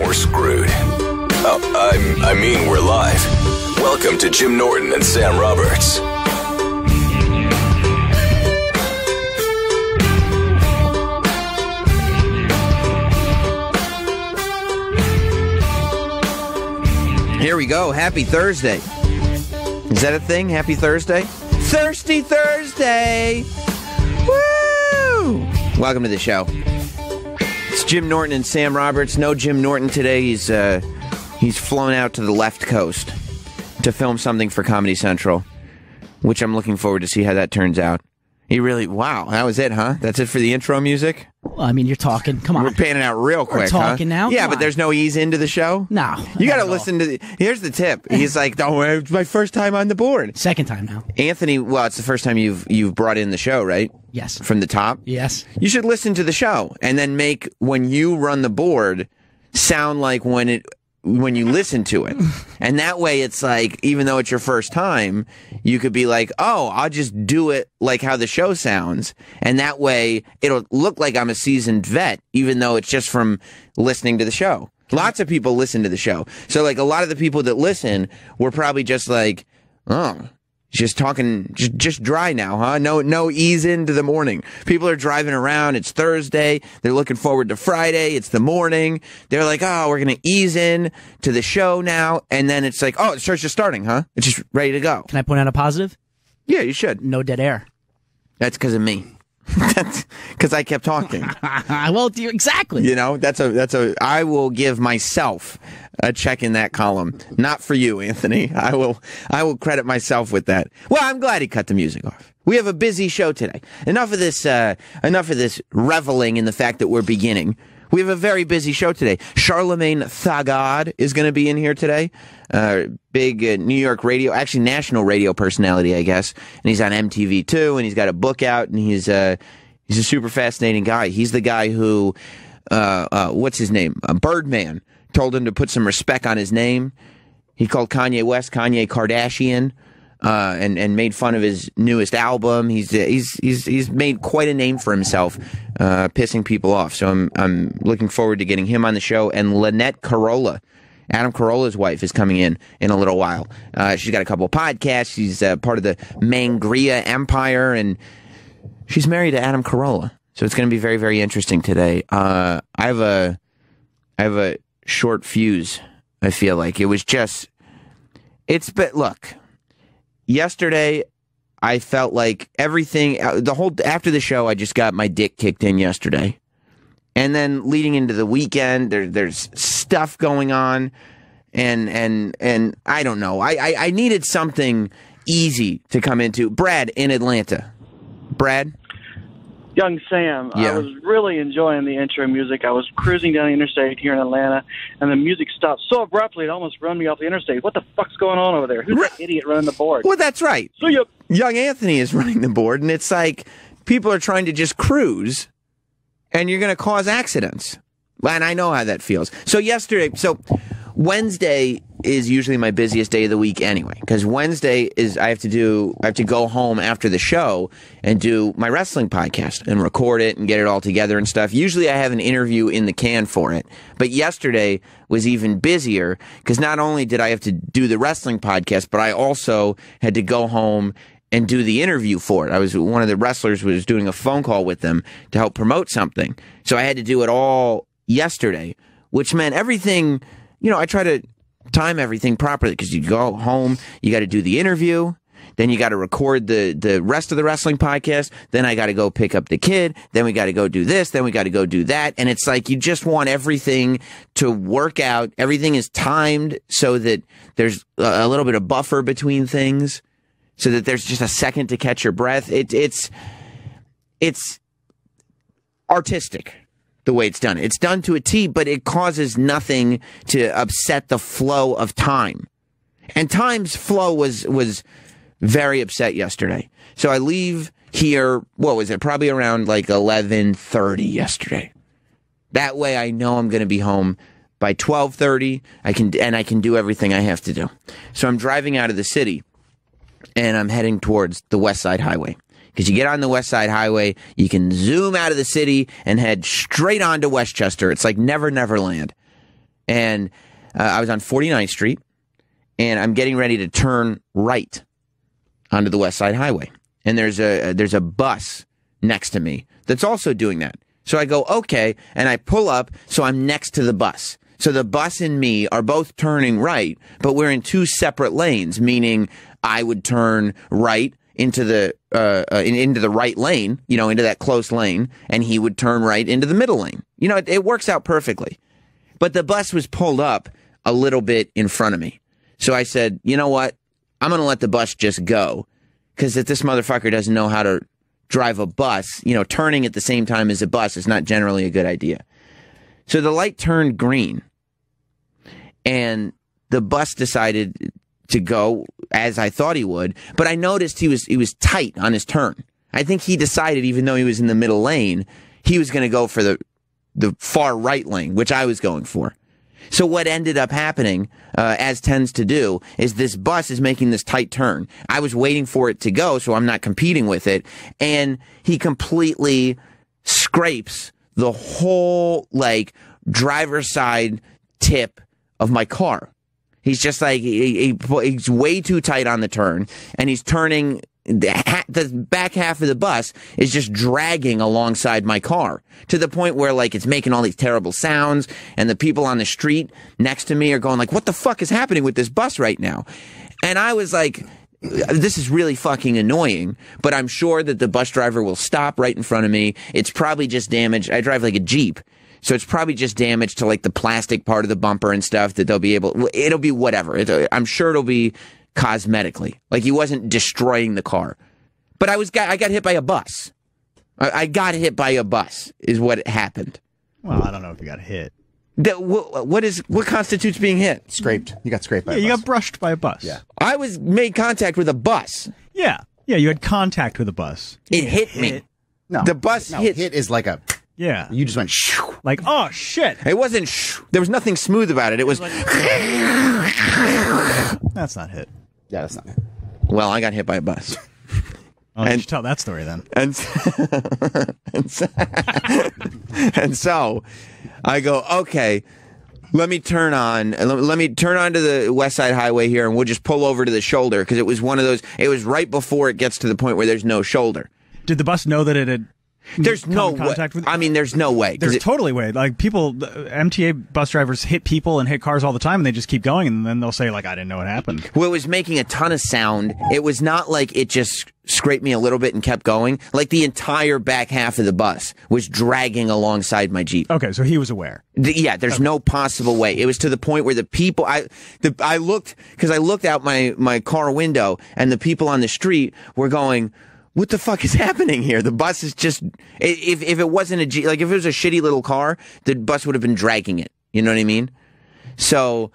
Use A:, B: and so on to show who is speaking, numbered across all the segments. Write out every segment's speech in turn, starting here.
A: we're screwed. Oh, I mean, we're live. Welcome to Jim Norton and Sam Roberts.
B: Here we go. Happy Thursday. Is that a thing? Happy Thursday? Thirsty Thursday! Woo! Welcome to the show. It's Jim Norton and Sam Roberts. No Jim Norton today. He's flown out to the left coast to film something for Comedy Central, which I'm looking forward to see how that turns out. Wow, that was it, huh? That's it for the intro music?
C: Well, I mean, you're talking. Come on.
B: We're panning out real quick,
C: We're talking now?
B: Yeah,
C: Come
B: but
C: on.
B: there's no ease into the show?
C: No.
B: You got to listen to... Here's the tip. He's like, don't worry, it's my first time on the board.
C: Second time now.
B: Anthony, well, it's the first time you've brought in the show, right?
C: Yes.
B: From the top?
C: Yes.
B: You should listen to the show and then make, when you run the board, sound like when you listen to it. And that way it's like, even though it's your first time, you could be like, oh, I'll just do it like how the show sounds. And that way it'll look like I'm a seasoned vet, even though it's just from listening to the show. Lots of people listen to the show. So like a lot of the people that listen were probably just like, oh, just talking, just dry now, huh? No ease into the morning. People are driving around. It's Thursday. They're looking forward to Friday. It's the morning. They're like, oh, we're going to ease in to the show now. And then it's like, oh, the show's just starting, huh? It's just ready to go.
C: Can I point out a positive?
B: Yeah, you should.
C: No dead air.
B: That's because of me. That's because I kept talking.
C: Well, exactly.
B: You know, I will give myself a check in that column. Not for you, Anthony. I will credit myself with that. Well, I'm glad he cut the music off. We have a busy show today. Enough of this reveling in the fact that we're beginning. We have a very busy show today. Charlemagne Thagard is going to be in here today. Big New York radio, actually national radio personality, I guess. And he's on MTV too, and he's got a book out, and he's a super fascinating guy. He's the guy who, what's his name? Birdman told him to put some respect on his name. He called Kanye West Kanye Kardashian. And made fun of his newest album. He's made quite a name for himself, pissing people off. So I'm looking forward to getting him on the show. And Lynette Carolla, Adam Carolla's wife, is coming in a little while. She's got a couple of podcasts. She's part of the Mangria Empire, and she's married to Adam Carolla. So it's going to be very, very interesting today. I have a short fuse. I feel like look. Yesterday, I felt like everything, after the show, I just got my dick kicked in yesterday. And then leading into the weekend, there's stuff going on, and I don't know. I needed something easy to come into. Brad in Atlanta. Brad?
D: Young Sam,
B: Yeah.
D: I was really enjoying the intro music. I was cruising down the interstate here in Atlanta, and the music stopped so abruptly it almost run me off the interstate. What the fuck's going on over there? Who's that idiot running the board?
B: Well, that's right.
D: So you...
B: Young Anthony is running the board, and it's like people are trying to just cruise, and you're going to cause accidents. And I know how that feels. So Wednesday is usually my busiest day of the week anyway, because Wednesday is I have to go home after the show and do my wrestling podcast and record it and get it all together and stuff. Usually I have an interview in the can for it, but yesterday was even busier because not only did I have to do the wrestling podcast, but I also had to go home and do the interview for it. One of the wrestlers was doing a phone call with them to help promote something, so I had to do it all yesterday, which meant everything. You know, I try to time everything properly because you go home, you got to do the interview, then you got to record the rest of the wrestling podcast, then I got to go pick up the kid, then we got to go do this, then we got to go do that, and it's like you just want everything to work out. Everything is timed so that there's a little bit of buffer between things, so that there's just a second to catch your breath. It's artistic. The way it's done. It's done to a T, but it causes nothing to upset the flow of time. And time's flow was very upset yesterday. So I leave here, what was it? Probably around like 11:30 yesterday. That way I know I'm going to be home by 12:30. I can do everything I have to do. So I'm driving out of the city and I'm heading towards the West Side Highway. Because you get on the West Side Highway, you can zoom out of the city and head straight on to Westchester. It's like Never Never Land. and I was on 49th Street, and I'm getting ready to turn right onto the West Side Highway, and there's a bus next to me that's also doing that. So I go, okay, and I pull up, so I'm next to the bus. So the bus and me are both turning right, but we're in two separate lanes, meaning I would turn right into the right lane, into that close lane, and he would turn right into the middle lane. It works out perfectly. But the bus was pulled up a little bit in front of me. So I said, you know what? I'm going to let the bus just go, because if this motherfucker doesn't know how to drive a bus, turning at the same time as a bus is not generally a good idea. So the light turned green, and the bus decided to go as I thought he would, but I noticed he was tight on his turn. I think he decided, even though he was in the middle lane, he was going to go for the far right lane, which I was going for. So what ended up happening, as tends to do, is this bus is making this tight turn. I was waiting for it to go, so I'm not competing with it, and he completely scrapes the whole, driver's side tip of my car. He's just he's way too tight on the turn, and he's turning. The back half of the bus is just dragging alongside my car to the point where it's making all these terrible sounds, and the people on the street next to me are going what the fuck is happening with this bus right now? And I was like, this is really fucking annoying, but I'm sure that the bus driver will stop right in front of me. It's probably just damage. I drive like a Jeep. So it's probably just damage to the plastic part of the bumper and stuff that it'll be whatever. I'm sure it'll be cosmetically. He wasn't destroying the car. But I got hit by a bus. I got hit by a bus is what happened.
E: Well, I don't know if you got hit.
B: What constitutes being hit?
F: Scraped. You got scraped by a bus.
E: You got brushed by a bus.
F: Yeah.
B: I made contact with a bus.
E: Yeah. Yeah, you had contact with a bus.
B: It hit me.
F: No.
B: The bus hit.
F: Hit is like a...
E: Yeah.
F: You just went... Shoo.
E: Oh, shit.
B: It wasn't... There was nothing smooth about it. It was...
E: That's not hit.
F: Yeah, that's not it.
B: Well, I got hit by a bus.
E: Oh, you should tell that story then.
B: And so I go, okay, let me turn onto the West Side Highway here, and we'll just pull over to the shoulder, because it was one of those, it was right before it gets to the point where there's no shoulder.
E: Did the bus know that it had...
B: There's no way. I mean, there's no way.
E: There's totally way. People, MTA bus drivers hit people and hit cars all the time, and they just keep going, and then they'll say, I didn't know what happened.
B: Well, it was making a ton of sound. It was not like it just scraped me a little bit and kept going. The entire back half of the bus was dragging alongside my Jeep.
E: Okay, so he was aware.
B: Yeah, there's no possible way. It was to the point where the people, I looked out my car window, and the people on the street were going, what the fuck is happening here? The bus is just, if it wasn't a Jeep, if it was a shitty little car, the bus would have been dragging it. You know what I mean? So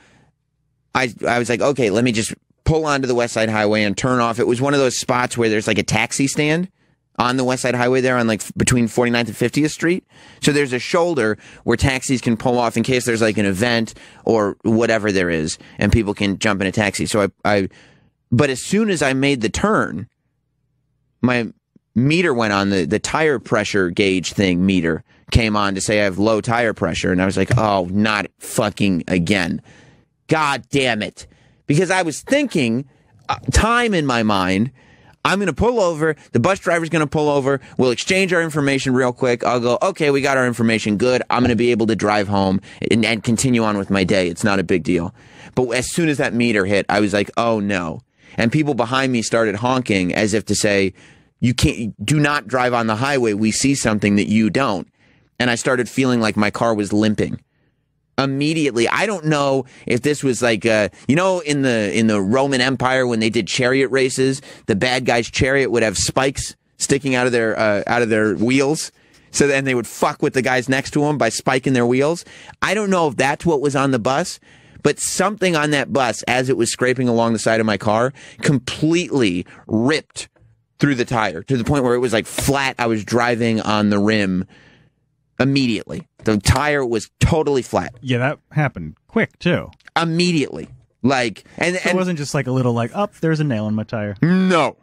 B: I was like, okay, let me just pull onto the West Side Highway and turn off. It was one of those spots where there's a taxi stand on the West Side Highway there on between 49th and 50th Street. So there's a shoulder where taxis can pull off in case there's an event or whatever there is, and people can jump in a taxi. So but as soon as I made the turn, my meter went on, the tire pressure gauge thing meter came on to say I have low tire pressure. And I was like, oh, not fucking again. God damn it. Because I was thinking, time in my mind, I'm going to pull over. The bus driver's going to pull over. We'll exchange our information real quick. I'll go, okay, we got our information. Good. I'm going to be able to drive home and continue on with my day. It's not a big deal. But as soon as that meter hit, I was like, oh no. And people behind me started honking as if to say, do not drive on the highway. We see something that you don't. And I started feeling like my car was limping. Immediately, I don't know if this was in the Roman Empire when they did chariot races, the bad guy's chariot would have spikes sticking out of their wheels. So then they would fuck with the guys next to them by spiking their wheels. I don't know if that's what was on the bus, but something on that bus, as it was scraping along the side of my car, completely ripped through the tire to the point where it was flat. I was driving on the rim immediately. The tire was totally flat.
E: Yeah, that happened quick too.
B: Immediately. It
E: wasn't just a little there's a nail in my tire.
B: No.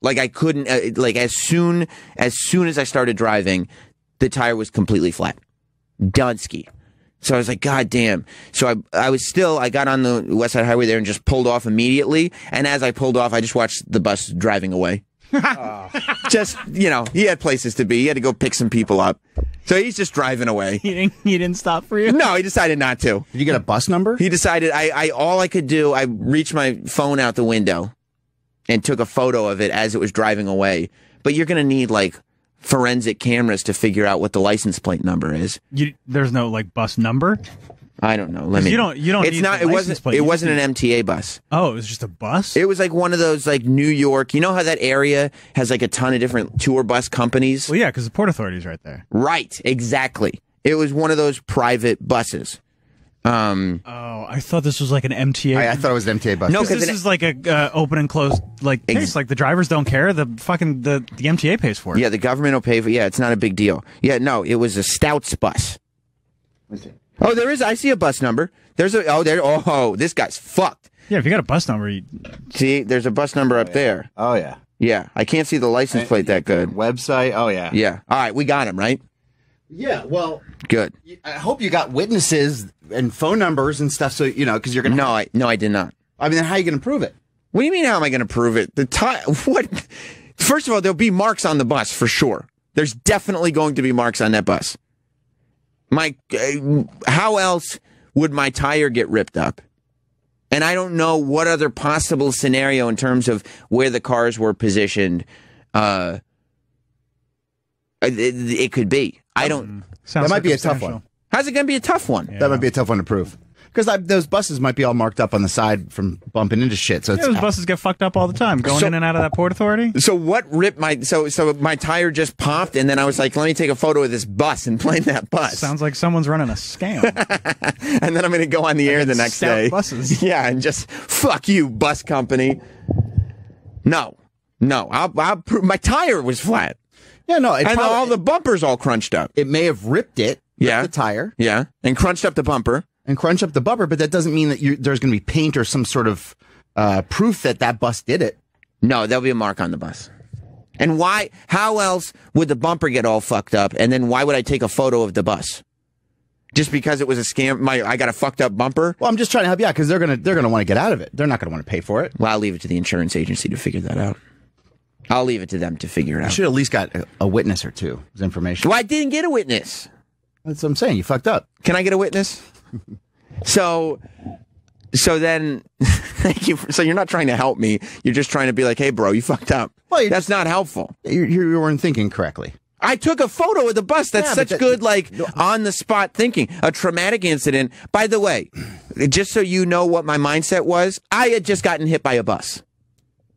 B: I couldn't, as soon as I started driving, the tire was completely flat. Dunsky. So I was like, God damn. So I got on the West Side Highway there and just pulled off immediately. And as I pulled off, I just watched the bus driving away. Just, he had places to be. He had to go pick some people up. So he's just driving away.
C: He didn't stop for you?
B: No, he decided not to.
F: Did you get a bus number?
B: He decided all I could do, I reached my phone out the window and took a photo of it as it was driving away. But you're going to need like forensic cameras to figure out what the license plate number is.
E: There's no like bus number?
B: I don't know.
E: You don't
B: It's
E: need
B: not.
E: the license plate.
B: It wasn't an MTA bus.
E: Oh, it was just a bus?
B: It was like one of those like New York. You know how that area has like a ton of different tour bus companies?
E: Well, yeah, because the Port Authority's right there.
B: Right. Exactly. It was one of those private buses.
E: Oh, I thought this was like an MTA.
F: I thought it was an MTA bus.
B: No,
E: because this is like a open and closed case. Like the drivers don't care. The MTA pays for it.
B: Yeah, the government will pay for. Yeah, it's not a big deal. Yeah, no, it was a Stouts bus. Oh, there is. I see a bus number. There's a. Oh, there. Oh, this guy's fucked.
E: Yeah, if you got a bus number,
B: See, there's a bus number up there.
F: Oh, yeah.
B: Yeah, I can't see the license plate that good.
F: Website. Oh, yeah.
B: Yeah. All right, we got him, right?
F: Yeah, well,
B: Good.
F: I hope you got witnesses and phone numbers and stuff so, because you're going to...
B: No, I did not.
F: I mean, how are you going to prove it?
B: What do you mean, how am I going to prove it? What? First of all, there'll be marks on the bus for sure. There's definitely going to be marks on that bus. How else would my tire get ripped up? And I don't know what other possible scenario in terms of where the cars were positioned it could be. I don't.
E: Sounds
F: That might
E: like
F: be a tough
E: substantial.
F: one.
B: How's it going to be a tough one?
E: Yeah.
F: That might be a tough one to prove. Because those buses might be all marked up on the side from bumping into shit. So
E: Yeah, those buses get fucked up all the time, going in and out of that Port Authority.
B: So what ripped my so my tire just popped, and then I was like, let me take a photo of this bus and blame that bus.
E: Sounds like someone's running a scam.
B: And then I'm going to go on the air the next
E: stout
B: day.
E: buses.
B: Yeah, and just fuck you, bus company. No, I'll prove my tire was flat,
F: Yeah, no.
B: and all the bumpers all crunched up.
F: It may have ripped it,
B: Yeah.
F: the tire,
B: Yeah, and crunched up the bumper.
F: and crunched up the bumper, but that doesn't mean that there's going to be paint or some sort of proof that bus did it.
B: No, there'll be a mark on the bus. And why? How else would the bumper get all fucked up? And then why would I take a photo of the bus? Just because it was a scam? I got a fucked up bumper?
F: Well, I'm just trying to help you out because they're gonna want to get out of it. They're not going to want to pay for it.
B: Well, I'll leave it to the insurance agency to figure that out. I'll leave it to them to figure it
F: You
B: out.
F: should at least got a witness or two. As information.
B: Well, I didn't get a witness.
F: That's what I'm saying. You fucked up.
B: Can I get a witness? So then, thank you. So you're not trying to help me. You're just trying to be like, hey, bro, you fucked up.
F: Well,
B: That's not helpful.
F: You weren't thinking correctly.
B: I took a photo of the bus. That's
F: Yeah,
B: such
F: but
B: good, on the spot thinking. A traumatic incident. By the way, just so you know what my mindset was, I had just gotten hit by a bus.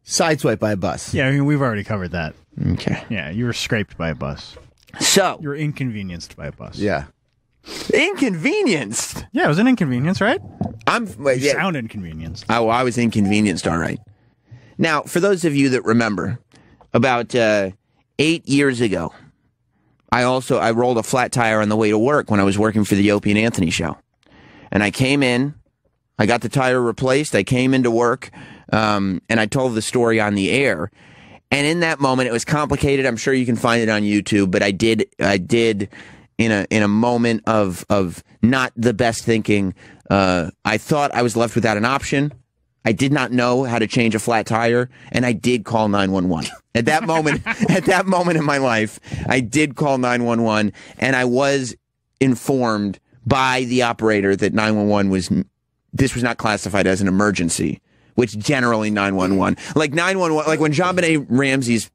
F: Sideswiped by a bus.
E: Yeah, I mean, we've already covered that.
B: Okay.
E: Yeah, you were scraped by a bus.
B: So,
E: You were inconvenienced by a bus.
F: Yeah.
B: inconvenienced.
E: Yeah, it was an inconvenience, right?
B: Yeah.
E: Sound inconvenienced.
B: Oh, I was inconvenienced, all right. Now, for those of you that remember, about 8 years ago, I rolled a flat tire on the way to work when I was working for the Opie and Anthony show. And I came in, I got the tire replaced, I came into work, and I told the story on the air. And in that moment, it was complicated. I'm sure you can find it on YouTube, but I did in a moment of not the best thinking. I thought I was left without an option. I did not know how to change a flat tire, and I did call 911. At that moment in my life, I did call 911, and I was informed by the operator that 911 this was not classified as an emergency, which generally 911, like 911, like when JonBenet Ramsey's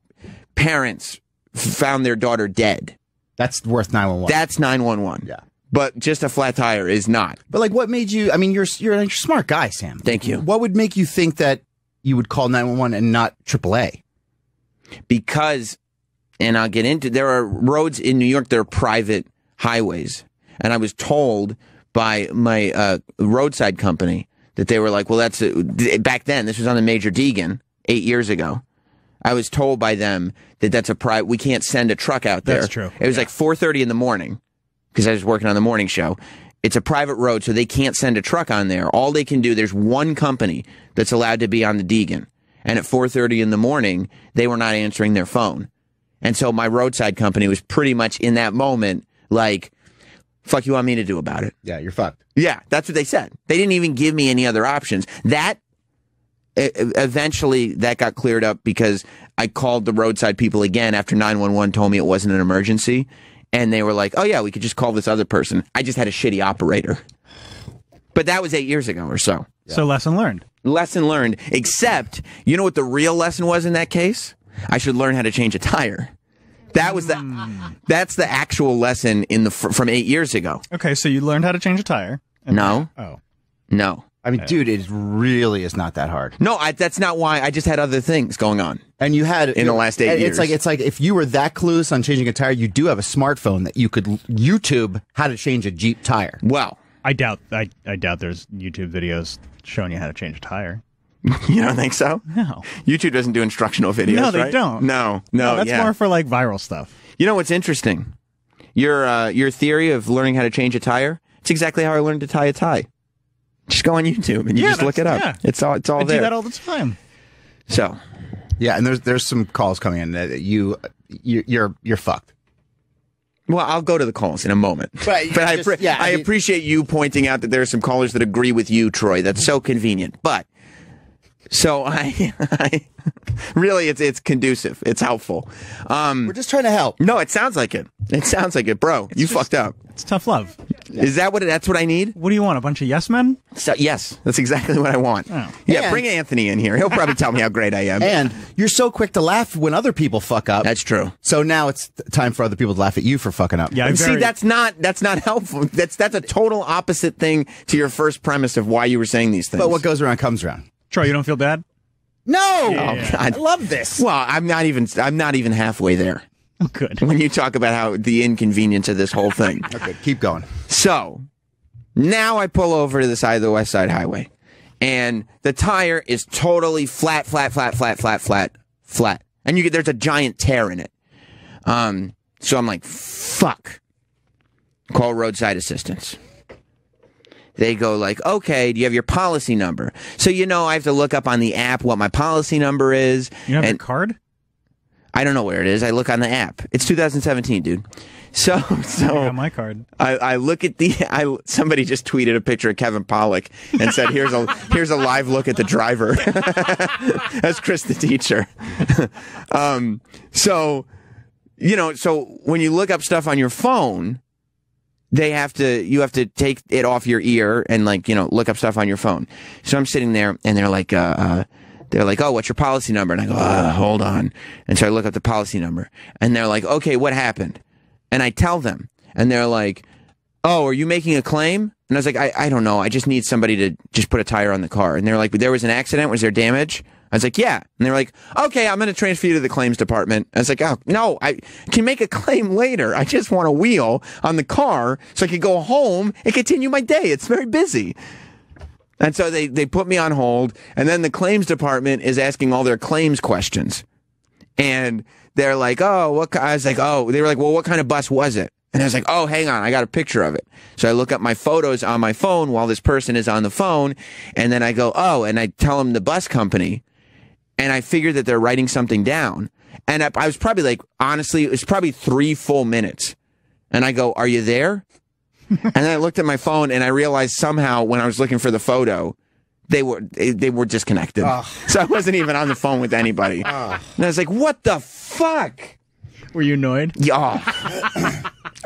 B: parents found their daughter dead.
F: That's worth 911.
B: That's 911.
F: Yeah.
B: But just a flat tire is not.
F: But what made you? I mean, you're a smart guy, Sam.
B: Thank you.
F: What would make you think that you would call 911 and not AAA?
B: Because, and I'll get into, there are roads in New York that are private highways, and I was told by my roadside company that they were like, well, back then this was on the Major Deegan 8 years ago. I was told by them that that's we can't send a truck out there.
E: That's true.
B: It was like 4:30 in the morning. Because I was working on the morning show. It's a private road, so they can't send a truck on there. All they can do, there's one company that's allowed to be on the Deegan. And at 4:30 in the morning, they were not answering their phone. And so my roadside company was pretty much in that moment like, Fuck you want me to do about it?
F: Yeah, you're fucked.
B: Yeah, that's what they said. They didn't even give me any other options. That eventually that got cleared up because I called the roadside people again after 911 told me it wasn't an emergency, and they were like, "Oh yeah, we could just call this other person." I just had a shitty operator. But that was 8 years ago or so.
E: Yeah. So lesson learned. Lesson
B: learned. Except, you know what the real lesson was in that case? I should learn how to change a tire. That was that's the actual lesson from 8 years ago.
E: Okay, so you learned how to change a tire.
B: No. No.
F: I mean, dude, it really is not that hard.
B: No, that's not why. I just had other things going on.
F: And you had
B: in the last 8 years.
F: It's like if you were that clueless on changing a tire, you do have a smartphone that you could YouTube how to change a Jeep tire.
B: Well,
E: I doubt there's YouTube videos showing you how to change a tire.
B: You don't think so?
E: No.
B: YouTube doesn't do instructional videos,
E: No, they
B: right?
E: don't.
B: No,
E: that's more for like viral stuff.
B: You know what's interesting? Your theory of learning how to change a tire? It's exactly how I learned to tie a tie. Just go on YouTube and you just look it up. Yeah. It's all there. I
E: do that all the time.
B: So,
F: yeah, and there's some calls coming in that you're fucked.
B: Well, I'll go to the calls in a moment. But I appreciate you pointing out that there are some callers that agree with you, Troy. That's so convenient. But so I really, it's conducive. It's helpful.
F: We're just trying to help.
B: No, it sounds like it. It sounds like it, bro. You fucked up.
E: It's tough love.
B: Is that that's what I need?
E: What do you want? A bunch of yes men?
B: So, yes, that's exactly what I want.
E: Oh.
B: Yeah, bring Anthony in here. He'll probably tell me how great I am.
F: And you're so quick to laugh when other people fuck up.
B: That's true.
F: So now it's time for other people to laugh at you for fucking up.
B: Yeah, see, that's not helpful. That's a total opposite thing to your first premise of why you were saying these things.
F: But what goes around comes around.
E: Troy, you don't feel bad?
F: No.
B: Yeah. Oh, God.
F: I love this.
B: Well, I'm not even halfway there.
E: Oh, good.
B: When you talk about how the inconvenience of this whole thing.
F: Okay, keep going.
B: So now I pull over to the side of the West Side Highway, and the tire is totally flat. And there's a giant tear in it. So I'm like, fuck. Call roadside assistance. They go like, okay, do you have your policy number? So, I have to look up on the app what my policy number is.
E: You have your card?
B: I don't know where it is. I look on the app. It's 2017, dude. So
E: I got my card.
B: I look at somebody just tweeted a picture of Kevin Pollak and said, here's a live look at the driver. That's Chris the teacher. So when you look up stuff on your phone, you have to take it off your ear and look up stuff on your phone. So I'm sitting there and they're like, oh, what's your policy number? And I go, hold on. And so I look up the policy number and they're like, okay, what happened? And I tell them and they're like, oh, are you making a claim? And I was like, I don't know. I just need somebody to just put a tire on the car. And they're like, there was an accident. Was there damage? I was like, yeah. And they're like, okay, I'm going to transfer you to the claims department. I was like, oh, no, I can make a claim later. I just want a wheel on the car so I can go home and continue my day. It's very busy. And so they put me on hold, and then the claims department is asking all their claims questions. And they're like, oh, I was like, oh, they were like, well, what kind of bus was it? And I was like, oh, hang on, I got a picture of it. So I look up my photos on my phone while this person is on the phone, and then I go, oh, and I tell them the bus company, and I figure that they're writing something down. And I was probably like, honestly, it was probably 3 full minutes. And I go, are you there? And then I looked at my phone and I realized somehow when I was looking for the photo, they were disconnected. So I wasn't even on the phone with anybody. And I was like, what the fuck?
E: Were you annoyed?
B: Yeah.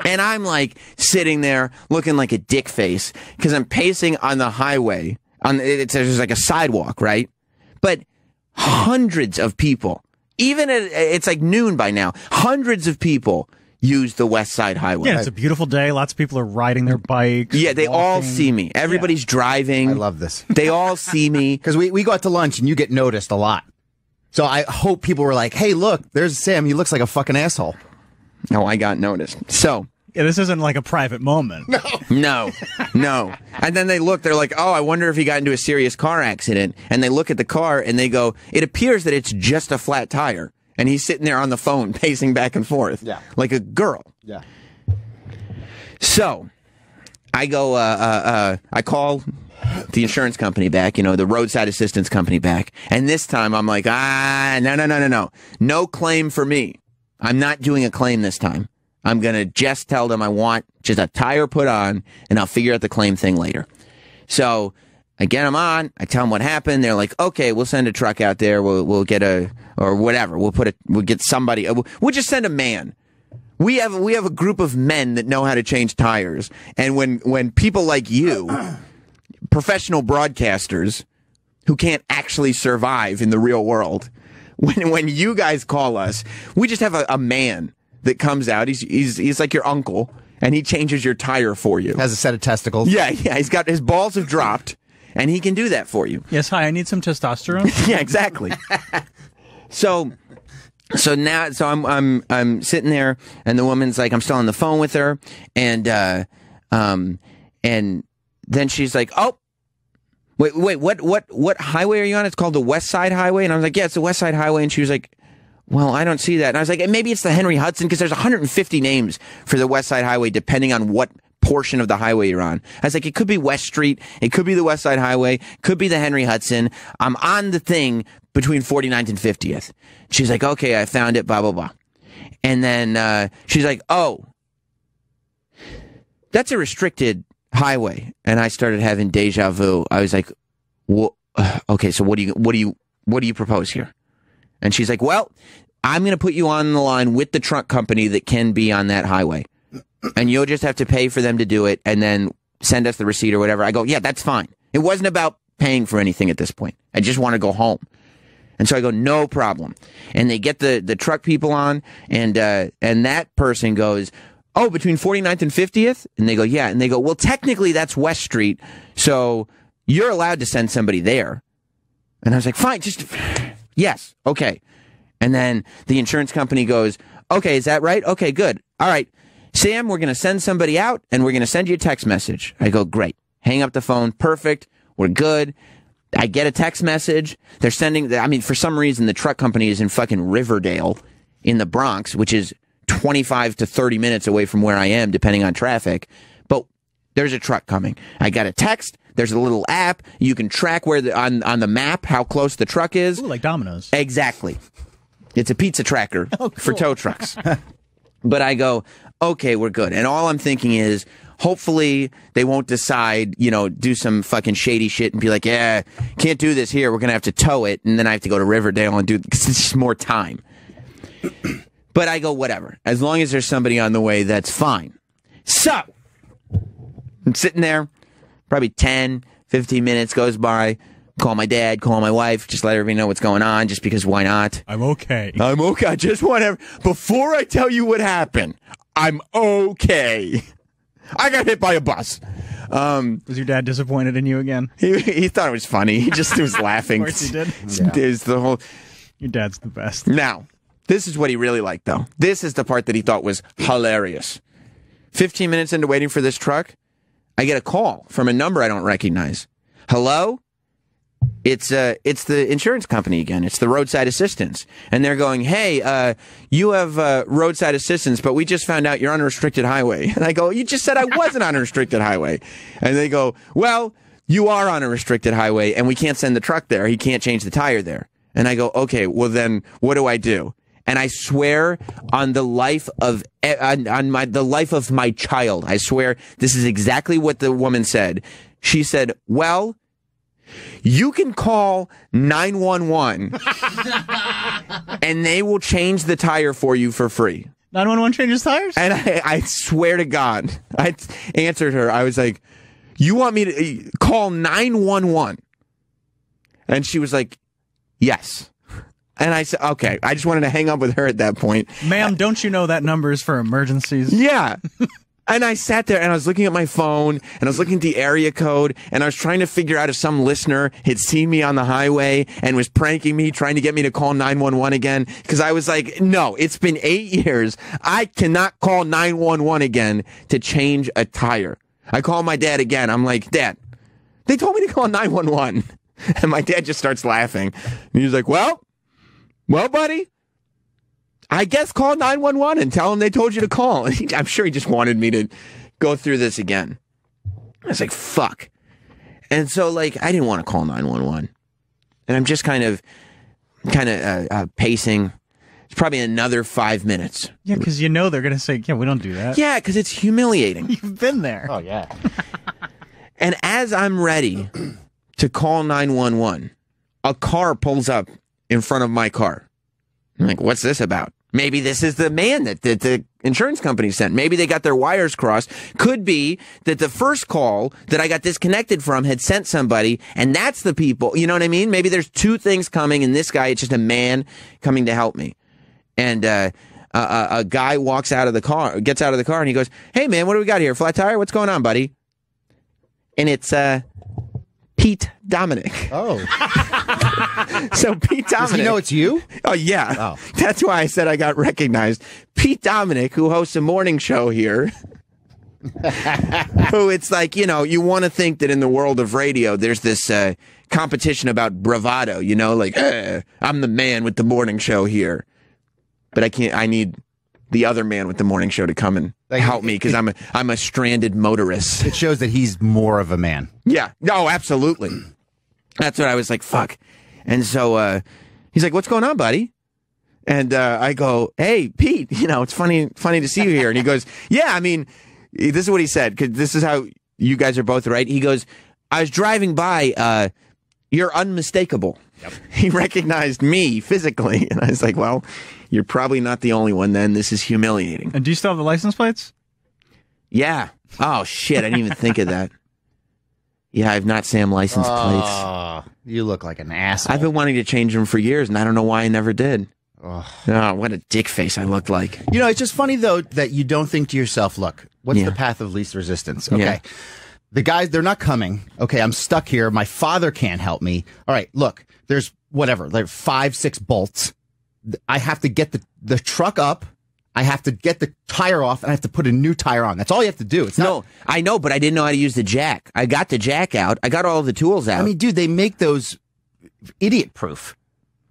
B: And I'm like sitting there looking like a dick face because I'm pacing on the highway. There's like a sidewalk, right? But hundreds of people, it's like noon by now, hundreds of people use the West Side Highway.
E: Yeah, it's a beautiful day. Lots of people are riding their bikes.
B: Yeah, they all see me. Everybody's driving.
F: I love this.
B: They all see me.
F: Because we go out to lunch and you get noticed a lot. So I hope people were like, hey, look, there's Sam. He looks like a fucking asshole.
B: No, I got noticed. So.
E: Yeah, this isn't like a private moment.
B: No. And then they're like, oh, I wonder if he got into a serious car accident. And they look at the car and they go, it appears that it's just a flat tire. And he's sitting there on the phone, pacing back and forth.
F: Yeah.
B: Like a girl.
F: Yeah.
B: So, I go, I call the insurance company back, the roadside assistance company back. And this time I'm like, no. No claim for me. I'm not doing a claim this time. I'm going to just tell them I want just a tire put on, and I'll figure out the claim thing later. So I get them on. I tell them what happened. They're like, okay, we'll send a truck out there. We'll get or whatever. We'll get somebody. We'll just send a man. We have a group of men that know how to change tires. And when people like you, professional broadcasters who can't actually survive in the real world, when you guys call us, we just have a man that comes out. He's like your uncle, and he changes your tire for you.
F: Has a set of testicles.
B: Yeah. He's got his balls have dropped, and he can do that for you.
E: Yes, hi. I need some testosterone.
B: Yeah, exactly. So now, I'm sitting there, and the woman's like, I'm still on the phone with her, and then she's like, oh. Wait, what highway are you on? It's called the West Side Highway. And I was like, yeah, it's the West Side Highway. And she was like, well, I don't see that. And I was like, maybe it's the Henry Hudson, because there's 150 names for the West Side Highway, depending on what portion of the highway you're on. I was like, it could be West Street. It could be the West Side Highway. Could be the Henry Hudson. I'm on the thing between 49th and 50th. She's like, okay, I found it, blah, blah, blah. And then she's like, oh, that's a restricted highway. And I started having deja vu. I was like, okay, so what do you propose here? And she's like, well, I'm going to put you on the line with the truck company that can be on that highway, and you'll just have to pay for them to do it and then send us the receipt or whatever. I go, yeah, that's fine. It wasn't about paying for anything at this point. I just want to go home. And so I go, no problem. And they get the truck people on, and that person goes, oh, between 49th and 50th? And they go, yeah. And they go, well, technically that's West Street, so you're allowed to send somebody there. And I was like, fine, just, yes, okay. And then the insurance company goes, okay, is that right? Okay, good. All right, Sam, we're going to send somebody out, and we're going to send you a text message. I go, great. Hang up the phone. Perfect. We're good. I get a text message. They're sending, for some reason, the truck company is in fucking Riverdale in the Bronx, which is 25 to 30 minutes away from where I am, depending on traffic. But there's a truck coming. I got a text. There's a little app. You can track where on the map how close the truck is.
E: Ooh, like Domino's.
B: Exactly. It's a pizza tracker for tow trucks. But I go, okay, we're good. And all I'm thinking is, hopefully they won't decide, do some fucking shady shit and be like, yeah, can't do this here. We're going to have to tow it. And then I have to go to Riverdale and do it because it's just more time. But I go, whatever. As long as there's somebody on the way, that's fine. So, I'm sitting there, probably 10, 15 minutes goes by, call my dad, call my wife, just let everybody know what's going on, just because why not?
E: I'm okay.
B: I'm okay. I just want to, before I tell you what happened, I'm okay. I got hit by a bus.
E: Was your dad disappointed in you again?
B: He thought it was funny. He just was laughing.
E: Of course he did.
B: Yeah.
E: Your dad's the best.
B: Now, this is what he really liked, though. This is the part that he thought was hilarious. 15 minutes into waiting for this truck, I get a call from a number I don't recognize. Hello? It's the insurance company again. It's the roadside assistance. And they're going, hey, you have roadside assistance, but we just found out you're on a restricted highway. And I go, you just said I wasn't on a restricted highway. And they go, well, you are on a restricted highway, and we can't send the truck there. He can't change the tire there. And I go, okay, well then what do I do? And I swear on the life of the life of my child, I swear this is exactly what the woman said. She said, well, you can call 911 and they will change the tire for you for free.
E: 911 changes tires?
B: And I swear to God, I answered her. I was like, you want me to call 911? And she was like, yes. And I said, okay. I just wanted to hang up with her at that point.
E: Ma'am, don't you know that number is for emergencies?
B: Yeah. And I sat there and I was looking at my phone and I was looking at the area code and I was trying to figure out if some listener had seen me on the highway and was pranking me, trying to get me to call 911 again. Because I was like, no, it's been 8 years. I cannot call 911 again to change a tire. I call my dad again. I'm like, Dad, they told me to call 911. And my dad just starts laughing. And he's like, well, buddy, I guess call 911 and tell them they told you to call. I'm sure he just wanted me to go through this again. I was like, fuck. And so, like, I didn't want to call 911. And I'm just kind of pacing, probably another 5 minutes.
E: Yeah, because they're going to say, yeah, we don't do that.
B: Yeah, because it's humiliating.
E: You've been there.
F: Oh, yeah.
B: And as I'm ready to call 911, a car pulls up in front of my car. I'm like, what's this about? Maybe this is the man that the insurance company sent. Maybe they got their wires crossed. Could be that the first call that I got disconnected from had sent somebody, and that's the people. You know what I mean? Maybe there's two things coming, and this guy, it's just a man coming to help me. And a guy walks out of the car, gets out of the car, and he goes, "Hey, man, what do we got here? Flat tire? What's going on, buddy?" And it's Pete Dominic.
F: Oh.
B: So Pete Dominic.
F: Does he know it's you?
B: Oh, yeah.
F: Oh.
B: That's why I said I got recognized. Pete Dominic, who hosts a morning show here, who it's like, you know, you want to think that in the world of radio, there's this competition about bravado, you know, like, I'm the man with the morning show here. But I need the other man with the morning show to come and help me because I'm a stranded motorist.
F: It shows that he's more of a man.
B: Yeah. No, absolutely. That's what I was like, fuck. And so he's like, "What's going on, buddy?" And I go, "Hey, Pete, you know, it's funny to see you here." And he goes, "Yeah, I mean, this is what he said, because this is how you guys are both right." He goes, "I was driving by. You're unmistakable." Yep. He recognized me physically. And I was like, well, you're probably not the only one then. This is humiliating.
E: And do you still have the license plates?
B: Yeah. Oh, shit. I didn't even think of that. Yeah, I have not Sam license plates.
F: You look like an asshole.
B: I've been wanting to change them for years, and I don't know why I never did. Oh, what a dick face I looked like.
F: You know, it's just funny, though, that you don't think to yourself, look, what's the path of least resistance? Okay.
B: Yeah.
F: The guys, they're not coming. Okay, I'm stuck here. My father can't help me. All right, look, there's whatever, like 5-6 bolts. I have to get the truck up. I have to get the tire off, and I have to put a new tire on. That's all you have to do. It's not.
B: No, I know, but I didn't know how to use the jack. I got the jack out. I got all the tools out.
F: I mean, dude, they make those idiot-proof.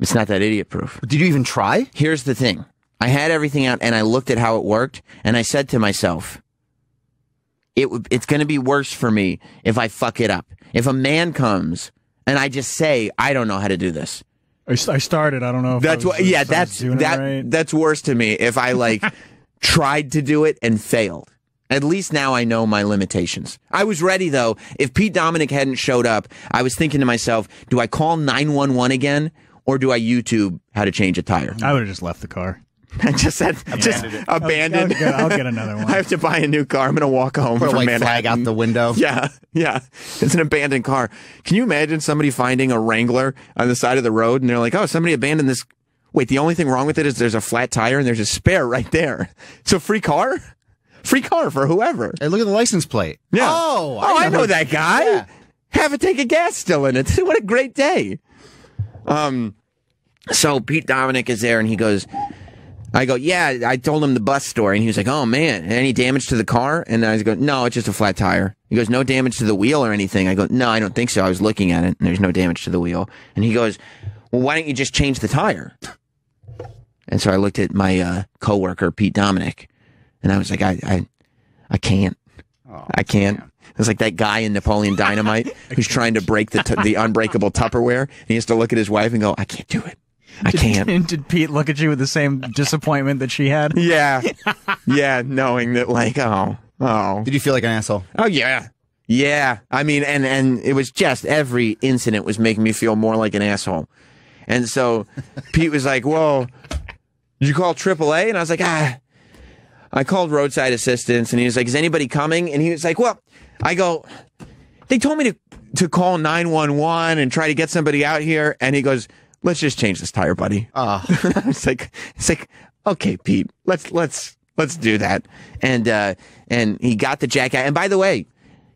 B: It's not that idiot-proof.
F: Did you even try?
B: Here's the thing. I had everything out, and I looked at how it worked, and I said to myself, it's going to be worse for me if I fuck it up. If a man comes, and I just say, I don't know how to do this.
E: I started. I don't know. If
B: that's what. Yeah, that's worse to me. If I like tried to do it and failed. At least now I know my limitations. I was ready though. If Pete Dominic hadn't showed up, I was thinking to myself, do I call 911 again, or do I YouTube how to change a tire?
E: I would have just left the car.
B: I just said, abandoned.
E: I'll get another one.
B: I have to buy a new car. I'm going to walk home
F: Put a
B: from
F: white
B: Manhattan.
F: flag out the window.
B: Yeah. It's an abandoned car. Can you imagine somebody finding a Wrangler on the side of the road and they're like, oh, somebody abandoned this. Wait, the only thing wrong with it is there's a flat tire and there's a spare right there. So free car? Free car for whoever.
F: Hey, look at the license plate.
B: Yeah.
F: Oh,
B: I know that guy.
F: Yeah.
B: Have a tank of gas still in it. What a great day. So Pete Dominic is there and he goes, I go, yeah, I told him the bus story. And he was like, oh, man, any damage to the car? And I was going, no, it's just a flat tire. He goes, no damage to the wheel or anything? I go, no, I don't think so. I was looking at it, and there's no damage to the wheel. And he goes, well, why don't you just change the tire? And so I looked at my coworker, Pete Dominic, and I was like, I can't. I can't. It's like that guy in Napoleon Dynamite who's trying to break the unbreakable Tupperware. And he has to look at his wife and go, I can't do it. I can't.
E: Did Pete look at you with the same disappointment that she had?
B: Yeah. Yeah, knowing that, like, oh.
F: Did you feel like an asshole?
B: Oh, yeah. Yeah. I mean, and it was just every incident was making me feel more like an asshole. And so Pete was like, whoa, did you call AAA? And I was like, I called roadside assistance. And he was like, is anybody coming? And he was like, well, I go, they told me to call 911 and try to get somebody out here. And he goes, let's just change this tire, buddy. It's like, okay, Pete, let's do that. And he got the jack out. And by the way,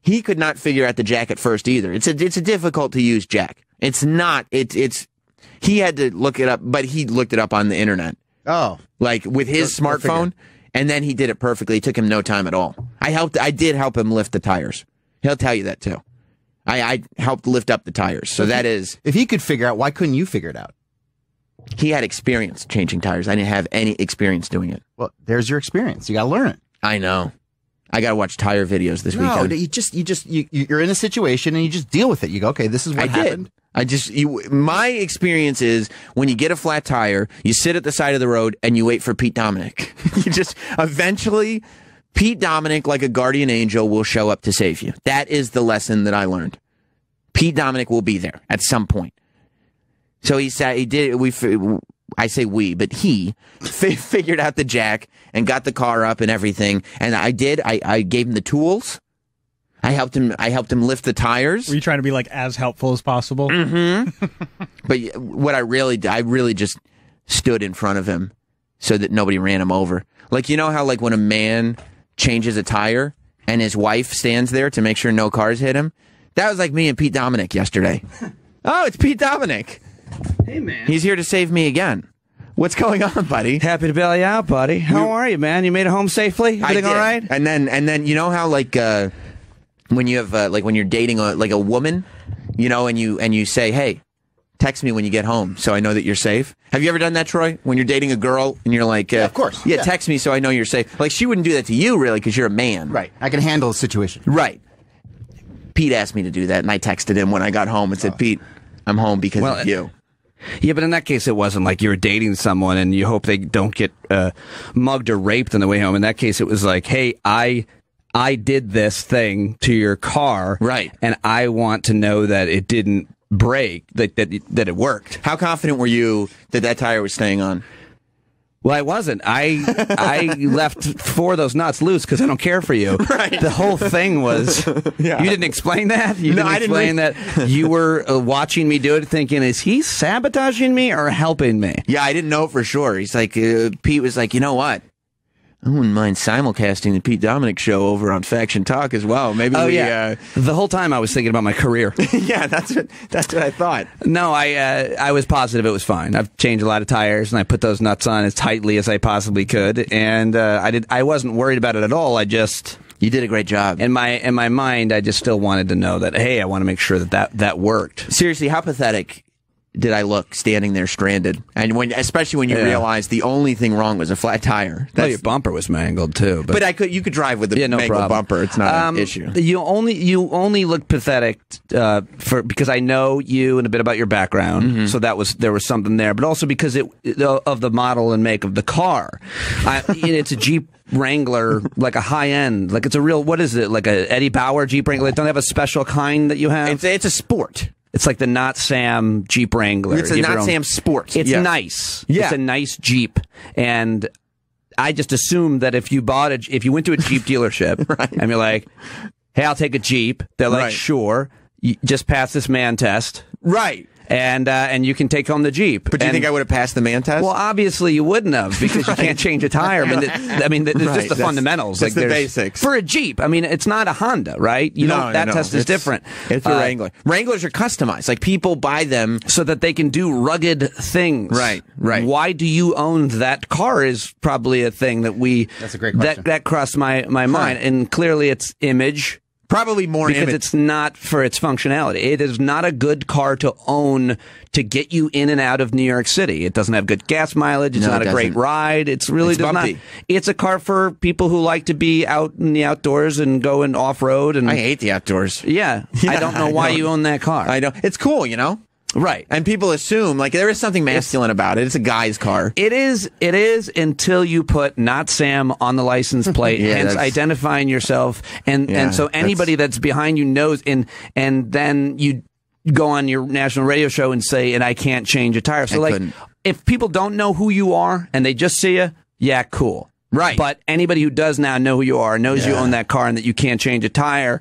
B: he could not figure out the jack at first either. It's a difficult to use jack. It's not, he had to look it up, but he looked it up on the internet.
F: Oh.
B: Like with his smartphone. And then he did it perfectly. It took him no time at all. I did help him lift the tires. He'll tell you that too. I helped lift up the tires. So that is...
F: If he could figure out, why couldn't you figure it out?
B: He had experience changing tires. I didn't have any experience doing it.
F: Well, there's your experience. You got to learn it.
B: I know. I got to watch tire videos this weekend.
F: No, you're in a situation and you just deal with it. You go, okay, this is what happened.
B: My experience is when you get a flat tire, you sit at the side of the road and you wait for Pete Dominic. You just eventually, Pete Dominic, like a guardian angel, will show up to save you. That is the lesson that I learned. Pete Dominic will be there at some point. So he figured out the jack and got the car up and everything. And I gave him the tools. I helped him lift the tires.
E: Were you trying to be like as helpful as possible?
B: Mm-hmm. But what I really just stood in front of him so that nobody ran him over. Like, you know how like when a man changes a tire and his wife stands there to make sure no cars hit him? That was like me and Pete Dominic yesterday. Oh, it's Pete Dominic.
G: Hey, man.
B: He's here to save me again. What's going on, buddy?
G: Happy to bail you out, buddy. How are you, man? You made it home safely? Everything all right?
B: And then you know how like when you have like when you're dating a woman, you know, and you say, "Hey, text me when you get home so I know that you're safe." Have you ever done that, Troy? When you're dating a girl and you're like,
F: yeah, of course.
B: Yeah, text me so I know you're safe. Like she wouldn't do that to you really because you're a man.
F: Right. I can handle the situation.
B: Right. Pete asked me to do that, and I texted him when I got home and said, "Pete, I'm home because of you."
G: Yeah, but in that case, it wasn't like you were dating someone and you hope they don't get mugged or raped on the way home. In that case, it was like, hey, I did this thing to your car,
B: right? And
G: I want to know that it didn't break, that it worked.
B: How confident were you that tire was staying on?
G: Well, I wasn't. I left 4 of those nuts loose because I don't care for you.
B: Right.
G: The whole thing was.
B: Yeah.
G: You didn't explain that. You didn't explain that. You were watching me do it, thinking, "Is he sabotaging me or helping me?"
B: Yeah, I didn't know for sure. He's like, Pete was like, "You know what? I wouldn't mind simulcasting the Pete Dominic show over on Faction Talk as well. Maybe
G: the whole time I was thinking about my career.
B: Yeah, that's what I thought.
G: No, I was positive it was fine. I've changed a lot of tires and I put those nuts on as tightly as I possibly could, and I wasn't worried about it at all.
B: You did a great job.
G: In my mind, I just still wanted to know that, hey, I want to make sure that worked.
B: Seriously, how pathetic did I look standing there stranded? And especially when you realize the only thing wrong was a flat tire.
G: Well, your bumper was mangled too. But
B: you could drive with the mangled bumper. It's not an issue.
G: You only look pathetic because I know you and a bit about your background. Mm-hmm. So there was something there, but also because of the model and make of the car. It's a Jeep Wrangler, like a high end, like it's a real. What is it? Like a Eddie Bauer Jeep Wrangler? Don't they have a special kind that you have?
B: It's a sport.
G: It's like the Not Sam Jeep Wrangler.
B: It's a Not Sam Sport.
G: It's nice.
B: Yeah.
G: It's a nice Jeep. And I just assumed that if you went to a Jeep dealership
B: right.
G: and you're like, "Hey, I'll take a Jeep," they're like,
B: right.
G: "Sure. You just pass this man test."
B: Right.
G: And you can take home the Jeep.
B: But do you think I would have passed the man test?
G: Well, obviously you wouldn't have because you can't change a tire. I mean, it's just the fundamentals.
B: That's the basics.
G: For a Jeep, I mean, it's not a Honda, right? That test is different.
B: It's a Wrangler. Wranglers are customized. Like people buy them
G: so that they can do rugged things.
B: Right.
G: Why do you own that car is probably a thing that
F: That's a great question.
G: That crossed my mind. And clearly it's image.
B: Probably more
G: because
B: image.
G: It's not for its functionality. It is not a good car to own to get you in and out of New York City. It doesn't have good gas mileage. It's not a great ride. It's really
B: bumpy.
G: It's a car for people who like to be out in the outdoors and going off road. And
B: I hate the outdoors.
G: Yeah, I don't know why you own that car.
B: I know it's cool, you know.
G: Right.
B: And people assume, like, there is something masculine about it. It's a guy's car.
G: It is until you put Not Sam on the license plate, hence identifying yourself. And so anybody that's behind you knows, and then you go on your national radio show and say, "And I can't change a tire." So, if people don't know who you are and they just see you, yeah, cool.
B: Right.
G: But anybody who does now know who you are, knows you own that car and that you can't change a tire.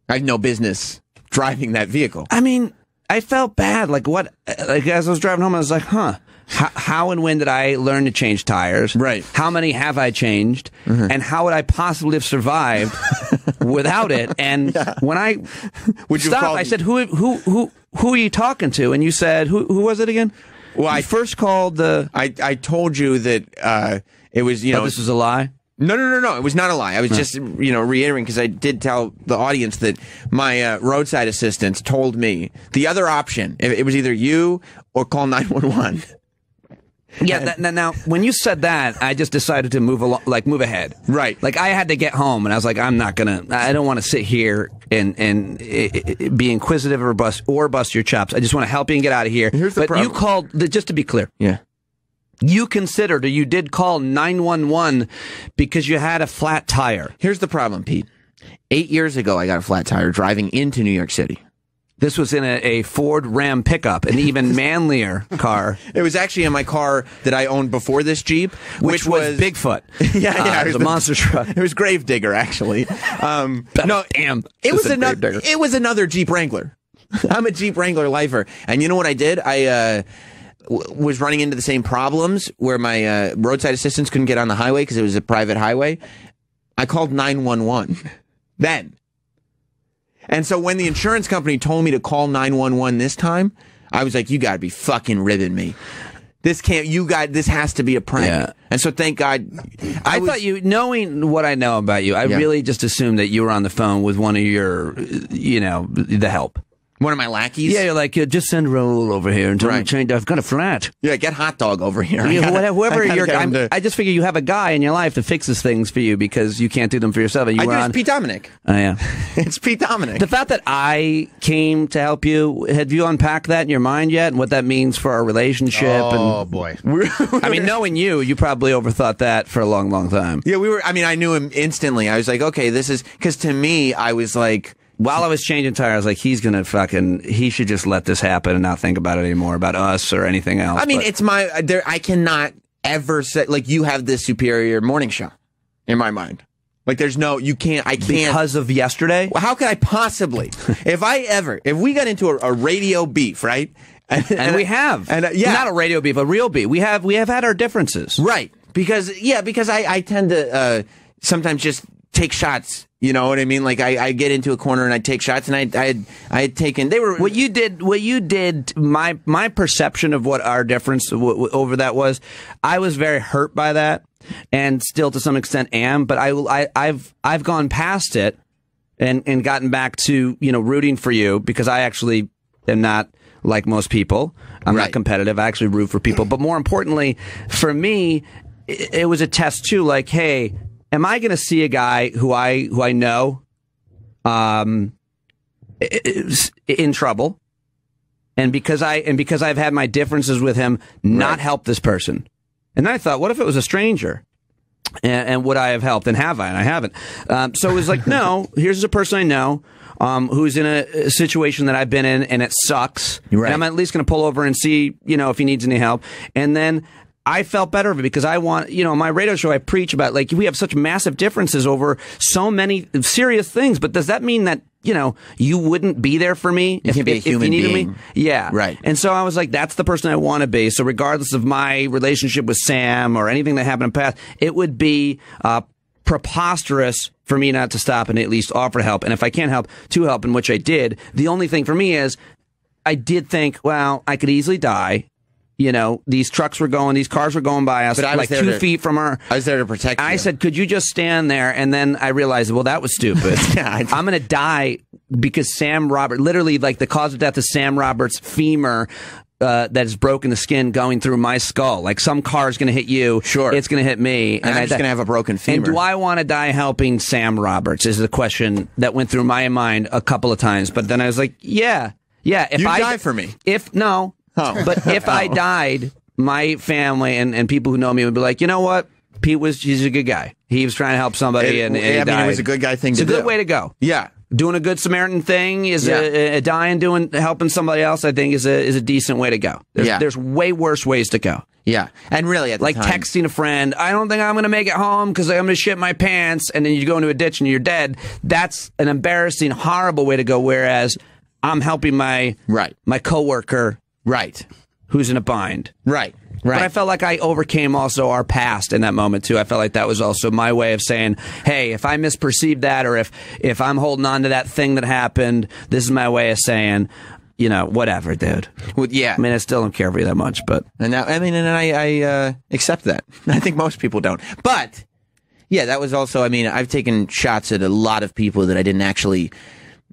B: I have no business driving that vehicle.
G: I mean, I felt bad. Like as I was driving home, I was like, huh. How and when did I learn to change tires?
B: Right.
G: How many have I changed? Mm-hmm. And how would I possibly have survived without it? And when I stopped, I said, who are you talking to? And you said, who was it again?
B: Well,
G: I first called the...
B: I told you that it was, you know...
G: this was a lie?
B: No. It was not a lie. I was just, reiterating because I did tell the audience that my roadside assistant told me the other option. It was either you or call 911.
G: Yeah. Now, when you said that, I just decided to move ahead.
B: Right.
G: Like I had to get home, and I was like, I don't want to sit here and be inquisitive or bust your chops. I just want to help you and get out of here.
B: Here's the problem.
G: You called, just to be clear.
B: Yeah.
G: You considered, or you did call 911 because you had a flat tire.
B: Here's the problem, Pete. 8 years ago, I got a flat tire driving into New York City.
G: This was in a Ford Ram pickup, an even manlier car.
B: It was actually in my car that I owned before this Jeep, which was
G: Bigfoot.
B: Yeah,
G: it was a monster truck.
B: It was Gravedigger, actually. No,
G: damn.
B: It was another Jeep Wrangler. I'm a Jeep Wrangler lifer, and you know what I did? I was running into the same problems where my roadside assistants couldn't get on the highway because it was a private highway. I called 911 then. And so when the insurance company told me to call 911 this time, I was like, you got to be fucking ribbing me. This has to be a prank. Yeah. And so thank God.
G: I thought knowing what I know about you, I really just assumed that you were on the phone with one of your, the help.
B: One of my lackeys?
G: Yeah, you're like, just send Raul over here and tell him to change. I've got a flat.
B: Yeah, get Hot Dog over here.
G: I just figure you have a guy in your life that fixes things for you because you can't do them for yourself. And
B: it's Pete Dominic.
G: Oh, yeah.
B: It's Pete Dominic.
G: The fact that I came to help you, have you unpacked that in your mind yet and what that means for our relationship?
F: Oh, boy.
G: I mean, knowing you probably overthought that for a long, long time.
B: Yeah, I knew him instantly. I was like, okay, this is, because to me, I was like,
G: while I was changing tires, I was like, he should just let this happen and not think about it anymore, about us or anything else.
B: I mean, I cannot ever say, like, you have this superior morning show in my mind. Like, I can't.
G: Because of yesterday?
B: Well, how could I possibly? If we got into a radio beef, right?
G: And we have. Not a radio beef, a real beef. We have had our differences.
B: Right. Because I tend to sometimes just take shots. You know what I mean? Like I get into a corner and I take shots, and I had taken. They were
G: what you did. My perception of what our difference over that was, I was very hurt by that, and still to some extent am. But I've gone past it and gotten back to rooting for you, because I actually am not like most people. I'm not competitive. I actually root for people. But more importantly, for me, it was a test too. Like, hey, am I going to see a guy who I know in trouble, and because I've had my differences with him, not help this person? And then I thought, what if it was a stranger? And would I have helped? And have I? And I haven't. So it was like, no, here's a person I know who's in a situation that I've been in, and it sucks. Right. And I'm at least going to pull over and see, if he needs any help. And then I felt better of it, because I want, my radio show, I preach about, like, we have such massive differences over so many serious things. But does that mean that, you wouldn't be there for me if you needed me? Yeah.
B: Right.
G: And so I was like, that's the person I want to be. So regardless of my relationship with Sam or anything that happened in the past, it would be preposterous for me not to stop and at least offer help. And if I can't help, to help, in which I did. The only thing for me is, I did think, well, I could easily die. These cars were going by us like 2 feet from our.
B: I was there to protect you.
G: I said, could you just stand there? And then I realized, well, that was stupid. I'm going to die because Sam Robert, literally, like, the cause of death is Sam Roberts' femur that has broken the skin going through my skull. Like, some car is going to hit you. Sure. It's going to hit me.
B: And I'm just going to have a broken femur.
G: And do I want to die helping Sam Roberts is the question that went through my mind a couple of times. But then I was like, yeah. If
B: you die for me.
G: But if I died, my family and people who know me would be like, you know what? He's a good guy. He was trying to help somebody, and he died.
B: It was a good guy thing to do.
G: It's a good way to go.
B: Yeah.
G: Doing a good Samaritan thing is helping somebody else, I think, is a decent way to go. There's way worse ways to go.
B: Yeah. And really, at the time,
G: texting a friend, I don't think I'm going to make it home because I'm going to shit my pants, and then you go into a ditch and you're dead. That's an embarrassing, horrible way to go, whereas I'm helping my coworker.
B: Right.
G: Who's in a bind.
B: Right.
G: But I felt like I overcame also our past in that moment, too. I felt like that was also my way of saying, hey, if I misperceived that, or if I'm holding on to that thing that happened, this is my way of saying, whatever, dude.
B: Well, yeah.
G: I mean, I still don't care for you that much, but.
B: And I accept that. I think most people don't. But, yeah, that was also, I've taken shots at a lot of people that I didn't actually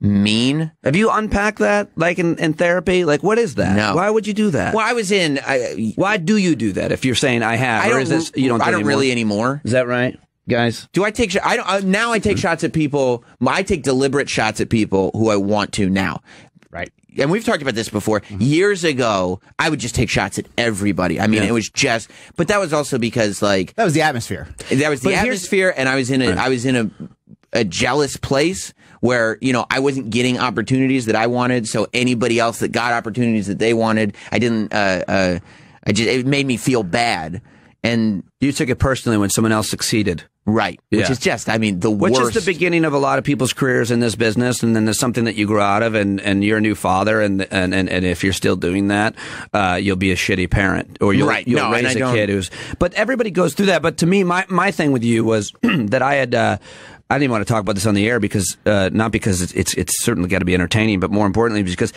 B: Mean?
G: Have you unpacked that, like in therapy? Like, what is that?
B: No.
G: Why would you do that?
B: Well, I was in.
G: Why do you do that? If you're saying I have,
B: I
G: or
B: don't.
G: is this you don't?
B: I don't
G: anymore?
B: really anymore.
G: Is that right, guys?
B: Do I take? I don't. Now I take shots at people. I take deliberate shots at people who I want to now.
F: Right.
B: And we've talked about this before. Years ago, I would just take shots at everybody. I mean, it was just. But that was also because like
F: That was the atmosphere.
B: that was the atmosphere, and I was in a jealous place where, you know, I wasn't getting opportunities that I wanted, so anybody else that got opportunities that they wanted, I didn't, it made me feel bad. And
G: You took it personally when someone else succeeded.
B: right, which
G: Yeah.
B: is just, I mean, the
G: Which
B: worst.
G: is the beginning of a lot of people's careers in this business, and then there's something that you grow out of, and you're a new father, and if you're still doing that, you'll be a shitty parent, or you'll
B: Right. No, and
G: raise
B: I
G: a
B: don't-
G: kid who's. But everybody goes through that. But to me, my thing with you was that I had. I didn't want to talk about this on the air because not because it's certainly got to be entertaining, but more importantly because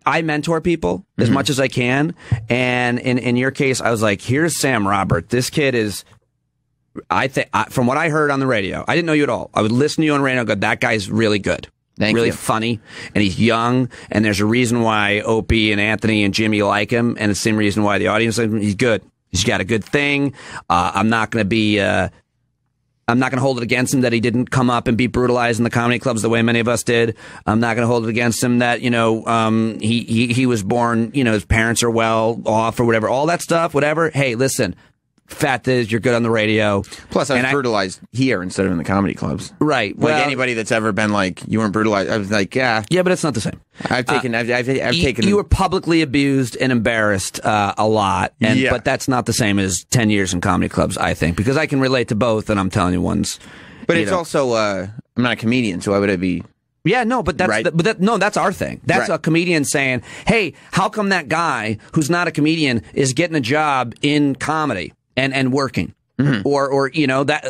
G: I mentor people as much as I can, and in your case, I was like, here's Sam Robert. This kid is. I think from what I heard on the radio, I didn't know you at all. I would listen to you on radio and go, that guy's really good.
B: Thank
G: really
B: you.
G: funny, and he's young, and there's a reason why Opie and Anthony and Jimmy like him, and it's the same reason why the audience likes him. He's good. He's got a good thing. I'm not going to be... I'm not going to hold it against him that he didn't come up and be brutalized in the comedy clubs the way many of us did. I'm not going to hold it against him that, you know, he was born, you know, his parents are well off or whatever. All that stuff, whatever. Hey, listen, fact is, you're good on the radio.
B: Plus, I was
G: And
B: brutalized here instead of in the comedy clubs.
G: Right.
B: Like anybody that's ever been like, you weren't brutalized, I was like, yeah.
G: Yeah, but it's not the same.
B: I've taken. I've taken.
G: You were publicly abused and embarrassed a lot, and
B: Yeah.
G: but that's not the same as 10 years in comedy clubs, I think, because I can relate to both, and I'm telling you, one's.
B: But
G: you
B: it's
G: know.
B: also. I'm not a comedian, so why would I be?
G: Yeah, no, but that's
B: Right.
G: that's our thing. That's
B: Right.
G: a comedian saying, "Hey, how come that guy who's not a comedian is getting a job in comedy and working?" Or you know that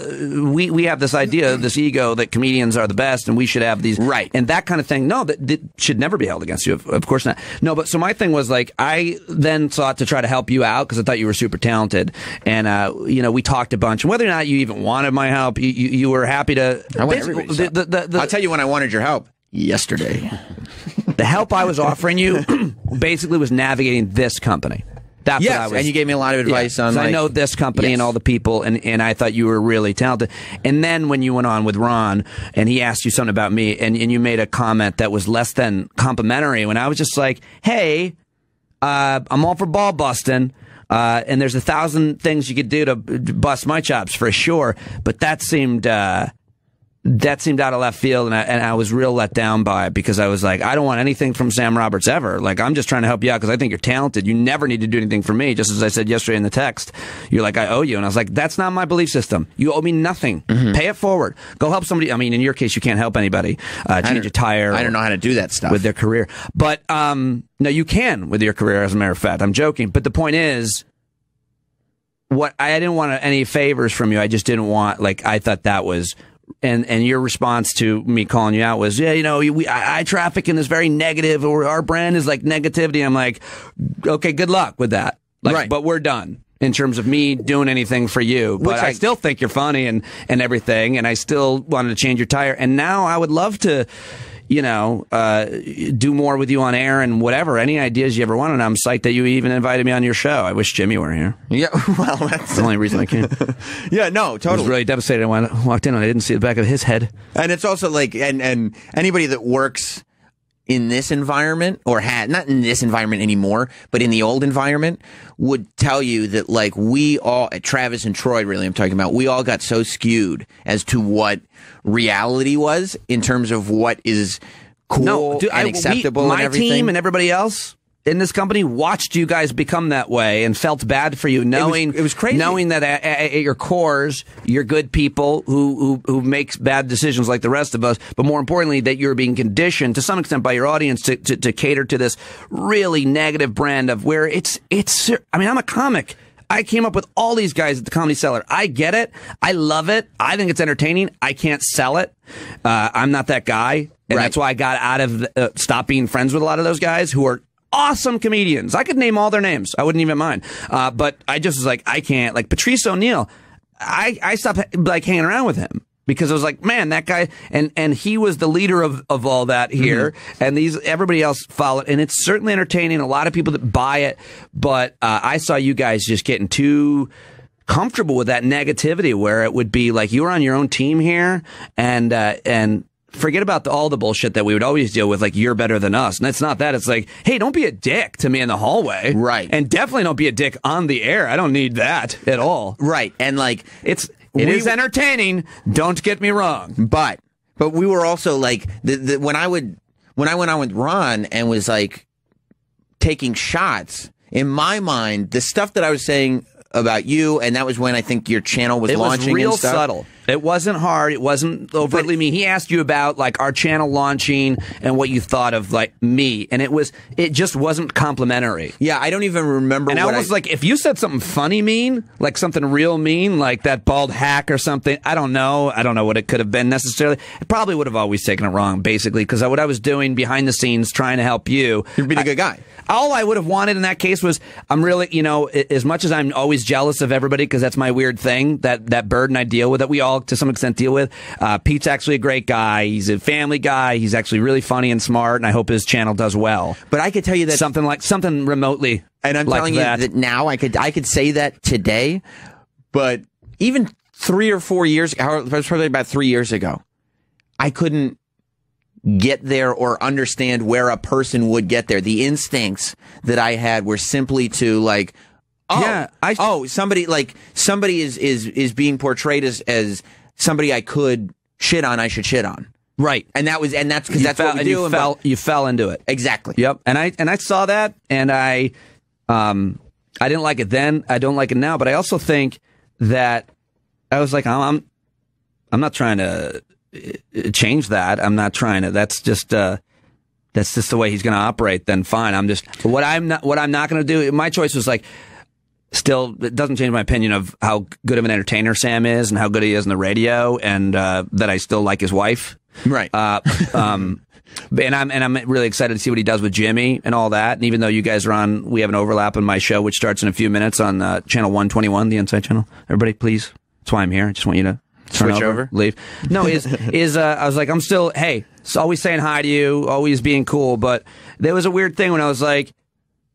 G: we have this idea, this ego that comedians are the best and we should have these
B: Right.
G: and that kind of thing. No, that should never be held against you. Of course not. No, but so my thing was like I then sought to try to help you out because I thought you were super talented, and you know we talked a bunch. And whether or not you even wanted my help, you were happy to.
B: I want
G: basically,
B: everybody's help. I'll tell you when I wanted your help. Yesterday.
G: the help I was offering you basically was navigating this company. That's what I
B: Yes,
G: was,
B: and you gave me a lot of advice on.
G: 'cause
B: Like,
G: I know this company
B: Yes.
G: and all the people, and I thought you were really talented. And then when you went on with Ron, and he asked you something about me, and you made a comment that was less than complimentary, when I was just like, hey, I'm all for ball busting. And there's 1,000 things you could do to bust my chops for sure. But that seemed out of left field, and I was real let down by it because I was like, I don't want anything from Sam Roberts ever. Like, I'm just trying to help you out because I think you're talented. You never need to do anything for me. Just as I said yesterday in the text, you're like, I owe you. And I was like, that's not my belief system. You owe me nothing. Pay it forward. Go help somebody. I mean, in your case, you can't help anybody change a tire.
B: I don't know how to do that stuff
G: with their career. But no, you can with your career, as a matter of fact. I'm joking. But the point is, what I didn't want any favors from you. I just didn't want, like, I thought that was... And your response to me calling you out was, yeah, you know, I traffic in this very negative, or our brand is like negativity. I'm like, okay, good luck with that. Like,
B: Right.
G: But we're done in terms of me doing anything for you. But
B: Which
G: I
B: I
G: still think you're funny and everything. And I still wanted to change your tire. And now I would love to, you know, do more with you on air and whatever. Any ideas you ever want. And I'm psyched that you even invited me on your show. I wish Jimmy were here.
B: Yeah, well, that's
G: That's the only reason I came.
B: yeah, no,
G: I was
B: totally.
G: really devastated when I walked in and I didn't see the back of his head.
B: And it's also like, and anybody that works in this environment, or had, not in this environment anymore, but in the old environment, would tell you that, like, we all, Travis and Troy, really, I'm talking about, we all got so skewed as to what reality was in terms of what is cool and acceptable
G: my
B: and everything.
G: team and everybody else in this company watched you guys become that way and felt bad for you, knowing
B: it was crazy.
G: knowing that at your cores, you're good people who makes bad decisions like the rest of us. But more importantly, that you're being conditioned to some extent by your audience to cater to this really negative brand of where it's. I mean, I'm a comic. I came up with all these guys at the Comedy Cellar. I get it. I love it. I think it's entertaining. I can't sell it. I'm not that guy. And
B: Right.
G: that's why I got out of stop being friends with a lot of those guys who are awesome comedians. I could name all their names. I wouldn't even mind. But I just was like, I can't. Like Patrice O'Neill, I stopped like hanging around with him. because it was like, man, that guy, and he was the leader of all that here, and everybody else followed, and it's certainly entertaining. A lot of people that buy it, but I saw you guys just getting too comfortable with that negativity, where it would be like you were on your own team here, and forget about all the bullshit that we would always deal with, like you're better than us. And it's not that. It's like, hey, don't be a dick to me in the hallway.
B: Right.
G: And definitely don't be a dick on the air. I don't need that at all.
B: Right. And like
G: it is entertaining. Don't get me wrong.
B: But we were also like when I went on with Ron and was like taking shots, in my mind, the stuff that I was saying about you, and that was when I think your channel was launching.
G: It was real
B: and stuff.
G: subtle. It wasn't hard. It wasn't overtly mean. He asked you about like our channel launching and what you thought of like me, and it just wasn't complimentary.
B: Yeah, I don't even remember.
G: And I was like, if you said something funny mean, like something real mean, like that bald hack or something, I don't know what it could have been necessarily. I probably would have always taken it wrong, basically, because what I was doing behind the scenes trying to help you.
B: You're being a good guy.
G: All I would have wanted in that case was, I'm really, as much as I'm always jealous of everybody, because that's my weird thing, that burden I deal with, that we all, to some extent, deal with. Pete's actually a great guy. He's a family guy. He's actually really funny and smart, and I hope his channel does well.
B: But I could tell you that
G: something remotely,
B: and I'm
G: like
B: telling
G: that.
B: you that now I could say that today, but even 3 or 4 years, probably about 3 years ago, I couldn't get there or understand where a person would get there. The instincts that I had were simply to like, somebody is being portrayed as somebody I could shit on. I should shit on.
G: Right.
B: And that's because that's what we do.
G: You fell into it.
B: Exactly.
G: Yep. And I saw that, and I didn't like it then. I don't like it now. But I also think that I was like, I'm not trying to change that. I'm not trying to. That's just the way he's going to operate. Then fine. What I'm not going to do. My choice was like, still, it doesn't change my opinion of how good of an entertainer Sam is and how good he is on the radio, and that I still like his wife.
B: Right.
G: And I'm really excited to see what he does with Jimmy and all that. And even though you guys are on, we have an overlap on my show, which starts in a few minutes on channel 121, the Inside Channel. Everybody, please. That's why I'm here. I just want you to
B: switch over,
G: leave. No, I was like, I'm still, hey, always saying hi to you, always being cool. But there was a weird thing when I was like,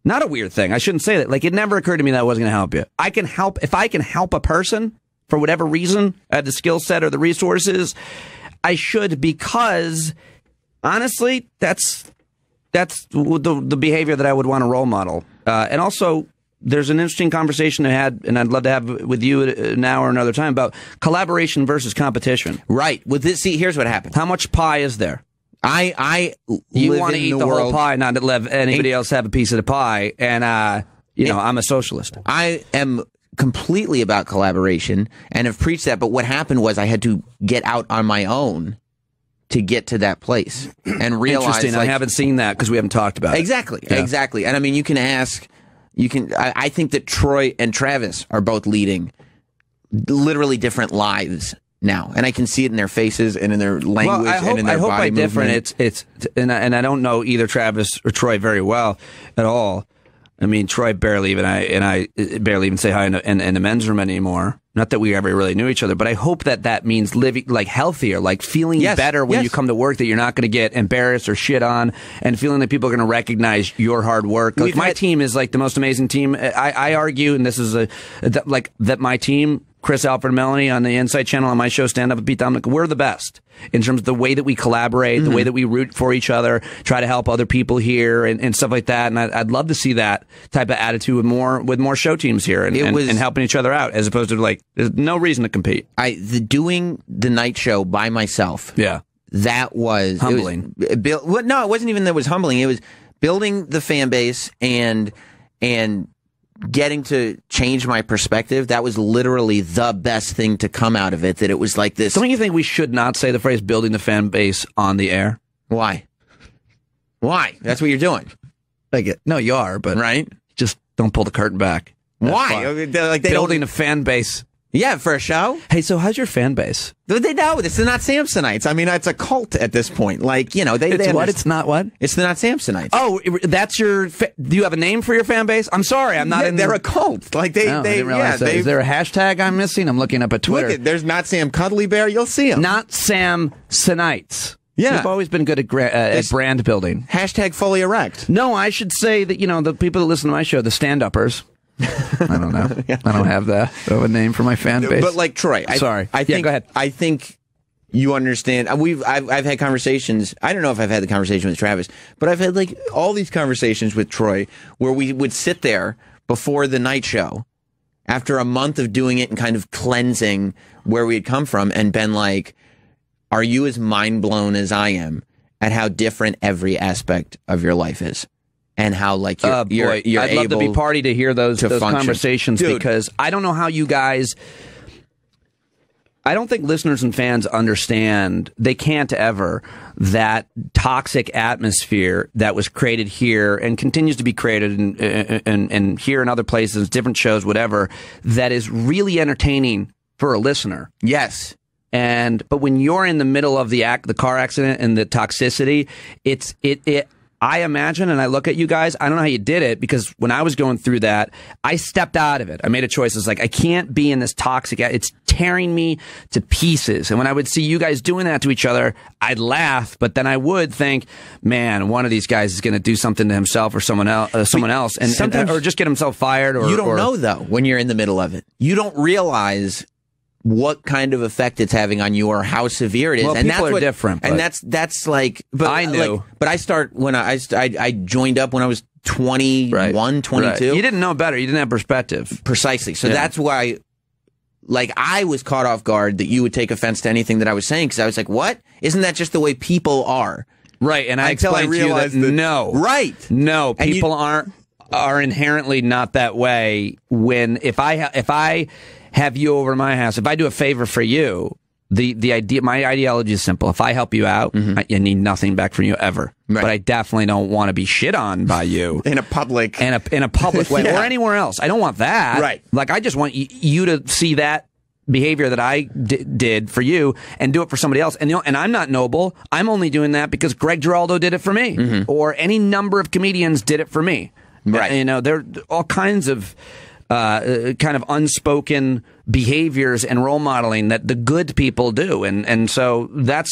G: not a weird thing. I shouldn't say that. Like, it never occurred to me that I wasn't going to help you. If I can help a person for whatever reason, I have the skill set or the resources, I should, because honestly, that's the behavior that I would want to role model. And also, there's an interesting conversation I had, and I'd love to have with you now or another time, about collaboration versus competition.
B: Right. With this, see, here's what happened.
G: How much pie is there? You want to eat the whole pie, not to let anybody else have a piece of the pie. And I'm a socialist.
B: I am completely about collaboration and have preached that. But what happened was I had to get out on my own to get to that place and realize.
G: Interesting. I haven't seen that because we haven't talked about it.
B: Exactly. And I mean, you can ask. I think that Troy and Travis are both leading literally different lives now, and I can see it in their faces and in their language and in their body movement.
G: And I don't know either Travis or Troy very well at all. I mean, Troy barely even I barely even say hi in the men's room anymore. Not that we ever really knew each other, but I hope that means living like healthier, like feeling better when you come to work, that you're not going to get embarrassed or shit on, and feeling that people are going to recognize your hard work. Like, my team is like the most amazing team. I argue, and this is that my team, Chris, Alfred, Melanie on the Inside Channel on my show, Stand Up with Pete Dominic, we're the best in terms of the way that we collaborate, the way that we root for each other, try to help other people here and stuff like that. And I'd love to see that type of attitude with more show teams here and helping each other out, as opposed to like, there's no reason to compete.
B: Doing the night show by myself.
G: Yeah.
B: That was
G: humbling.
B: No, it wasn't even that it was humbling. It was building the fan base and getting to change my perspective. That was literally the best thing to come out of it, that it was like this.
G: Don't you think we should not say the phrase building the fan base on the air?
B: Why? That's what you're doing.
G: No, you are, but
B: right?
G: Just don't pull the curtain back.
B: Why?
G: Like building a fan base
B: Yeah, for a show.
G: Hey, so how's your fan base?
B: They know this is not Samsonites. I mean, it's a cult at this point. Like, you know,
G: It's not what?
B: It's the not Samsonites.
G: Oh, that's your. Do you have a name for your fan base? I'm sorry, I'm not in.
B: They're a cult. Like
G: I didn't realize that. Is there a hashtag I'm missing? I'm looking up at Twitter.
B: Look, there's not Sam Cuddly Bear. You'll see him.
G: Not Samsonites.
B: Yeah.
G: You've always been good at brand building.
B: Hashtag fully erect.
G: No, I should say that, the people that listen to my show, the stand-uppers. I don't know. I don't have a name for my fan base.
B: But like Troy,
G: Sorry.
B: I think,
G: go ahead.
B: I think you understand. I've had conversations. I don't know if I've had the conversation with Travis, but I've had like all these conversations with Troy where we would sit there before the night show after a month of doing it and kind of cleansing where we had come from and been like, are you as mind blown as I am at how different every aspect of your life is? And how like you're
G: I'd
B: able
G: love to be party to hear those conversations. Dude. Because I don't know how you guys. I don't think listeners and fans understand. They can't ever that toxic atmosphere that was created here and continues to be created and here and other places, different shows, whatever. That is really entertaining for a listener.
B: Yes.
G: But when you're in the middle of the car accident and the toxicity, it. I imagine, and I look at you guys, I don't know how you did it, because when I was going through that, I stepped out of it. I made a choice. It's like, I can't be in this toxic, it's tearing me to pieces. And when I would see you guys doing that to each other, I'd laugh, but then I would think, man, one of these guys is going to do something to himself or someone else, or just get himself fired. Or
B: you don't know, though, when you're in the middle of it. You don't realize what kind of effect it's having on you or how severe it is.
G: Well,
B: and
G: people
B: that's
G: are different.
B: And that's like, but
G: I knew.
B: But I joined up when I was 21, 22.
G: Right. You didn't know better. You didn't have perspective.
B: Precisely. So that's why, like, I was caught off guard that you would take offense to anything that I was saying, because I was like, what? Isn't that just the way people are?
G: Right. And I explained to you that no.
B: Right.
G: No, people are inherently not that way. When if I have you over to my house, if I do a favor for you, my ideology is simple. If I help you out, I need nothing back from you ever. Right. But I definitely don't want to be shit on by you
B: in a public
G: way or anywhere else. I don't want that.
B: Right.
G: Like, I just want you to see that behavior that I did for you and do it for somebody else. And I'm not noble. I'm only doing that because Greg Giraldo did it for me, or any number of comedians did it for me.
B: Right.
G: There are all kinds of kind of unspoken behaviors and role modeling that the good people do, and so that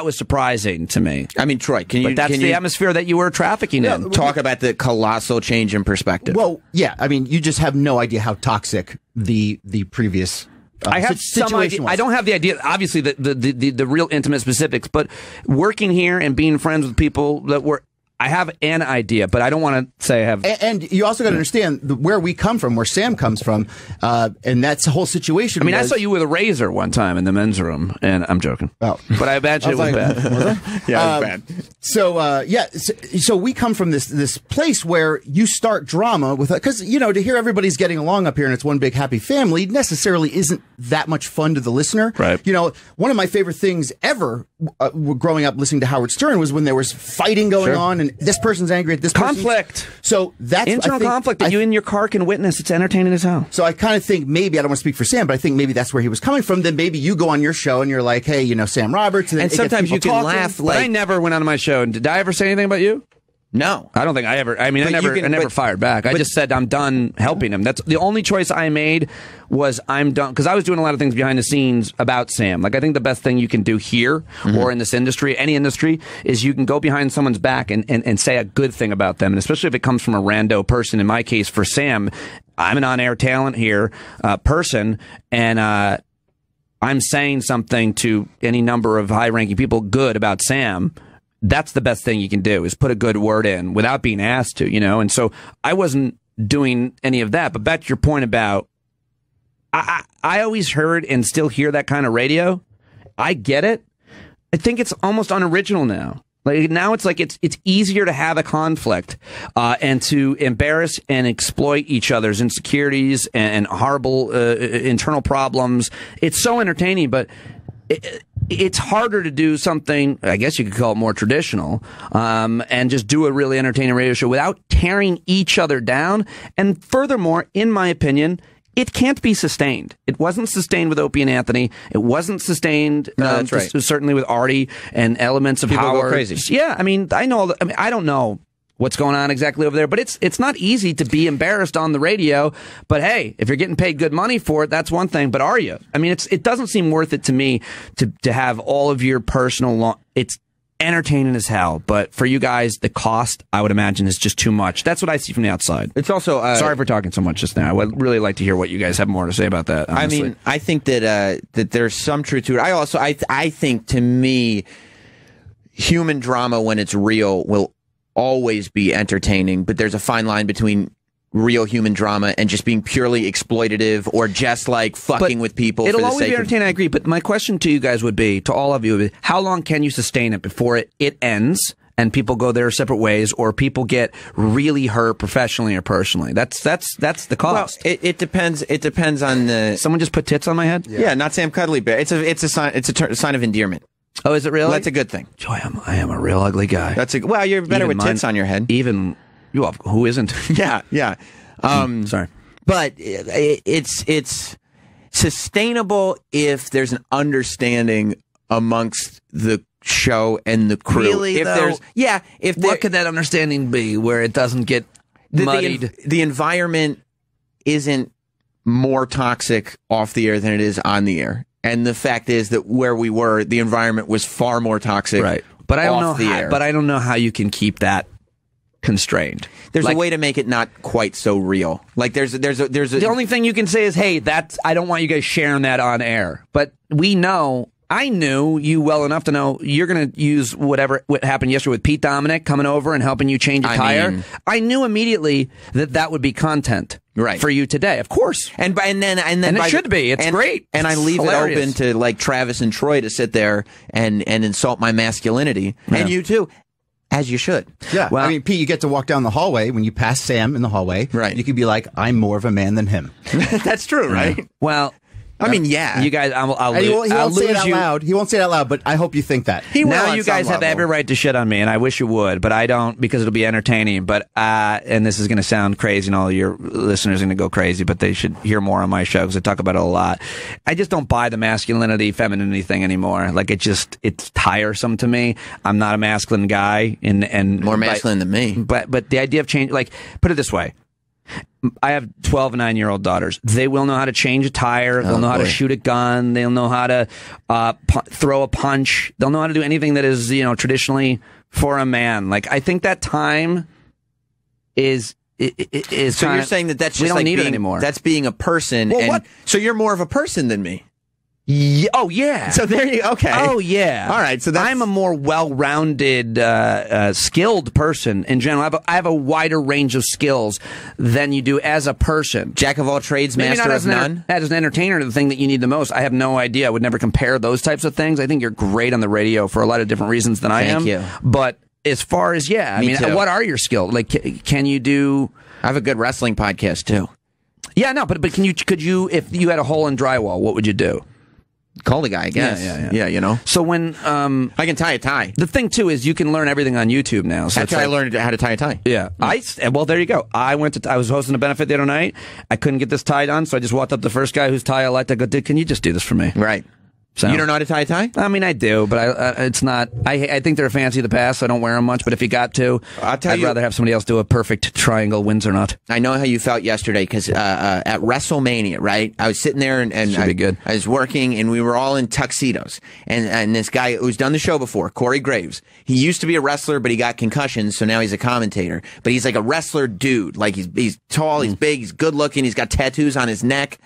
G: was surprising to me.
B: I mean, Troy,
G: that's the atmosphere that you were trafficking in.
B: Talk about the colossal change in perspective.
F: Well, yeah, I mean, you just have no idea how toxic the previous.
G: I have some idea. I don't have the idea, obviously, the real intimate specifics, but working here and being friends with people that were. I have an idea, but I don't want to say I have.
F: And you also got to understand where we come from, where Sam comes from, and that's the whole situation.
G: I mean, I saw you with a razor one time in the men's room, and I'm joking. Oh, but I imagine it was bad.
F: Was it?
B: Yeah, it was bad.
F: So we come from this place where you start drama with, because to hear everybody's getting along up here and it's one big happy family necessarily isn't that much fun to the listener.
G: Right.
F: One of my favorite things ever growing up listening to Howard Stern was when there was fighting going on. And this person's angry at this person.
G: Conflict.
F: So that's
G: internal conflict that you in your car can witness. It's entertaining as hell.
F: So I kind of think maybe, I don't want to speak for Sam, but I think maybe that's where he was coming from. Then maybe you go on your show and you're like, hey, Sam Roberts. And
B: sometimes you can laugh.
G: But I never went on my show. Did I ever say anything about you?
B: No.
G: I don't think I ever. I mean, I never fired back. I just said I'm done helping him. That's the only choice I made, was I'm done, because I was doing a lot of things behind the scenes about Sam. Like, I think the best thing you can do here or in this industry, any industry, is you can go behind someone's back and say a good thing about them. And especially if it comes from a rando person. In my case, for Sam, I'm an on-air talent here person, and I'm saying something to any number of high-ranking people good about Sam. That's the best thing you can do, is put a good word in without being asked to, And so I wasn't doing any of that. But back to your point about, I always heard and still hear that kind of radio. I get it. I think it's almost unoriginal now. Like, now it's like it's easier to have a conflict and to embarrass and exploit each other's insecurities and horrible internal problems. It's so entertaining, but it's harder to do something, I guess you could call it more traditional, and just do a really entertaining radio show without tearing each other down. And furthermore, in my opinion, it can't be sustained. It wasn't sustained with Opie and Anthony. It wasn't sustained
B: that's right.
G: certainly with Artie and elements of
B: People go
G: Howard.
B: crazy.
G: Yeah, I mean, I don't know what's going on exactly over there, but it's not easy to be embarrassed on the radio. But hey, if you're getting paid good money for it, that's one thing. But are you? I mean, it doesn't seem worth it to me to have all of your personal. It's entertaining as hell, but for you guys, the cost, I would imagine, is just too much. That's what I see from the outside.
B: It's also
G: sorry for talking so much just now. I would really like to hear what you guys have more to say about that. Honestly.
B: I mean, I think that there's some truth to it. I think, to me, human drama, when it's real, will always be entertaining, but there's a fine line between real human drama and just being purely exploitative or just like fucking with people.
G: It'll
B: for the
G: always
B: sake
G: be entertaining, I agree. But my question to you guys would be, to all of you, would be, how long can you sustain it before it ends and people go their separate ways, or people get really hurt professionally or personally? That's the cost.
B: Well, it depends. It depends on the.
G: Someone just put tits on my head.
B: Yeah, not Sam Cuddly Bear. It's a sign. It's a sign of endearment.
G: Oh, is it really?
B: Well, that's a good thing.
G: Joy, I am a real ugly guy.
B: Well, you're better
G: Even
B: with tits on your head.
G: Even you, who isn't?
B: Yeah.
G: Sorry.
B: But it's sustainable if there's an understanding amongst the show and the crew.
G: Really, though?
B: What
G: could that understanding be where it doesn't get muddied?
B: The environment isn't more toxic off the air than it is on the air. And the fact is that where we were, the environment was far more toxic.
G: Right. But I don't know
B: off the air.
G: But I don't know how you can keep that constrained.
B: There's a way to make it not quite so real. Like there's a
G: the only thing you can say is, hey, I don't want you guys sharing that on air. But I knew you well enough to know you're going to use what happened yesterday with Pete Dominic coming over and helping you change a tire. I knew immediately that would be content for you today, of course.
B: And then
G: it should be. It's great.
B: And I leave it open to like Travis and Troy to sit there and insult my masculinity, and you too. As you should.
F: Yeah. Well, I mean, Pete, you get to walk down the hallway. When you pass Sam in the hallway,
B: right,
F: you could be like, I'm more of a man than him.
B: That's true, right?
G: Well,
B: I mean, yeah.
G: You guys, I'll
F: he won't say it out loud. He won't say it out loud, but I hope you think that.
G: Now you guys have every right to shit on me, and I wish you would, but I don't, because it'll be entertaining. But and this is going to sound crazy, and all your listeners are going to go crazy, but they should hear more on my show because I talk about it a lot. I just don't buy the masculinity, femininity thing anymore. Like it's tiresome to me. I'm not a masculine guy, and
B: more masculine than me.
G: But the idea of change, like, put it this way. I have 12 and 9-year-old daughters. They will know how to change a tire. They'll know how to shoot a gun. They'll know how to throw a punch. They'll know how to do anything that is, traditionally for a man. Like, I think that time is
B: so you're saying that's just
G: we don't
B: like
G: need
B: being,
G: it anymore.
B: That's being a person.
G: Well, what?
B: So you're more of a person than me.
G: Yeah. Oh, yeah.
B: So there you okay.
G: Oh, yeah.
B: All right. So
G: I'm a more well-rounded, skilled person in general. I have a wider range of skills than you do as a person.
B: Jack of all trades, master of none.
G: As an entertainer, the thing that you need the most, I have no idea. I would never compare those types of things. I think you're great on the radio for a lot of different reasons than I am.
B: Thank you.
G: But as far as,
B: Me too.
G: what are your skills? Like, can you do...
B: I have a good wrestling podcast, too.
G: Yeah, no, but could you, if you had a hole in drywall, what would you do?
B: Call the guy, I guess.
G: Yeah. So when
B: I can tie a tie.
G: The thing too is you can learn everything on YouTube now. So
B: I learned how to tie a tie.
G: Yeah. Well, there you go. I was hosting a benefit the other night. I couldn't get this tie done, so I just walked up to the first guy whose tie I liked. I go, dude, can you just do this for me?
B: Right. So, you don't know how to tie a tie?
G: I mean, I do, but it's not. I think they're a fancy of the past, so I don't wear them much. But if you got to, I'd rather have somebody else do a perfect triangle Windsor knot.
B: I know how you felt yesterday because at WrestleMania, right? I was sitting there and I was working, and we were all in tuxedos. And this guy who's done the show before, Corey Graves, he used to be a wrestler, but he got concussions, so now he's a commentator. But he's like a wrestler dude. Like he's tall, he's big, he's good looking, he's got tattoos on his neck.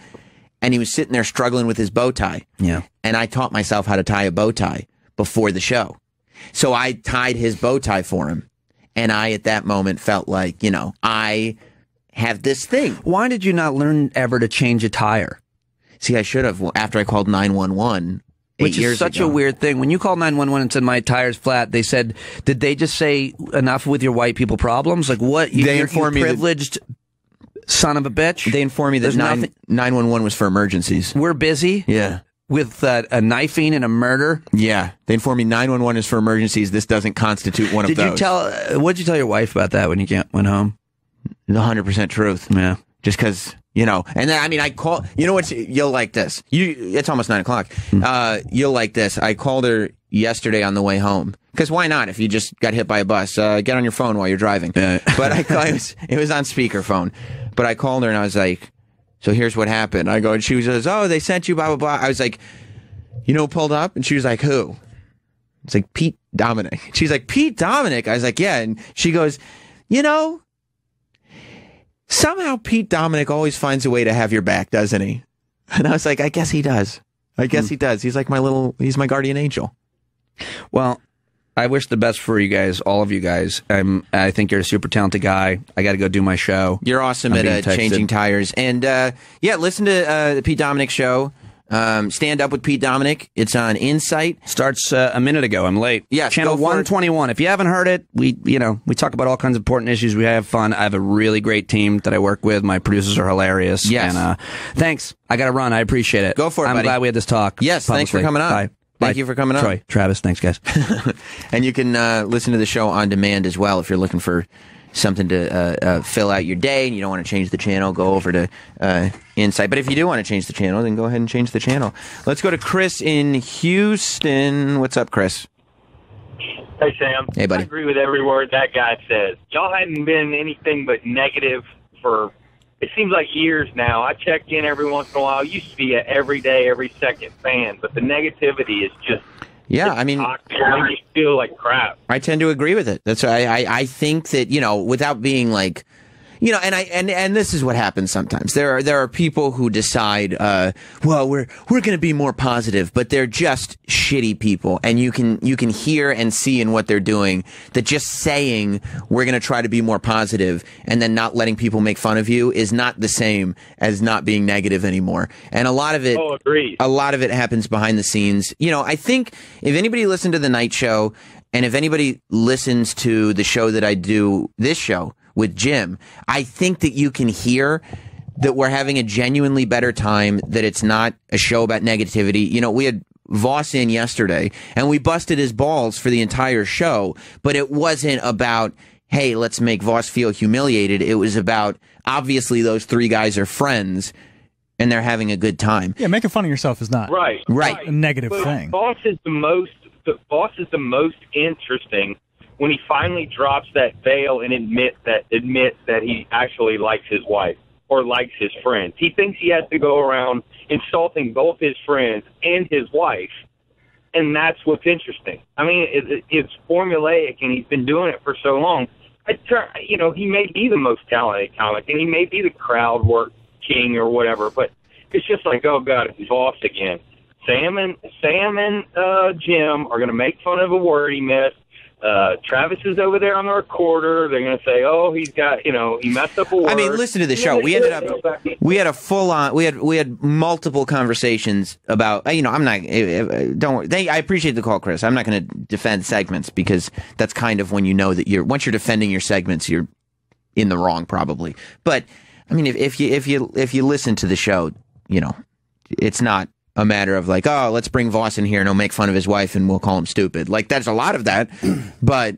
B: And he was sitting there struggling with his bow tie.
G: Yeah.
B: And I taught myself how to tie a bow tie before the show. So I tied his bow tie for him. And I, at that moment, felt like, I have this thing.
G: Why did you not learn ever to change a tire?
B: See, I should have after I called 911
G: Which is such a weird thing. When you called 911 and said, my tire's flat, they said, did they just say enough with your white people problems? Like, what? You're privileged... Son of a bitch.
B: They informed me that 911 was for emergencies.
G: We're busy.
B: Yeah.
G: With a knifing and a murder.
B: Yeah. They informed me 911 is for emergencies. This doesn't constitute one of those.
G: What'd you tell your wife about that when you went home?
B: 100% truth.
G: Yeah.
B: Just because You know, and then, I mean, I call, you know what, you'll like this. It's almost 9 o'clock. You'll like this. I called her yesterday on the way home. Because why not? If you just got hit by a bus, get on your phone while you're driving. But it was on speakerphone. But I called her and I was like, so here's what happened. I go, and she says, oh, they sent you, blah, blah, blah. I was like, you know who pulled up? And she was like, who? It's like Pete Dominic. She's like, Pete Dominic? I was like, yeah. And she goes, you know, somehow Pete Dominic always finds a way to have your back, doesn't he? And I was like, I guess he does. I guess he does. He's like he's my guardian angel.
G: Well, I wish the best for you guys, all of you guys. I think you're a super talented guy. I got to go do my show.
B: You're awesome at changing tires. And yeah, listen to the Pete Dominic show. Stand Up with Pete Dominic. It's on Insight.
G: Starts a minute ago. I'm late.
B: Yeah,
G: channel 121. If you haven't heard it, we talk about all kinds of important issues. We have fun. I have a really great team that I work with. My producers are hilarious.
B: Yes.
G: And thanks. I got to run. I appreciate it.
B: Go for it,
G: I'm
B: buddy.
G: glad we had this talk.
B: Yes,
G: publicly.
B: thanks for coming on.
G: Bye.
B: Thank you for coming on.
G: Troy, Travis, thanks, guys.
B: And you can listen to the show on demand as well if you're looking for something to fill out your day and you don't want to change the channel, go over to Insight. But if you do want to change the channel, then go ahead and change the channel. Let's go to Chris in Houston. What's up, Chris?
H: Hey, Sam.
B: Hey, buddy.
H: I agree with every word that guy says. Y'all hadn't been anything but negative for, it seems like years now. I check in every once in a while. I used to be an every day, every second fan, but the negativity is just...
B: Yeah, I mean,
H: I just feel like crap.
B: I tend to agree with it. That's I think that, you know, without being like, you know, and this is what happens sometimes. There are people who decide, well, we're going to be more positive, but they're just shitty people, and you can hear and see in what they're doing that just saying we're going to try to be more positive and then not letting people make fun of you is not the same as not being negative anymore. And a lot of it, a lot of it happens behind the scenes. You know, I think if anybody listened to the night show, and if anybody listens to the show that I do, this show with Jim, I think that you can hear that we're having a genuinely better time, that it's not a show about negativity. You know, we had Voss in yesterday, and we busted his balls for the entire show, but it wasn't about, hey, let's make Voss feel humiliated. It was about, obviously, those three guys are friends, and they're having a good time.
E: Yeah, making fun of yourself is not
H: right.
E: a negative thing.
H: Voss is the most interesting when he finally drops that veil and admits that he actually likes his wife or likes his friends. He thinks he has to go around insulting both his friends and his wife, and that's what's interesting. I mean, it's formulaic, and he's been doing it for so long. You know, he may be the most talented comic, and he may be the crowd work king or whatever, but it's just like, oh, God, it's Voss again. Sam and Jim are going to make fun of a word he missed. Travis is over there on the recorder. They're going to say, "Oh, he's got, you know, he messed up a word."
B: I mean, listen to the show. We had a full on. We had multiple conversations about. You know, I'm not. Don't. I appreciate the call, Chris. I'm not going to defend segments because that's kind of when you know that once you're defending your segments, you're in the wrong probably. But I mean, if you listen to the show, you know, it's not a matter of like, oh, let's bring Voss in here and he'll make fun of his wife and we'll call him stupid. Like, there's a lot of that, but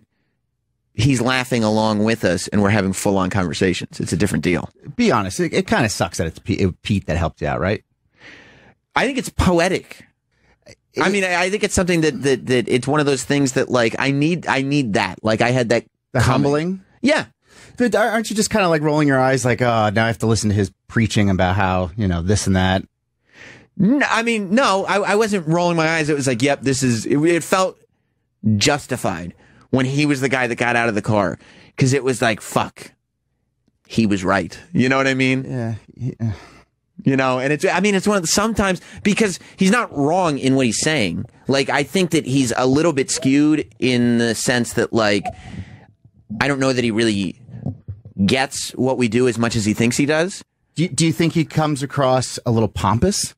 B: he's laughing along with us and we're having full-on conversations. It's a different deal.
F: Be honest, it kind of sucks that it's Pete that helped you out, right?
B: I think it's poetic. I mean, I think it's something that it's one of those things that, like, I need that. Like, I had that
F: humbling.
B: Yeah.
F: But aren't you just kind of like rolling your eyes like, oh, now I have to listen to his preaching about how, you know, this and that?
B: No, I mean, no, I wasn't rolling my eyes. It was like, yep, it felt justified when he was the guy that got out of the car. Because it was like, fuck, he was right. You know what I mean?
F: Yeah.
B: You know, and it's one of the, sometimes, because he's not wrong in what he's saying. Like, I think that he's a little bit skewed in the sense that, like, I don't know that he really gets what we do as much as he thinks he does.
F: Do you think he comes across a little pompous?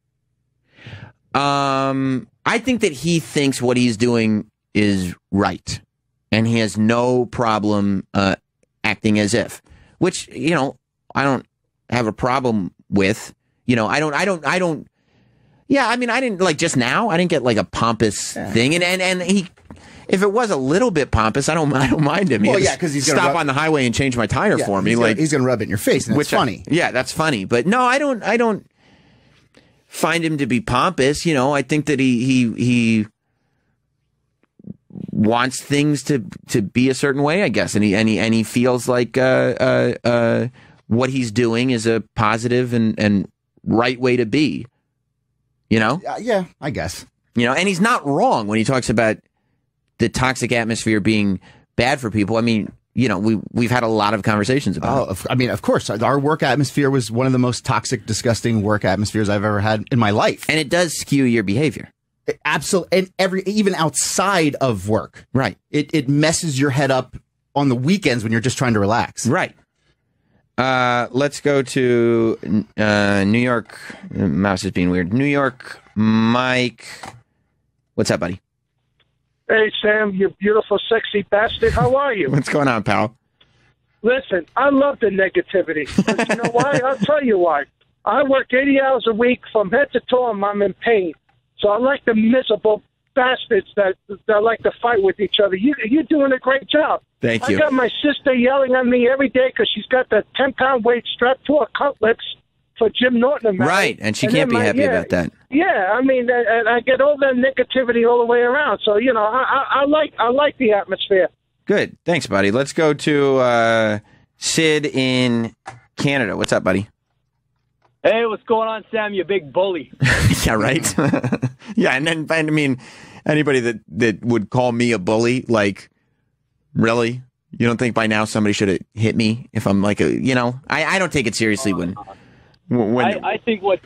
B: I think that he thinks what he's doing is right, and he has no problem acting as if, which, you know, I don't have a problem with. You know, I don't. Yeah, I mean, I didn't, like, just now, I didn't get like a pompous thing, and if it was a little bit pompous, I don't mind him.
F: Well,
B: He
F: yeah,
B: just
F: 'cause he's gonna
B: stop on the highway and change my tire for me.
F: He's gonna rub it in your face, and it's funny.
B: Yeah, that's funny. But no, I don't find him to be pompous. You know, I think that he wants things to be a certain way, I guess, and he feels like what he's doing is a positive and right way to be. You know?
F: Yeah, I guess.
B: You know, and he's not wrong when he talks about the toxic atmosphere being bad for people. I mean, you know, we've had a lot of conversations about it.
F: I mean, of course, our work atmosphere was one of the most toxic, disgusting work atmospheres I've ever had in my life.
B: And it does skew your behavior.
F: Absolutely. And even outside of work.
B: Right.
F: It messes your head up on the weekends when you're just trying to relax.
B: Right. Let's go to New York. Mouse is being weird. New York, Mike. What's up, buddy?
I: Hey, Sam, you beautiful, sexy bastard. How are you?
B: What's going on, pal?
I: Listen, I love the negativity. But you know why? I'll tell you why. I work 80 hours a week from head to toe, and I'm in pain. So I like the miserable bastards that like to fight with each other. You're doing a great job.
B: Thank you.
I: I got my sister yelling at me every day because she's got the 10-pound weight strapped to her cutlets for Jim Norton.
B: Right, and she can't be happy about that.
I: Yeah, I mean, and I get all that negativity all the way around. So, you know, I like the atmosphere.
B: Good. Thanks, buddy. Let's go to Sid in Canada. What's up, buddy?
J: Hey, what's going on, Sam? You big bully.
B: Yeah, right? Yeah, and I mean, anybody that would call me a bully, like, really? You don't think by now somebody should have hit me if I'm like I don't take it seriously when
J: I think what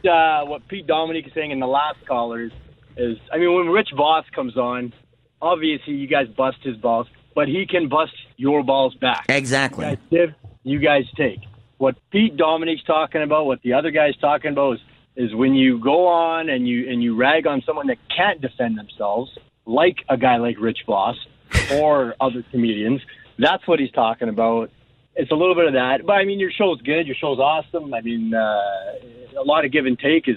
J: Pete Dominique is saying in the last callers is, I mean, when Rich Voss comes on, obviously you guys bust his balls, but he can bust your balls back.
B: Exactly.
J: You guys give, you guys take. What Pete Dominique's talking about, what the other guy's talking about is when you go on and you rag on someone that can't defend themselves, like a guy like Rich Voss or other comedians, that's what he's talking about. It's a little bit of that. But, I mean, your show's good. Your show's awesome. I mean, a lot of give and take is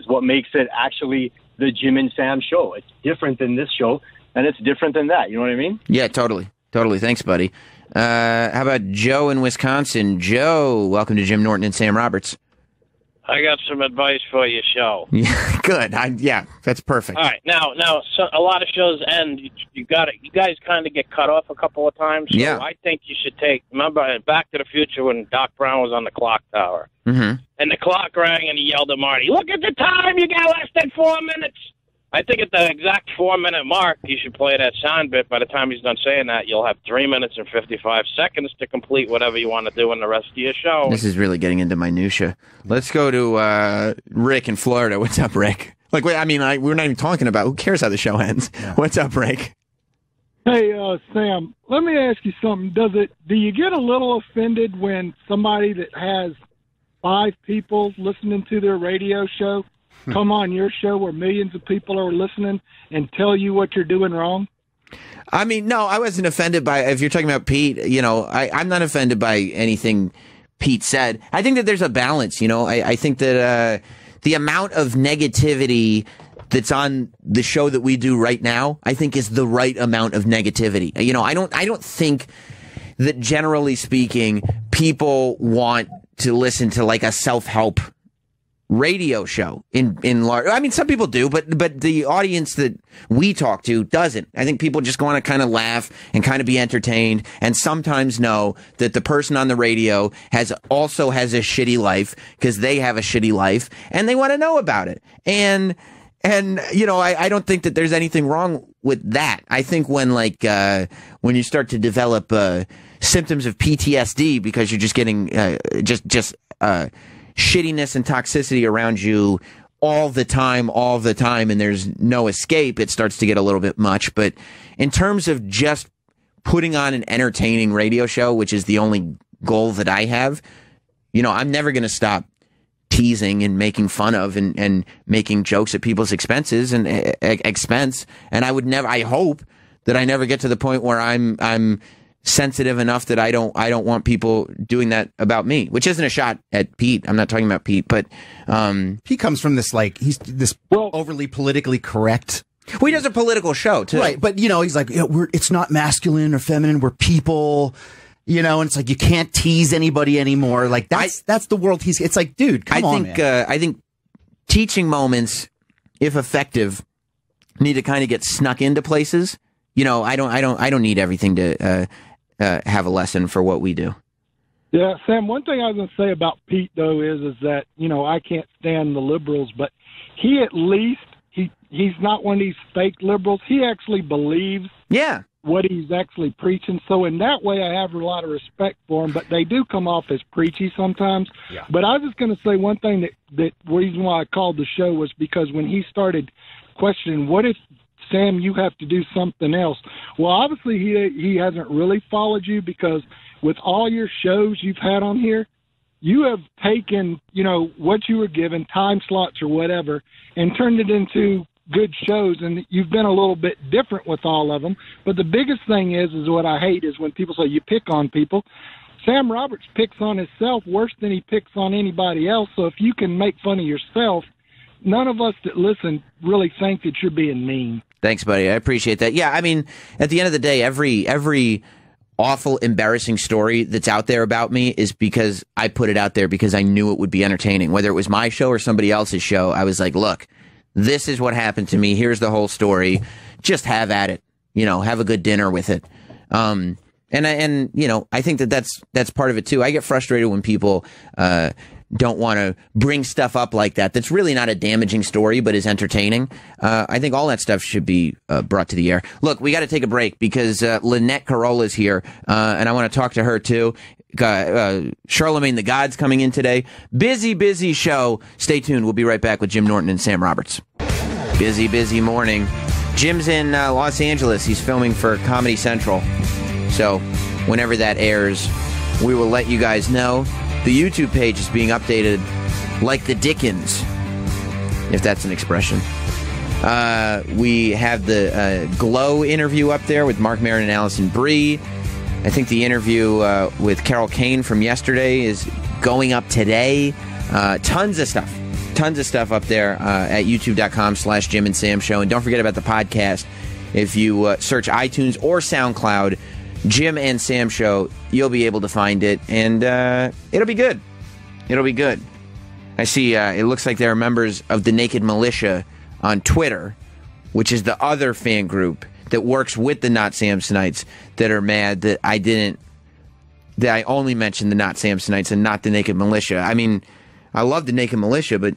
J: what makes it actually the Jim and Sam show. It's different than this show, and it's different than that. You know what I mean?
B: Yeah, totally. Totally. Thanks, buddy. How about Joe in Wisconsin? Joe, welcome to Jim Norton and Sam Roberts.
K: I got some advice for your show.
B: Yeah, good. Yeah, that's perfect.
K: All right, now, so a lot of shows end. You guys kind of get cut off a couple of times. So
B: yeah.
K: I think you should remember Back to the Future when Doc Brown was on the clock tower,
B: mm-hmm.
K: and the clock rang, and he yelled at Marty, "Look at the time! You got less than 4 minutes." I think at the exact 4-minute mark, you should play that sound bit. By the time he's done saying that, you'll have 3 minutes and 55 seconds to complete whatever you want to do in the rest of your show.
B: This is really getting into minutia. Let's go to Rick in Florida. What's up, Rick? Like, wait, I mean, we're not even talking about who cares how the show ends. Yeah. What's up, Rick?
L: Hey, Sam, let me ask you something. Do you get a little offended when somebody that has 5 people listening to their radio show come on your show where millions of people are listening and tell you what you're doing wrong?
B: I mean, no, I wasn't offended by, if you're talking about Pete, you know, I'm not offended by anything Pete said. I think that there's a balance, you know. I think that the amount of negativity that's on the show that we do right now, I think is the right amount of negativity. You know, I don't think that generally speaking, people want to listen to like a self-help radio show in large. I mean, some people do, but the audience that we talk to doesn't. I think people just want to kind of laugh and kind of be entertained, and sometimes know that the person on the radio also has a shitty life because they have a shitty life and they want to know about it. And you know, I don't think that there's anything wrong with that. I think when you start to develop symptoms of PTSD because you're just getting shittiness and toxicity around you all the time, and there's no escape, it starts to get a little bit much. But in terms of just putting on an entertaining radio show, which is the only goal that I have, you know, I'm never going to stop teasing and making fun of and making jokes at people's expense. And I hope that I never get to the point where I'm sensitive enough that I don't want people doing that about me, which isn't a shot at Pete. I'm not talking about Pete, but
F: he comes from this, like, he's this overly politically correct
B: Well, he does a political show too,
F: right? But he's like, it's not masculine or feminine. We're people. And it's like you can't tease anybody anymore. Like that's the world he's. It's like, dude, come on, man.
B: I think teaching moments, if effective, need to kind of get snuck into places. I don't need everything to have a lesson for what we do.
L: Yeah, Sam, one thing I was going to say about Pete, though, is that, I can't stand the liberals, but he at least, he's not one of these fake liberals. He actually believes what he's actually preaching. So in that way, I have a lot of respect for him, but they do come off as preachy sometimes. Yeah. But I was just going to say one thing that reason why I called the show was because when he started questioning, what if, Sam, you have to do something else? Well, obviously he hasn't really followed you because with all your shows you've had on here, you have taken, what you were given, time slots or whatever, and turned it into good shows, and you've been a little bit different with all of them. But the biggest thing is what I hate is when people say you pick on people. Sam Roberts picks on himself worse than he picks on anybody else. So if you can make fun of yourself, none of us that listen really think that you're being mean.
B: Thanks, buddy. I appreciate that. Yeah, I mean, at the end of the day, every awful, embarrassing story that's out there about me is because I put it out there because I knew it would be entertaining. Whether it was my show or somebody else's show, I was like, look, this is what happened to me. Here's the whole story. Just have at it. Have a good dinner with it. And I think that's part of it too. I get frustrated when people don't want to bring stuff up like that. That's really not a damaging story, but is entertaining. I think all that stuff should be brought to the air. Look, we got to take a break because Lynette Carola's here, and I want to talk to her too. Charlemagne the God's coming in today. Busy show. Stay tuned. We'll be right back with Jim Norton and Sam Roberts. Busy morning. Jim's in Los Angeles. He's filming for Comedy Central. So whenever that airs, we will let you guys know. The YouTube page is being updated like the Dickens, if that's an expression. We have the Glow interview up there with Mark Maron and Allison Brie. I think the interview with Carol Kane from yesterday is going up today. Tons of stuff up there at youtube.com/Jim and Sam Show. And don't forget about the podcast. If you search iTunes or SoundCloud, Jim and Sam Show, you'll be able to find it, and it'll be good. I see it looks like there are members of the Naked Militia on Twitter, which is the other fan group that works with the Not Samsonites, that are mad that I only mentioned the Not Samsonites and not the Naked Militia. I mean, I love the Naked Militia, but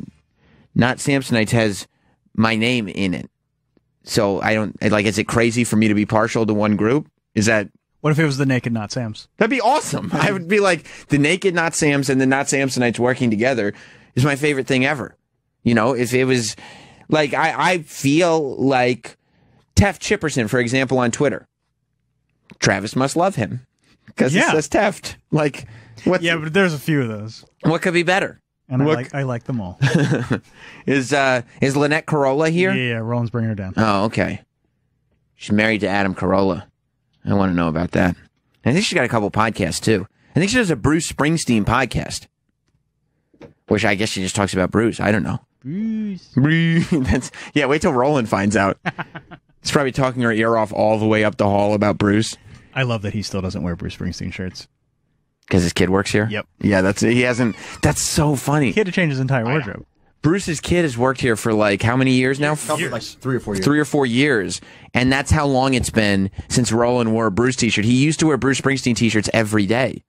B: Not Samsonites has my name in it. So I don't, is it crazy for me to be partial to one group? Is that...
E: What if it was the Naked Not Sams?
B: That'd be awesome. I would be like, the Naked Not Sams and the Not Samsonites working together is my favorite thing ever. If it was like, I feel like Teft Chipperson, for example, on Twitter. Travis must love him because it says Teft. Like, what?
E: Yeah, but there's a few of those.
B: What could be better?
E: And I like them all.
B: Is Lynette Carolla here?
E: Yeah, Roland's bringing her down.
B: Oh, okay. She's married to Adam Carolla. I want to know about that. I think she's got a couple podcasts, too. I think she does a Bruce Springsteen podcast, which I guess she just talks about Bruce. I don't know. Bruce. Wait till Roland finds out. He's probably talking her ear off all the way up the hall about Bruce.
E: I love that he still doesn't wear Bruce Springsteen shirts.
B: Because his kid works here?
E: Yep.
B: Yeah, that's so funny.
E: He had to change his entire wardrobe.
B: Bruce's kid has worked here for like how many years now?
F: Like 3 or 4 years.
B: 3 or 4 years. And that's how long it's been since Roland wore a Bruce t-shirt. He used to wear Bruce Springsteen t-shirts every day.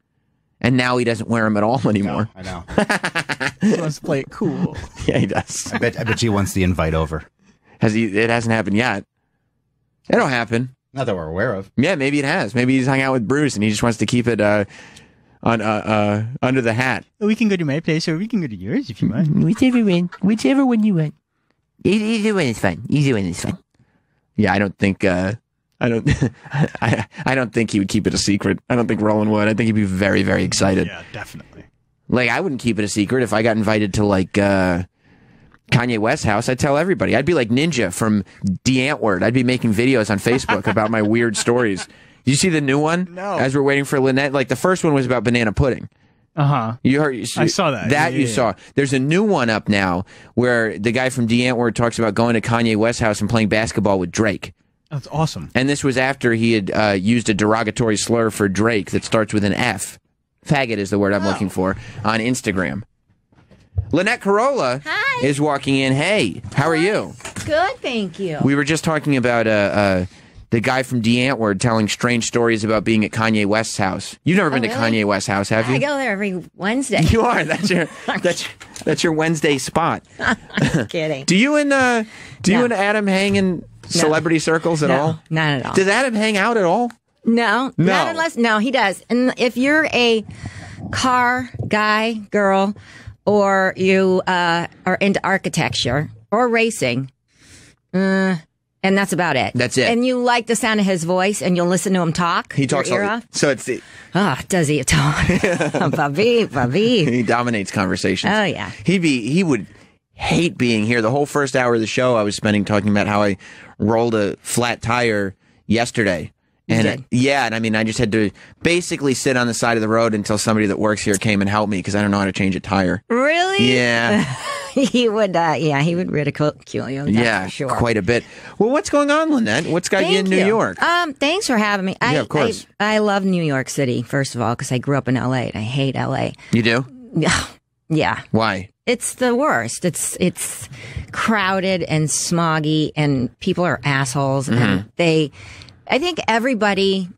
B: And now he doesn't wear them at all anymore.
F: I know.
E: He wants to play it cool.
B: Yeah, he does.
F: I bet he wants the invite over.
B: It hasn't happened yet. It'll happen.
F: Not that we're aware of.
B: Yeah, maybe it has. Maybe he's hung out with Bruce and he just wants to keep it under the hat.
C: We can go to my place or we can go to yours if you want.
B: Whichever one you want. Either one is fun. Yeah, I don't think I don't think he would keep it a secret. I don't think Roland would. I think he'd be very, very excited.
E: Yeah, definitely.
B: Like, I wouldn't keep it a secret if I got invited to like Kanye West's house. I'd tell everybody. I'd be like Ninja from DeAntword. I'd be making videos on Facebook about my weird stories. Did you see the new one?
E: No.
B: As we're waiting for Lynette, like the first one was about banana pudding. You heard?
E: I saw that.
B: That
E: Yeah,
B: you
E: yeah.
B: saw. There's a new one up now where the guy from DeAntwoord talks about going to Kanye West's house and playing basketball with Drake.
E: That's awesome.
B: And this was after he had used a derogatory slur for Drake that starts with an F. Faggot is the word I'm looking for on Instagram. Lynette Carolla is walking in. Hey, how are you?
M: Good, thank you.
B: We were just talking about the guy from DeAntwoord telling strange stories about being at Kanye West's house. You've never been to
M: really?
B: Kanye West's house, have you?
M: I go there every Wednesday.
B: You are. That's your Wednesday spot.
M: I'm kidding.
B: Do you and Adam hang in celebrity circles at all?
M: Not at all.
B: Does Adam hang out at all?
M: No, not unless he does. And if you're a car guy, girl, or you are into architecture or racing, and that's about it.
B: That's it.
M: And you like the sound of his voice, and you'll listen to him talk.
B: He talks
M: your ear
B: all
M: off.
B: So it's the,
M: does he talk? Papi.
B: he dominates conversations.
M: Oh yeah.
B: He would hate being here. The whole first hour of the show I was spending talking about how I rolled a flat tire yesterday. And and I mean, I just had to basically sit on the side of the road until somebody that works here came and helped me because I don't know how to change a tire.
M: Really?
B: Yeah.
M: He would. He would ridicule you. That's for sure.
B: Quite a bit. Well, what's going on, Lynette? What's got you in New York?
M: Thanks for having me.
B: Yeah, of course.
M: I love New York City, first of all, because I grew up in L.A. and I hate L.A.
B: You do?
M: Yeah.
B: Why?
M: It's the worst. It's crowded and smoggy, and people are assholes, and I think everybody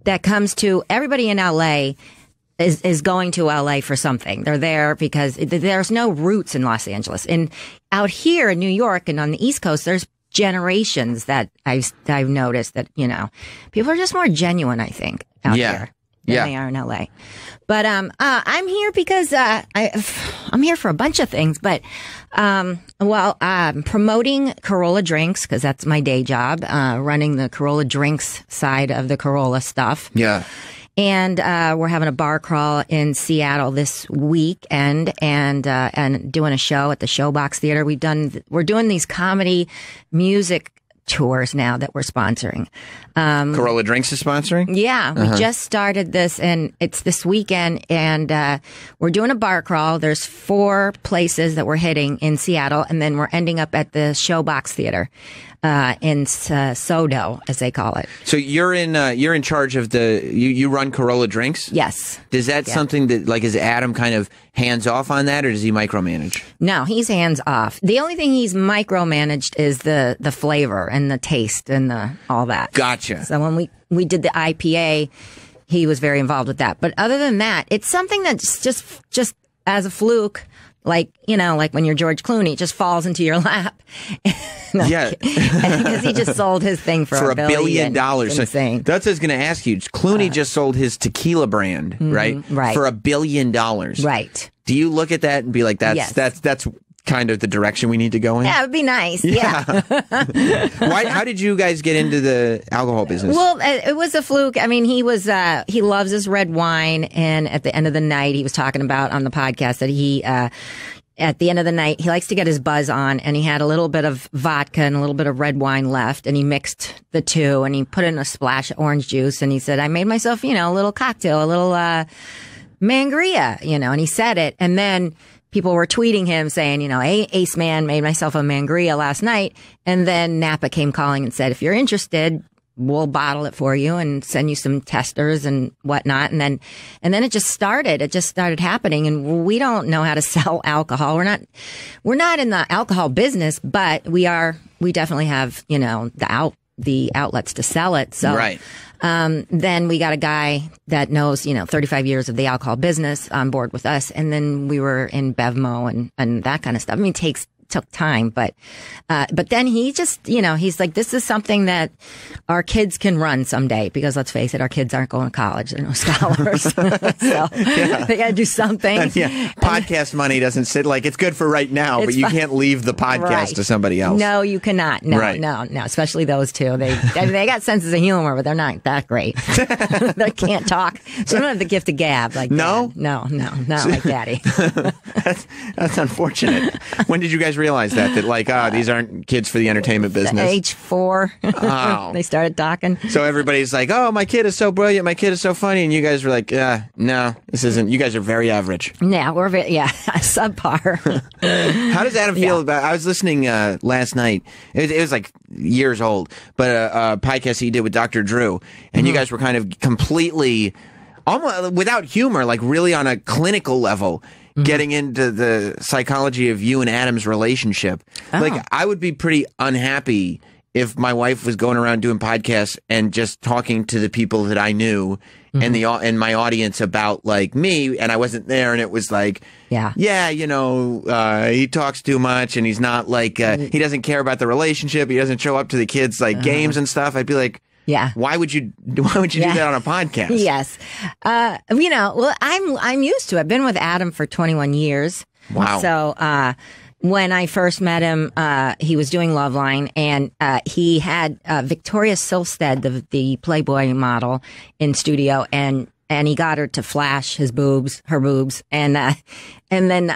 M: in LA is going to LA for something. They're there because there's no roots in Los Angeles. And out here in New York and on the East Coast, there's generations that I've noticed that, people are just more genuine, I think, out here than they are in LA. But I'm here because I'm here for a bunch of things. But I'm promoting Corolla Drinks because that's my day job, running the Corolla Drinks side of the Corolla stuff.
B: Yeah.
M: And we're having a bar crawl in Seattle this weekend, and doing a show at the Showbox Theater. We're doing these comedy music tours now that we're sponsoring.
B: Corolla Drinks is sponsoring?
M: Yeah, we just started this, and it's this weekend, and we're doing a bar crawl. There's 4 places that we're hitting in Seattle, and then we're ending up at the Showbox Theater in Sodo, as they call it.
B: So you're in charge of you run Corolla Drinks?
M: Yes.
B: Is that something that is Adam kind of hands off on that, or does he micromanage?
M: No, he's hands off. The only thing he's micromanaged is the flavor and the taste and all that.
B: Gotcha.
M: So when we did the IPA, he was very involved with that. But other than that, it's something that's just as a fluke. Like when you're George Clooney, it just falls into your lap. Because he just sold his thing for
B: $1 billion.
M: Insane.
B: So that's what I was going to ask you. Clooney just sold his tequila brand, right?
M: Right.
B: For $1 billion.
M: Right.
B: Do you look at that and be like, that's kind of the direction we need to go in?
M: Yeah, it would be nice. Yeah.
B: How did you guys get into the alcohol business?
M: Well, it was a fluke. I mean, he loves his red wine, and at the end of the night, he was talking about on the podcast that at the end of the night, he likes to get his buzz on, and he had a little bit of vodka and a little bit of red wine left, and he mixed the two, and he put in a splash of orange juice, and he said, I made myself, a little cocktail, a little mangria, and he said it, and then people were tweeting him saying, Ace Man made myself a mangria last night, and then Napa came calling and said, if you're interested, we'll bottle it for you and send you some testers and whatnot. And then it just started. It just started happening. And we don't know how to sell alcohol. We're not in the alcohol business, but we definitely have, the outlets to sell it. So,
B: right.
M: Then we got a guy that knows, 35 years of the alcohol business on board with us. And then we were in Bevmo and that kind of stuff. I mean, took time, but then he just, he's like, this is something that our kids can run someday, because let's face it, our kids aren't going to college. They're no scholars. So they got to do something.
B: Podcast money doesn't sit it's good for right now, but you can't leave the podcast to somebody else.
M: No, you cannot. No, no, especially those two. They got senses of humor, but they're not that great. They can't talk. So they don't have the gift of gab like Dad. No, not like Daddy.
B: That's unfortunate. When did you guys realize that like, these aren't kids for the entertainment business.
M: Age 4,
B: Oh.
M: they started talking.
B: So everybody's like, oh, my kid is so brilliant, my kid is so funny, and you guys were like, no, this isn't. You guys are very average.
M: Yeah, subpar.
B: How does Adam feel about? I was listening last night. It was like years old, but a podcast he did with Dr. Drew, and you guys were kind of completely, almost without humor, like really on a clinical level, getting into the psychology of you and Adam's relationship. Like, I would be pretty unhappy if my wife was going around doing podcasts and just talking to the people that I knew and my audience about like me, and I wasn't there, and it was like, he talks too much, and he's not like he doesn't care about the relationship. He doesn't show up to the kids like games and stuff. I'd be like, why would you do that on a podcast?
M: Yes, well, I'm used to it. I've been with Adam for 21 years.
B: Wow.
M: So when I first met him, he was doing Loveline, and he had Victoria Silvstedt, the Playboy model, in studio, and he got her to flash her boobs, and then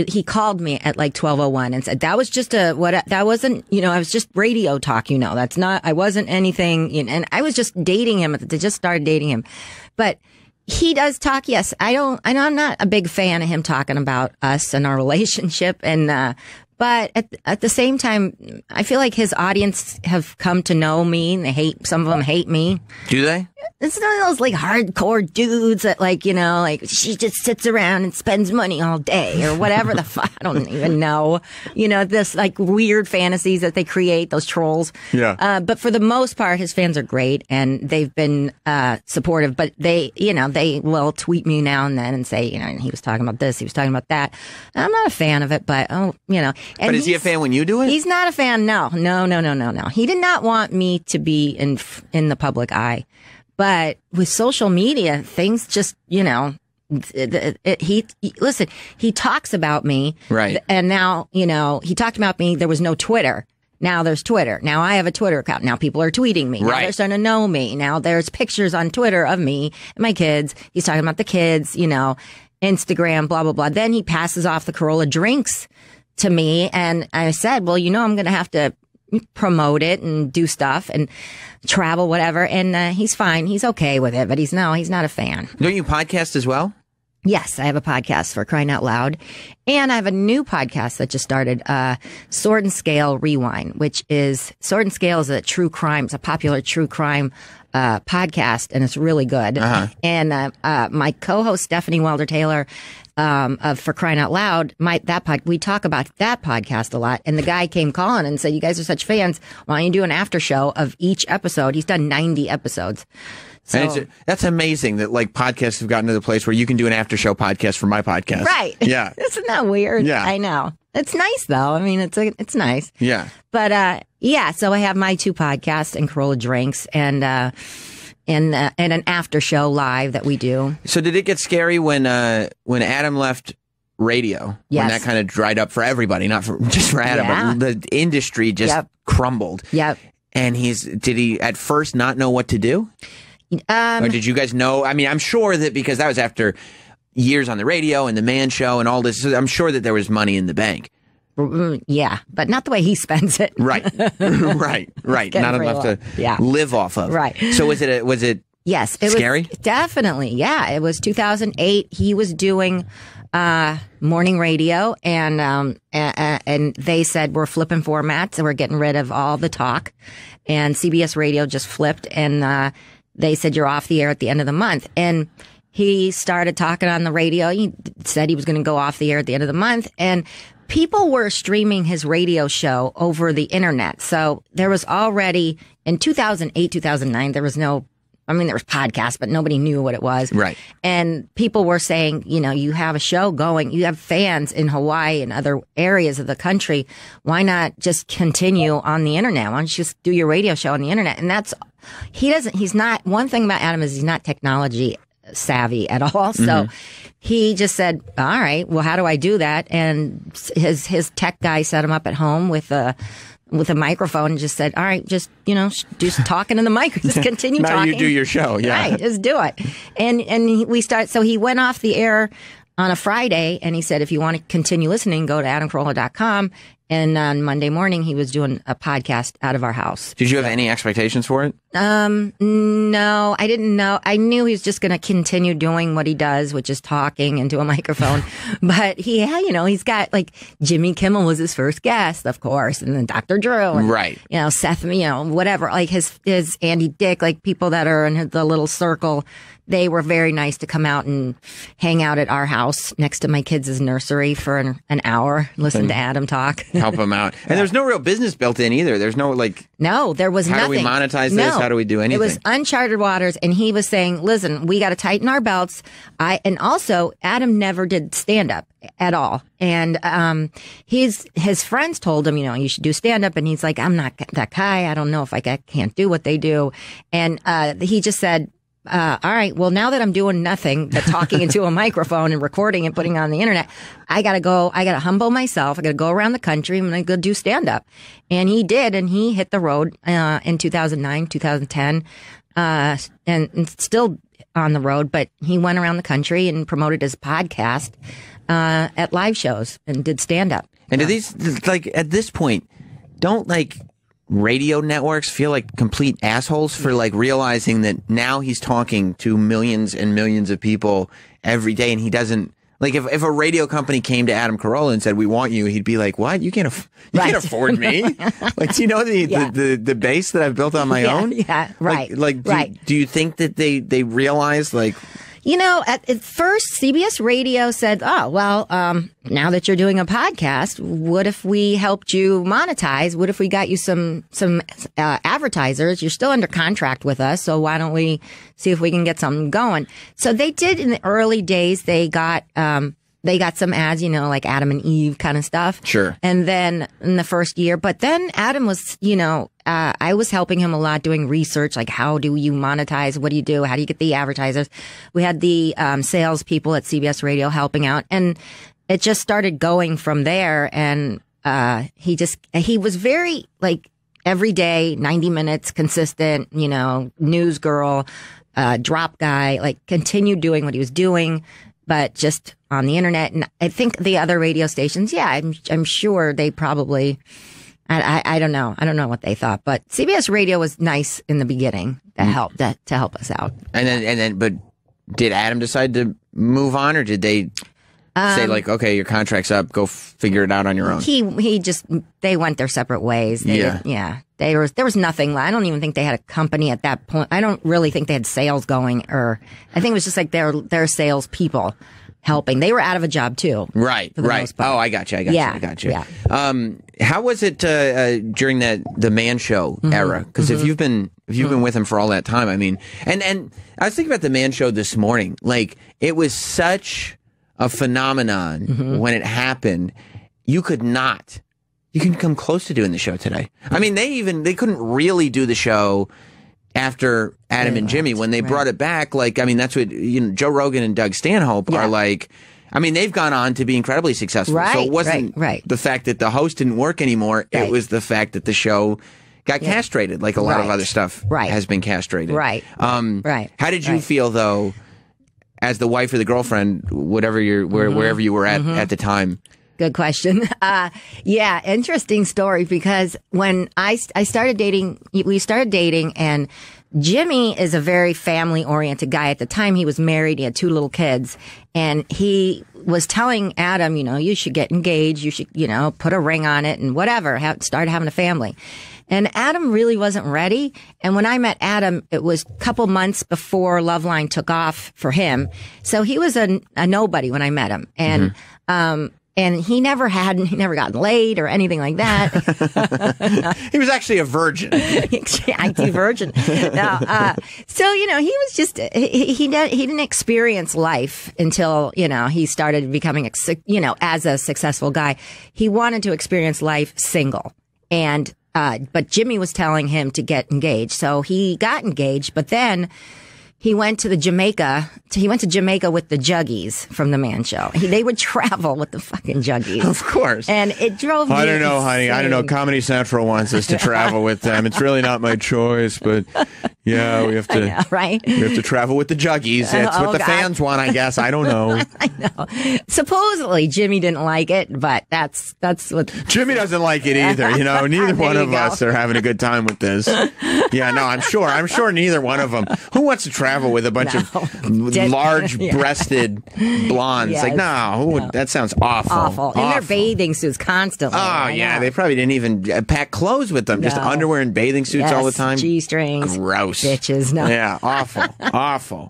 M: he called me at like 12:01 and said that was just that wasn't, I was just radio talk, that's not, I wasn't anything, and I was just dating him. They just started dating him, but he does talk. Yes, I'm not a big fan of him talking about us and our relationship, and but at the same time, I feel like his audience have come to know me, and some of them hate me.
B: Do they?
M: It's one of those like hardcore dudes that like she just sits around and spends money all day or whatever the fuck. I don't even know. This like weird fantasies that they create, those trolls.
B: Yeah.
M: But for the most part, his fans are great, and they've been supportive. But they will tweet me now and then and say, he was talking about this, he was talking about that. I'm not a fan of it, but And
B: but is he a fan when you do it?
M: He's not a fan. No. He did not want me to be in the public eye. But with social media, things just, he talks about me.
B: Right.
M: And now, he talked about me. There was no Twitter. Now there's Twitter. Now I have a Twitter account. Now people are tweeting me. Now they're starting to know me. Now there's pictures on Twitter of me and my kids. He's talking about the kids, Instagram, blah, blah, blah. Then he passes off the Corolla drinks to me. And I said, well, I'm going to have to promote it and do stuff and travel, whatever. And he's fine. He's okay with it, but he's not a fan.
B: Don't you podcast as well?
M: Yes, I have a podcast, for crying out loud. And I have a new podcast that just started, Sword and Scale Rewind, which is Sword and Scale is a popular true crime podcast, and it's really good. And my co-host Stephanie Wilder-Taylor of For Crying Out Loud, we talk about that podcast a lot. And the guy came calling and said, "You guys are such fans. Why don't you do an after show of each episode?" He's done 90 episodes. So,
B: and that's amazing that like podcasts have gotten to the place where you can do an after show podcast for my podcast.
M: Right.
B: Yeah.
M: Isn't that weird?
B: Yeah.
M: I know. It's nice though. I mean, it's nice.
B: Yeah.
M: But so I have my 2 podcasts and Corolla Drinks and an after show live that we do.
B: So did it get scary when Adam left radio?
M: Yes.
B: When that kind of dried up for everybody, not just for Adam, but the industry just crumbled.
M: Yep.
B: And did he at first not know what to do? Or did you guys know? I mean, I'm sure that because that was after years on the radio and the Man Show and all this, so I'm sure that there was money in the bank.
M: Yeah, but not the way he spends it.
B: Right. Not enough to live off of.
M: Right.
B: So was it
M: yes, it
B: scary?
M: Was definitely. Yeah, it was 2008. He was doing morning radio, and they said we're flipping formats and we're getting rid of all the talk. And CBS Radio just flipped, and they said you're off the air at the end of the month. And he started talking on the radio. He said he was going to go off the air at the end of the month, and people were streaming his radio show over the internet. So there was already in 2008, 2009, there was podcasts, but nobody knew what it was.
B: Right.
M: And people were saying, you have a show going, you have fans in Hawaii and other areas of the country. Why not just continue on the internet? Why don't you just do your radio show on the internet? And one thing about Adam is he's not technology savvy at all. So he just said, all right, well, how do I do that? And his tech guy set him up at home with a microphone and just said, all right, just talking in the mic, just continue
B: now
M: talking.
B: You do your show. Yeah.
M: Right. Just do it. And so he went off the air on a Friday, and he said, if you want to continue listening, go to adamcarolla.com. And on Monday morning, he was doing a podcast out of our house.
B: Did you have any expectations for it?
M: No, I didn't know. I knew he was just going to continue doing what he does, which is talking into a microphone. But he's got like Jimmy Kimmel was his first guest, of course, and then Dr. Drew, and,
B: right?
M: Seth, whatever, like his Andy Dick, like people that are in the little circle. They were very nice to come out and hang out at our house next to my kids' nursery for an hour, listen to Adam talk.
B: Help him out. And there's no real business built in either. There's no
M: No, there was nothing.
B: How do we monetize this? How do we do anything?
M: It was uncharted waters, and he was saying, listen, we got to tighten our belts. And also, Adam never did stand-up at all. And his friends told him, you should do stand-up, and he's like, I'm not that guy. I don't know if I can't do what they do. And he just said, all right, well, now that I'm doing nothing but talking into a microphone and recording and putting it on the internet, I got to humble myself. I got to go around the country. I'm going to go do stand up. And he did. And he hit the road in 2009, 2010, and still on the road. But he went around the country and promoted his podcast at live shows and did stand up.
B: And do these, at this point, don't radio networks feel like complete assholes for realizing that now he's talking to millions and millions of people every day, and he doesn't if a radio company came to Adam Carolla and said, we want you, he'd be like, what? You can't afford me? Do you know the base that I've built on my own?
M: Yeah, right.
B: Do you think that they realize
M: at first, CBS Radio said, oh, well, now that you're doing a podcast, what if we helped you monetize? What if we got you some advertisers? You're still under contract with us, so why don't we see if we can get something going? So they did in the early days. They got some ads, like Adam and Eve kind of stuff.
B: Sure.
M: And then in the first year, but then Adam was, I was helping him a lot doing research, like how do you monetize? What do you do? How do you get the advertisers? We had the sales people at CBS Radio helping out, and it just started going from there. And he was very every day, 90 minutes, consistent, news girl, drop guy, continued doing what he was doing, but just on the internet. And I think the other radio stations, I'm sure they probably, I don't know. I don't know what they thought, but CBS Radio was nice in the beginning to help us out. And
B: then, but did Adam decide to move on, or did they say okay, your contract's up, go figure it out on your own?
M: They went their separate ways. There was nothing. I don't even think they had a company at that point. I don't really think they had sales going, or I think it was just their sales people helping. They were out of a job too.
B: Right. Oh, I got you. I got you.
M: Yeah.
B: How was it during the Man Show era? Because if you've been with him for all that time, I mean, and I was thinking about the Man Show this morning. It was such a phenomenon when it happened. You couldn't come close to doing the show today. I mean, they couldn't really do the show after Adam and Jimmy when they brought it back. That's what Joe Rogan and Doug Stanhope are like. I mean, they've gone on to be incredibly successful. So it wasn't the fact that the host didn't work anymore. It was the fact that the show got castrated, like a lot of other stuff has been castrated.
M: Right.
B: How did you feel, though, as the wife or the girlfriend, wherever you were at the time?
M: Good question. Interesting story, because when I started dating, we started dating, and Jimmy is a very family-oriented guy. At the time, he was married. He had 2 little kids, and he was telling Adam, you should get engaged. You should, put a ring on it and whatever, start having a family. And Adam really wasn't ready. And when I met Adam, it was a couple months before Loveline took off for him. So he was a nobody when I met him. And, and he never gotten laid or anything like that.
B: He was actually a virgin.
M: IT virgin. No, so, he was just, he didn't experience life until, he started becoming, as a successful guy. He wanted to experience life single. And, but Jimmy was telling him to get engaged. So he got engaged, but then he went to Jamaica to Jamaica with the Juggies from the Man Show. They would travel with the fucking Juggies.
B: Of course.
M: And it drove me
B: I don't know, honey. I don't know.
M: insane.
B: Comedy Central wants us to travel with them. It's really not my choice, but yeah, we have to.
M: I know, right?
B: We have to travel with the Juggies. That's what the
M: God.
B: fans want, I guess. I don't know.
M: I know. Supposedly Jimmy didn't like it, but that's what
B: Jimmy doesn't like it either. You know, neither
M: There
B: one
M: you
B: of
M: go.
B: us are having a good time with this. Yeah, no, I'm sure neither one of them. Who wants to travel with a bunch of large-breasted blondes?
M: Yes.
B: Like, no, that sounds awful.
M: awful. In their bathing suits constantly.
B: Oh,
M: I
B: yeah.
M: know.
B: They probably didn't even pack clothes with them. Just
M: No.
B: underwear and bathing suits all the
M: Yes,
B: time.
M: G-strings.
B: Gross.
M: Bitches. No.
B: Yeah, awful. Awful.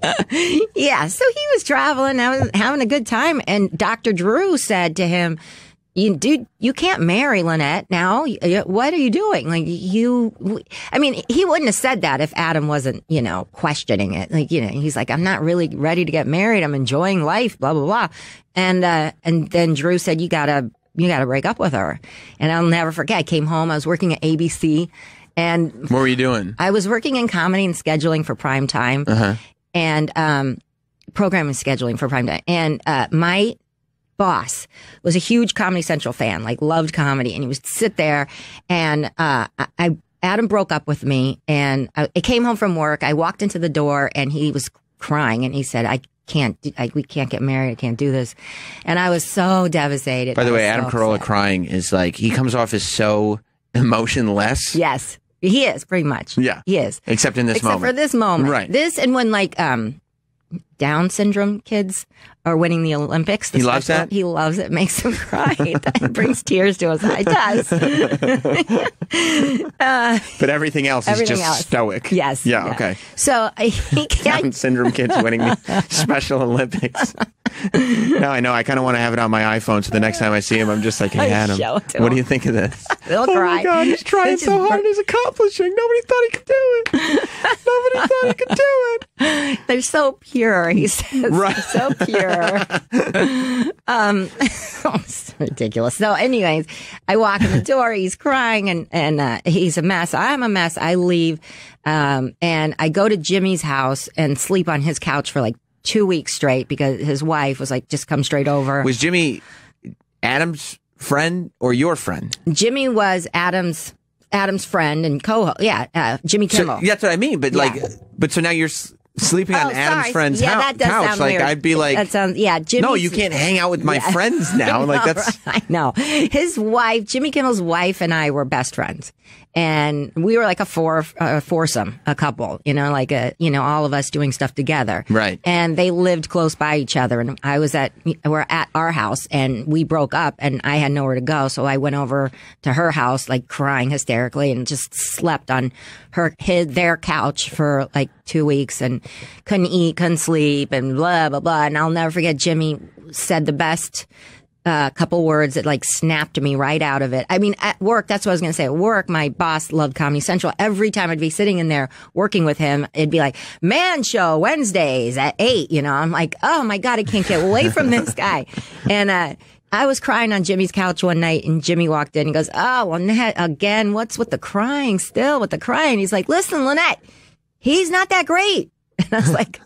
M: Yeah, so he was traveling, I was having a good time, and Dr. Drew said to him, "Dude, you can't marry Lynette now. What are you doing? Like, I mean, he wouldn't have said that if Adam wasn't, questioning it. Like, he's like, I'm not really ready to get married. I'm enjoying life, blah, blah, blah." And then Drew said, you gotta break up with her. And I'll never forget. I came home. I was working at ABC. And
B: what were you doing?
M: I was working in comedy and scheduling for prime time, and programming scheduling for prime time. And my boss was a huge Comedy Central fan, like loved comedy, and he would sit there. And Adam broke up with me, and I came home from work. I walked into the door, and he was crying, and he said, we can't get married. I can't do this. And I was so devastated.
B: By the
M: I
B: way,
M: was
B: Adam
M: so
B: Carolla
M: upset.
B: crying is like, he comes off as so emotionless.
M: Yes. He is, pretty much.
B: Yeah.
M: He is.
B: Except in this
M: Except
B: moment.
M: for this moment.
B: Right.
M: This and when Down syndrome kids are winning the Olympics.
B: He loves
M: special-
B: that?
M: He loves it. Makes him cry. It brings tears to his eyes. It does.
B: But everything else is
M: Everything
B: just
M: else.
B: stoic.
M: Yes.
B: Yeah, okay.
M: So he
B: Down
M: can't.
B: syndrome kids winning the Special Olympics. Now I know. I kind of want to have it on my iPhone, so the next time I see him, I'm just like, "Hey, Adam,
M: Show it to
B: what do
M: him.
B: you think of this?"
M: They'll
B: Oh
M: cry.
B: my God, he's trying
M: It's
B: so
M: just
B: hard. He's accomplishing. Nobody thought he could do it. Nobody thought he could do it.
M: They're so pure. He says,
B: Right.
M: so pure. It's ridiculous. So, anyways, I walk in the door. He's crying, and he's a mess. I'm a mess. I leave, and I go to Jimmy's house and sleep on his couch for like 2 weeks straight because his wife was like, "Just come straight over."
B: Was Jimmy Adam's friend or your friend?
M: Jimmy was Adam's friend and co-host. Yeah, Jimmy Kimmel.
B: So, that's what I mean. But so now you're sleeping on
M: Oh,
B: Adam's
M: sorry.
B: friend's
M: Yeah, that does
B: couch.
M: sound
B: Like
M: weird.
B: I'd be like,
M: that sounds, yeah. Jimmy's,
B: no, you can't hang out with my friends now. Like that's.
M: I know. His wife, Jimmy Kimmel's wife, and I were best friends, and we were like a foursome, a couple. All of us doing stuff together.
B: Right.
M: And they lived close by each other, and we're at our house, and we broke up, and I had nowhere to go, so I went over to her house, like crying hysterically, and just slept on their couch for like 2 weeks, and couldn't eat, couldn't sleep, and blah blah blah. And I'll never forget, Jimmy said the best couple words that like snapped me right out of it. I mean, at work, that's what I was going to say. At work, my boss loved Comedy Central. Every time I'd be sitting in there working with him, it'd be like, "Man Show Wednesdays at 8." I'm like, oh my God, I can't get away from this guy. And I was crying on Jimmy's couch one night, and Jimmy walked in and goes, "Oh, Lynette, again, what's with the crying still with the crying?" He's like, "Listen, Lynette, he's not that great." And I was like,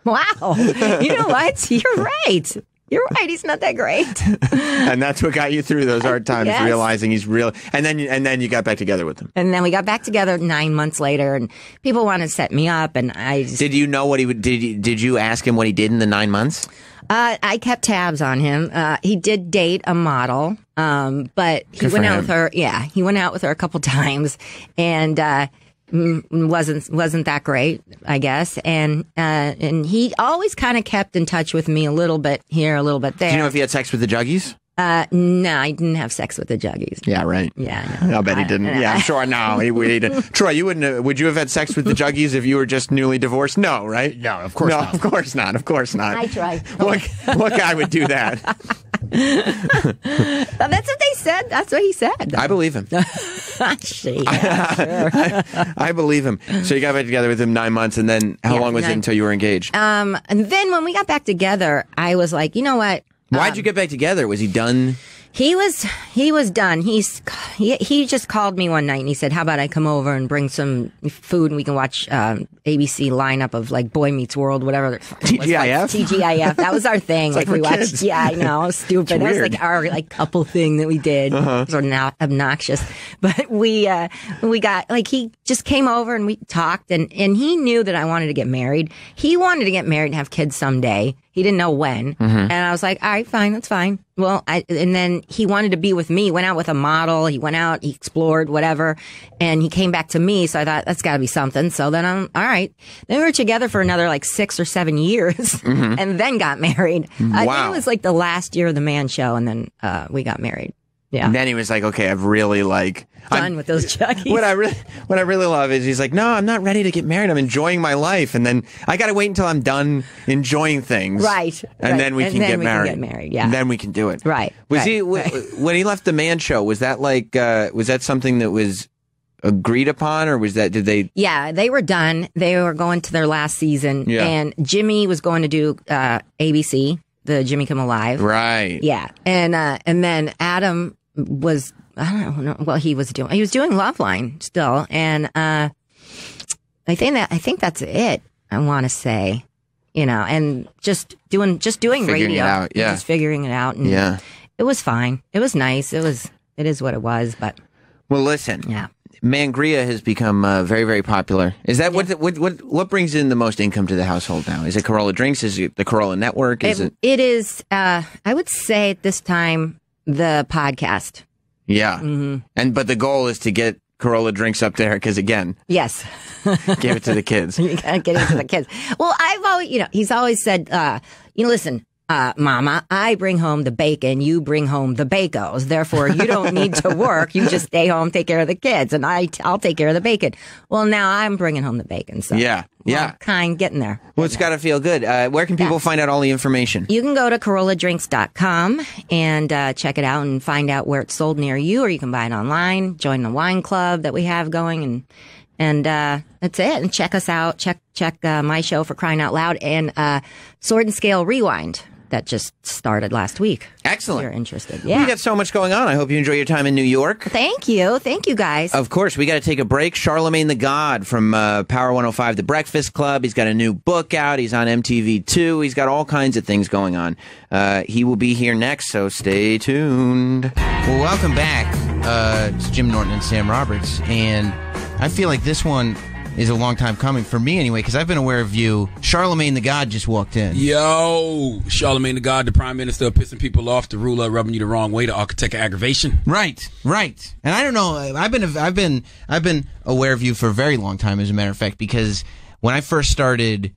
M: wow, you know what? You're right. You're right. He's not that great.
B: And that's what got you through those hard times,
M: Yes.
B: realizing he's real. And then you got back together with him.
M: And then we got back together 9 months later, and people wanted to set me up, and I just,
B: Did you know what he would? Did you ask him what he did in the 9 months?
M: I kept tabs on him. He did date a model, but he
B: Good for
M: went out
B: him.
M: with her. Yeah, he went out with her a couple times, and wasn't that great, I guess. And he always kind of kept in touch with me a little bit here, a little bit there.
B: Do you know if he had sex with the Juggies?
M: No, I didn't have sex with the Juggies.
B: Yeah, right.
M: Yeah,
B: I'll bet he didn't. Yeah, I'm sure. No, he didn't. Troy, you wouldn't. Would you have had sex with the Juggies if you were just newly divorced? No, right?
F: No, of course not.
B: Of course not. Of course not.
M: I tried.
B: What guy would do that?
M: That's what they said. That's what he said.
B: I believe him.
M: See,
B: I believe him. So you got back together with him 9 months, and then how
M: Yeah,
B: long was it
M: 9
B: until you were engaged?
M: and then when we got back together, I was like, you know what?
B: Why'd you get back together? Was he done?
M: He was done. He just called me one night and he said, "How about I come over and bring some food and we can watch ABC lineup of like Boy Meets World, whatever."
B: TGIF.
M: TGIF. That was our thing.
B: It's like
M: we
B: for
M: watched.
B: kids.
M: Yeah, I know. Stupid. That was like our couple thing that we did. Sort of now obnoxious, but we got like he just came over and we talked and he knew that I wanted to get married. He wanted to get married and have kids someday. He didn't know when. And I was like, all right, fine, that's fine. Well, and then he wanted to be with me, went out with a model. He went out, he explored, whatever. And he came back to me. So I thought, that's gotta be something. So then I'm, all right. Then we were together for another like 6 or 7 years and then got married. I think it was like the last year of the Man Show. And then, we got married. Yeah.
B: And then he was like, okay, I've really
M: done with those Chuckies.
B: What I really love is he's like, no, I'm not ready to get married. I'm enjoying my life. And then I got to wait until I'm done enjoying things.
M: Right.
B: And then we can get married.
M: Get married. Yeah.
B: And then we can do it.
M: Right.
B: When he left the Man Show, was that like, was that something that was agreed upon or did they?
M: Yeah, they were done. They were going to their last season and Jimmy was going to do, ABC, the Jimmy Kimmel Live.
B: Right.
M: Yeah. And then Adam was, I don't know what he was doing. He was doing Loveline still. And, I think that's it. I want to say, and just doing
B: figuring
M: radio.
B: It out, yeah.
M: Just figuring it out. And it was fine. It was nice. It is what it was, but.
B: Well, listen.
M: Yeah.
B: Mangria has become very, very popular. Is that what brings in the most income to the household now? Is it Corolla Drinks? Is it the Corolla Network?
M: It is, I would say at this time, the podcast.
B: Yeah. But the goal is to get Corolla Drinks up there because, again,
M: yes,
B: give it to the kids.
M: You gotta get it to the kids. Well, I've always, he's always said, listen, Mama, I bring home the bacon, you bring home the bacos. Therefore, you don't need to work. You just stay home, take care of the kids, and I'll take care of the bacon. Well, now I'm bringing home the bacon. So
B: yeah.
M: Getting there.
B: Well, it's got to feel good. Where can people find out all the information?
M: You can go to CorollaDrinks.com and check it out and find out where it's sold near you, or you can buy it online. Join the wine club that we have going, and that's it. And check us out. Check my show, for crying out loud, and Sword and Scale Rewind. That just started last week.
B: Excellent.
M: If you're interested.
B: Yeah. We got so much going on. I hope you enjoy your time in New York.
M: Thank you. Thank you, guys.
B: Of course. We got to take a break. Charlemagne the God from Power 105, The Breakfast Club. He's got a new book out. He's on MTV2. He's got all kinds of things going on. He will be here next, so stay tuned.
N: Well, welcome back. It's Jim Norton and Sam Roberts. And I feel like this one is a long time coming, for me anyway, because I've been aware of you. Charlemagne the God just walked in.
O: Yo, Charlemagne the God, the Prime Minister, pissing people off, the ruler, rubbing you the wrong way, the architect of aggravation.
N: Right. And I don't know. I've been aware of you for a very long time, as a matter of fact, because when I first started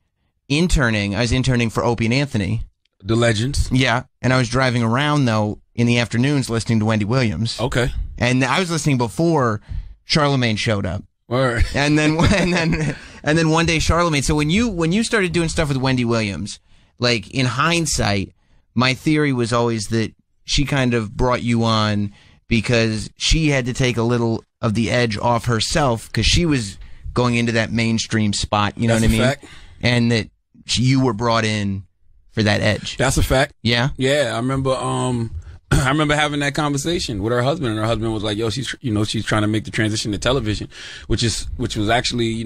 N: interning, I was interning for Opie and Anthony,
O: the legends.
N: Yeah, and I was driving around though in the afternoons listening to Wendy Williams.
O: Okay,
N: and I was listening before Charlemagne showed up.
O: Word.
N: And then one day Charlemagne. So when you started doing stuff with Wendy Williams, like in hindsight, my theory was always that she kind of brought you on because she had to take a little of the edge off herself because she was going into that mainstream spot. You know what I mean?
O: Fact.
N: And that you were brought in for that edge.
O: That's a fact.
N: Yeah.
O: Yeah, I remember having that conversation with her husband, and her husband was like, "Yo, she's trying to make the transition to television," which was actually,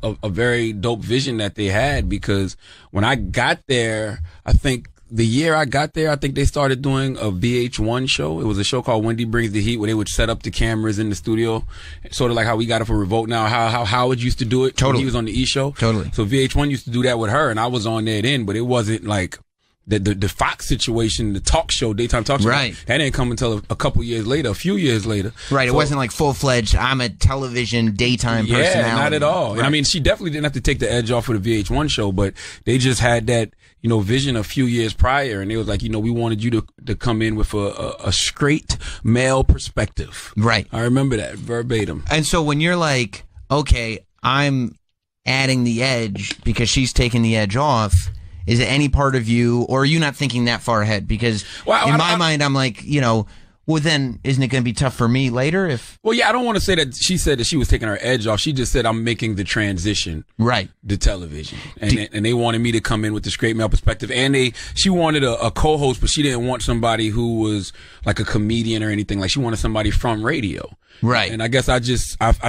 O: a very dope vision that they had, because when I got there, I think the year I got there, I think they started doing a VH1 show. It was a show called Wendy Brings the Heat, where they would set up the cameras in the studio, sort of like how we got it for Revolt now, how Howard used to do it.
N: Totally.
O: When he was on the E! Show.
N: Totally.
O: So VH1 used to do that with her, and I was on there then, but it wasn't like the Fox situation, the talk show, daytime talk show.
N: Right.
O: That didn't come until a few years later.
N: Right. It wasn't like full-fledged, I'm a television daytime personality.
O: Yeah, not at all.
N: Right.
O: And I mean, she definitely didn't have to take the edge off of the VH1 show, but they just had that, vision a few years prior, and they was like, we wanted you to come in with a straight male perspective.
N: Right.
O: I remember that verbatim.
N: And so when you're like, okay, I'm adding the edge because she's taking the edge off, is it any part of you, or are you not thinking that far ahead? Because in my mind, I'm like, well, then isn't it going to be tough for me later if...
O: Well, yeah, I don't want to say that she said that she was taking her edge off. She just said, I'm making the transition to television. And they wanted me to come in with the straight male perspective. And she wanted a co-host, but she didn't want somebody who was like a comedian or anything. Like, she wanted somebody from radio.
N: Right.
O: And I guess I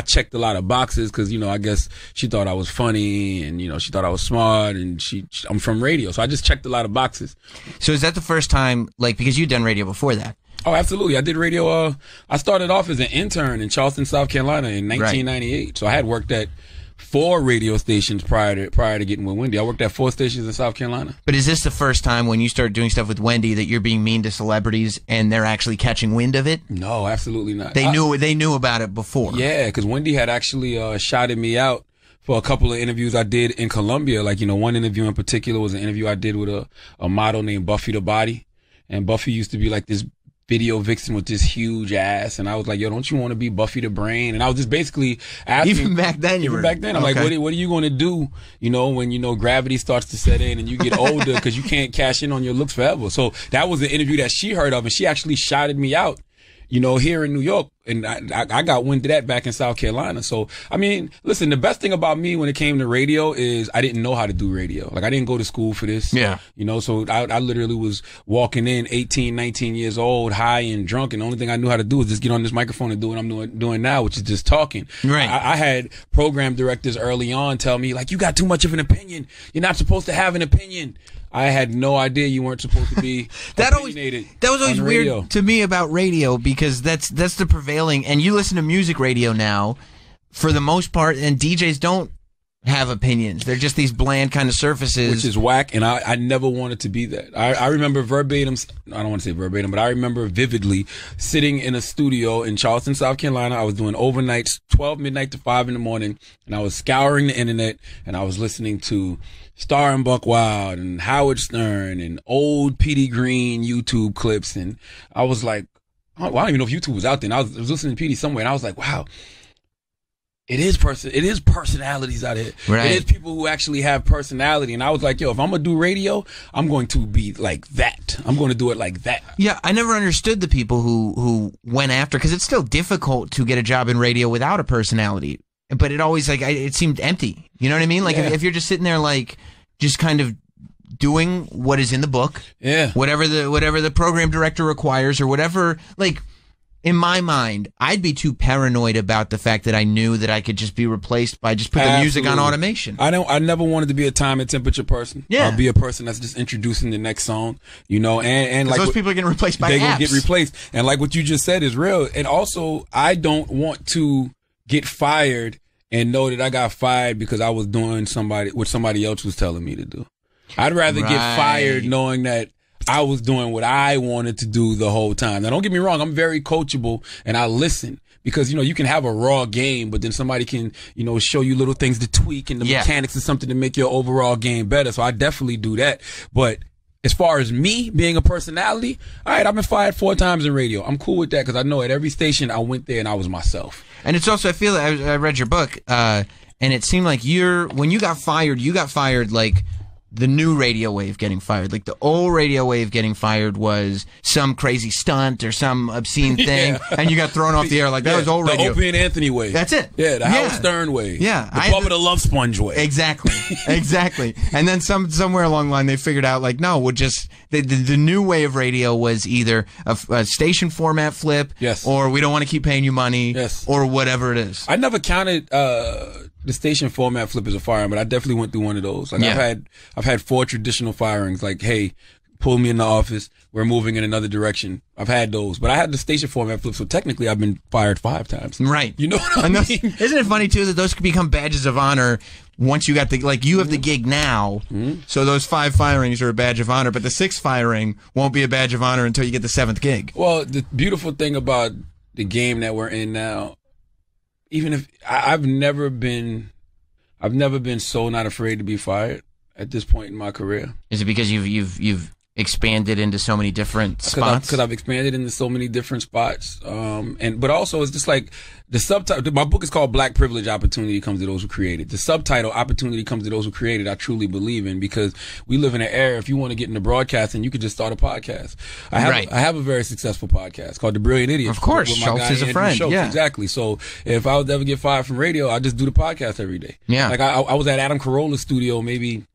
O: checked a lot of boxes because, you know, I guess she thought I was funny and, you know, she thought I was smart and I'm from radio. So I just checked a lot of boxes.
N: So is that the first time, like, because you'd done radio before that?
O: Oh, absolutely. I did radio. I started off as an intern in Charleston, South Carolina in 1998. Right. So I had worked at 4 radio stations prior to getting with Wendy. I worked at 4 stations in South Carolina.
N: But is this the first time when you start doing stuff with Wendy that you're being mean to celebrities and they're actually catching wind of it?
O: No, absolutely not.
N: They knew about it before.
O: Yeah, because Wendy had actually shouted me out for a couple of interviews I did in Colombia. Like, you know, one interview in particular was an interview I did with a model named Buffy the Body. And Buffy used to be like this video vixen with this huge ass, and I was like, yo, don't you want to be Buffy the Brain? And I was just basically asking.
N: Even back then,
O: I'm like, what are you going to do, you know, when, you know, gravity starts to set in and you get older because you can't cash in on your looks forever. So that was the interview that she heard of, and she actually shouted me out, you know, here in New York. And I got wind of that back in South Carolina. So, I mean, listen, the best thing about me when it came to radio is I didn't know how to do radio. Like, I didn't go to school for this.
N: Yeah.
O: You know, so I literally was walking in 18, 19 years old, high and drunk. And the only thing I knew how to do was just get on this microphone and do what I'm doing now, which is just talking.
N: Right.
O: I had program directors early on tell me, like, you got too much of an opinion. You're not supposed to have an opinion. I had no idea you weren't supposed to be opinionated.
N: That was always weird to me about radio, because that's the prevailing, and you listen to music radio now for the most part, and DJs don't have opinions. They're just these bland kind of surfaces.
O: Which is whack, and I never wanted to be that. I remember verbatim, I don't want to say verbatim, but I remember vividly sitting in a studio in Charleston, South Carolina. I was doing overnights, 12 midnight to 5 in the morning, and I was scouring the internet, and I was listening to Star and Buck Wild and Howard Stern and old Petey Green YouTube clips. And I was like, I don't even know if YouTube was out there. And I was listening to Petey somewhere, and I was like, wow, it is personalities out here.
N: Right.
O: It is people who actually have personality. And I was like, yo, if I'm going to do radio, I'm going to be like that. I'm going to do it like that.
N: Yeah, I never understood the people who went after, because it's still difficult to get a job in radio without a personality. But it always, like, it seemed empty. You know what I mean? Like, if you're just sitting there, like, just kind of doing what is in the book, whatever the program director requires, or whatever, like, in my mind, I'd be too paranoid about the fact that I knew that I could just be replaced by just put the music on automation.
O: I never wanted to be a time and temperature person.
N: Yeah.
O: I'll be a person that's just introducing the next song, you know, and like
N: those people are getting replaced by
O: they're
N: apps.
O: gonna get replaced. And like what you just said is real. And also, I don't want to get fired and know that I got fired because I was doing what somebody else was telling me to do. I'd rather get fired knowing that I was doing what I wanted to do the whole time. Now, don't get me wrong. I'm very coachable and I listen, because, you know, you can have a raw game, but then somebody can, you know, show you little things to tweak and the mechanics of something to make your overall game better. So I definitely do that. But as far as me being a personality, all right, I've been fired 4 times in radio. I'm cool with that, because I know at every station I went there and I was myself.
N: And it's also, I feel like I read your book, and it seemed like when you got fired like the new radio wave getting fired. Like the old radio wave getting fired was some crazy stunt or some obscene thing, and you got thrown off the air. Like that was old radio.
O: The Opie and Anthony wave.
N: That's it.
O: Yeah, the Howard Stern wave.
N: Yeah,
O: the Bubba the Love Sponge wave.
N: Exactly, exactly. And then somewhere along the line they figured out, like, no, we'll just the new way of radio was either a station format flip, or we don't want to keep paying you money, or whatever it is.
O: I never counted the station format flip as a firing, but I definitely went through one of those. Like I've had 4 traditional firings. Like, hey, pull me in the office. We're moving in another direction. I've had those, but I had the station format flip. So technically, I've been fired 5 times.
N: Right.
O: You know what I mean?
N: Isn't it funny too that those could become badges of honor once you got you have the gig now. So those 5 firings are a badge of honor, but the 6th firing won't be a badge of honor until you get the 7th gig.
O: Well, the beautiful thing about the game that we're in now, even if I've never been so not afraid to be fired at this point in my career.
N: Is it because you've expanded into so many different spots?
O: Because I've expanded into so many different spots. But also it's just like the subtitle. My book is called Black Privilege: Opportunity Comes to Those Who Create It. The subtitle, Opportunity Comes to Those Who Create It, I truly believe in, because we live in an era, if you want to get into broadcasting, you could just start a podcast. I have a very successful podcast called The Brilliant Idiot.
N: Of course,
O: with my
N: Schultz
O: guy
N: is a
O: Andrew
N: friend.
O: Schultz.
N: Yeah.
O: Exactly. So if I would ever get fired from radio, I just do the podcast every day.
N: Yeah.
O: Like I was at Adam Carolla's studio maybe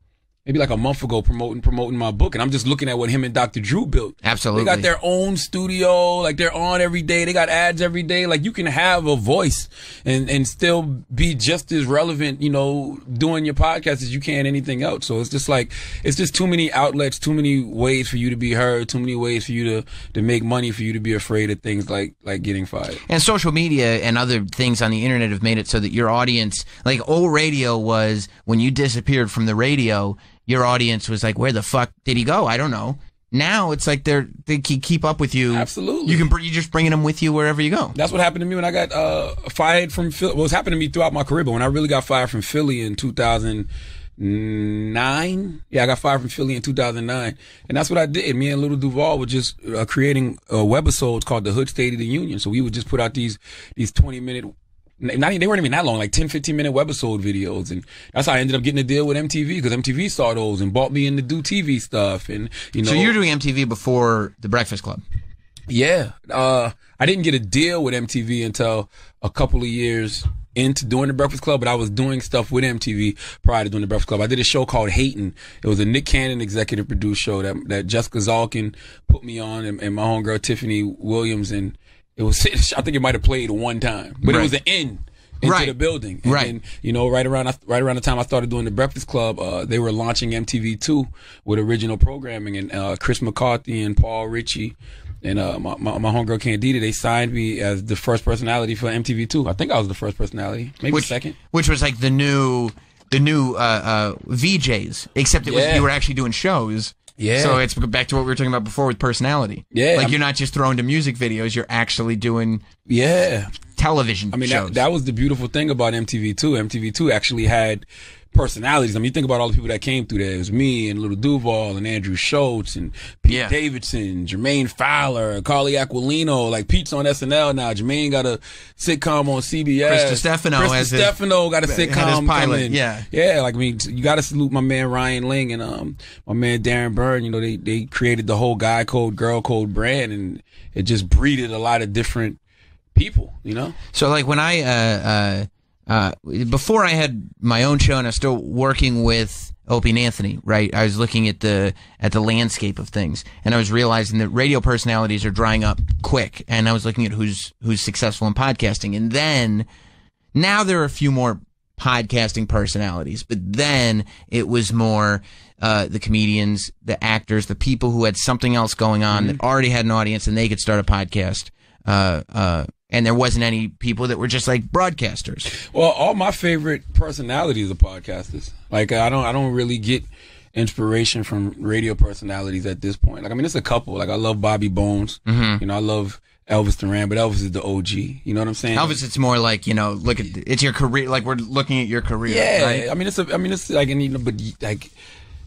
O: like a month ago promoting my book, and I'm just looking at what him and Dr. Drew built.
N: Absolutely.
O: They got their own studio, like they're on every day. They got ads every day. Like you can have a voice and still be just as relevant, doing your podcast as you can anything else. So it's just too many outlets, too many ways for you to be heard, too many ways for you to make money, for you to be afraid of things like getting fired.
N: And social media and other things on the internet have made it so that your audience, like old radio was, when you disappeared from the radio, your audience was like, where the fuck did he go? I don't know. Now it's like they keep up with you.
O: Absolutely.
N: You're just bringing them with you wherever you go.
O: That's what happened to me when I got fired from Philly. Well, it's happened to me throughout my career, but when I really got fired from Philly in 2009, I got fired from Philly in 2009, and that's what I did. Me and Little Duval were just creating webisodes called The Hood State of the Union. So we would just put out these 20-minute. They weren't even that long, like 10, 15-minute webisode videos. And that's how I ended up getting a deal with MTV, because MTV saw those and bought me in to do TV stuff. And,
N: So you were doing MTV before The Breakfast Club?
O: Yeah. I didn't get a deal with MTV until a couple of years into doing The Breakfast Club, but I was doing stuff with MTV prior to doing The Breakfast Club. I did a show called Hatin'. It was a Nick Cannon executive produced show that Jessica Zalkin put me on, and my homegirl Tiffany Williams, and it was, I think it might have played one time, but it was the end into the building. And then, right around the time I started doing The Breakfast Club, they were launching MTV2 with original programming, and Chris McCarthy and Paul Ritchie and my homegirl Candida, they signed me as the first personality for MTV2. I think I was the first personality, maybe second.
N: Which was like the new VJs, except it was you were actually doing shows.
O: Yeah.
N: So it's back to what we were talking about before with personality.
O: Yeah.
N: Like you're not just throwing to music videos, you're actually doing television shows.
O: That was the beautiful thing about MTV2. MTV2 actually had personalities. I mean, you think about all the people that came through there. It was me and Little Duval and Andrew Schultz and Pete Davidson, Jermaine Fowler, Carly Aquilino. Like Pete's on SNL now. Jermaine got a sitcom on CBS.
N: Chris DiStefano
O: got a sitcom
N: pilot.
O: coming.
N: Yeah.
O: Like, I mean, you got to salute my man Ryan Ling and my man Darren Byrne. They created the whole Guy Code, Girl Code brand, and it just breeded a lot of different people.
N: So like when I before I had my own show and I was still working with Opie and Anthony, right? I was looking at the landscape of things, and I was realizing that radio personalities are drying up quick. And I was looking at who's successful in podcasting, and then now there are a few more podcasting personalities, but then it was more the comedians, the actors, the people who had something else going on that already had an audience and they could start a podcast. And there wasn't any people that were just like broadcasters.
O: Well, all my favorite personalities are podcasters. Like I don't really get inspiration from radio personalities at this point. Like, I mean, it's a couple. Like, I love Bobby Bones. I love Elvis Duran, but Elvis is the OG. You know what I'm saying?
N: Elvis, it's more like, look at it's your career. Like, we're looking at your career.
O: Yeah,
N: right?
O: I mean, it's like, but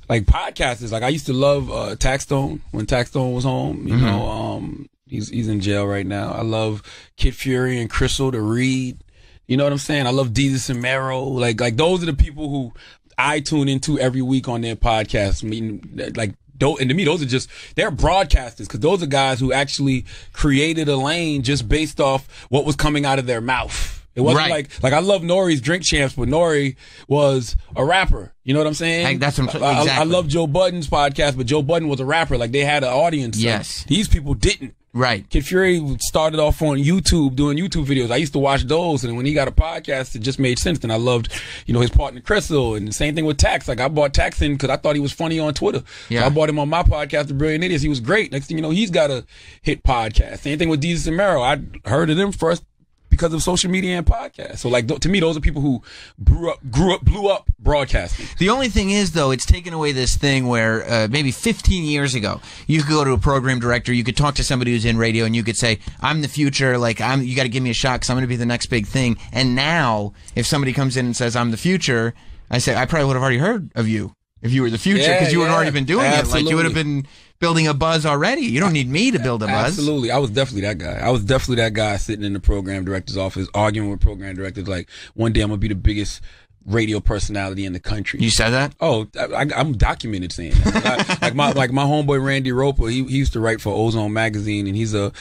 O: like podcasters. Like, I used to love Taxstone when Taxstone was home. You know, he's in jail right now. I love Kid Fury and Crystal to Reed. You know what I'm saying? I love Jesus and Mero. Like those are the people who I tune into every week on their podcast. I mean, and to me, those are they're broadcasters, because those are guys who actually created a lane just based off what was coming out of their mouth. It wasn't like I love Nori's Drink Champs, but Nori was a rapper. You know what I'm saying?
N: That's what exactly.
O: I love Joe Budden's podcast, but Joe Budden was a rapper. Like, they had an audience.
N: Yes.
O: These people didn't.
N: Right.
O: Kid Fury started off on YouTube doing YouTube videos. I used to watch those, and when he got a podcast, it just made sense. And I loved, his partner Crystal, and the same thing with Tax. Like, I bought Tax in because I thought he was funny on Twitter.
N: Yeah.
O: So I bought him on my podcast, The Brilliant Idiots. He was great. Next thing you know, he's got a hit podcast. Same thing with Jesus and Mero. I heard of them first because of social media and podcasts. So, like, to me, those are people who blew up broadcasting.
N: The only thing is, though, it's taken away this thing where maybe 15 years ago, you could go to a program director, you could talk to somebody who's in radio, and you could say, I'm the future, like, you got to give me a shot because I'm going to be the next big thing. And now, if somebody comes in and says, I'm the future, I say, I probably would have already heard of you if you were the future, because you would have already been doing it. Like you would have been building a buzz already. You don't need me to build a buzz.
O: Absolutely. I was definitely that guy. I was definitely that guy sitting in the program director's office arguing with program directors like, one day I'm going to be the biggest radio personality in the country.
N: You said that?
O: Oh, I'm documented saying that. like my homeboy Randy Roper, he used to write for Ozone magazine, and he's a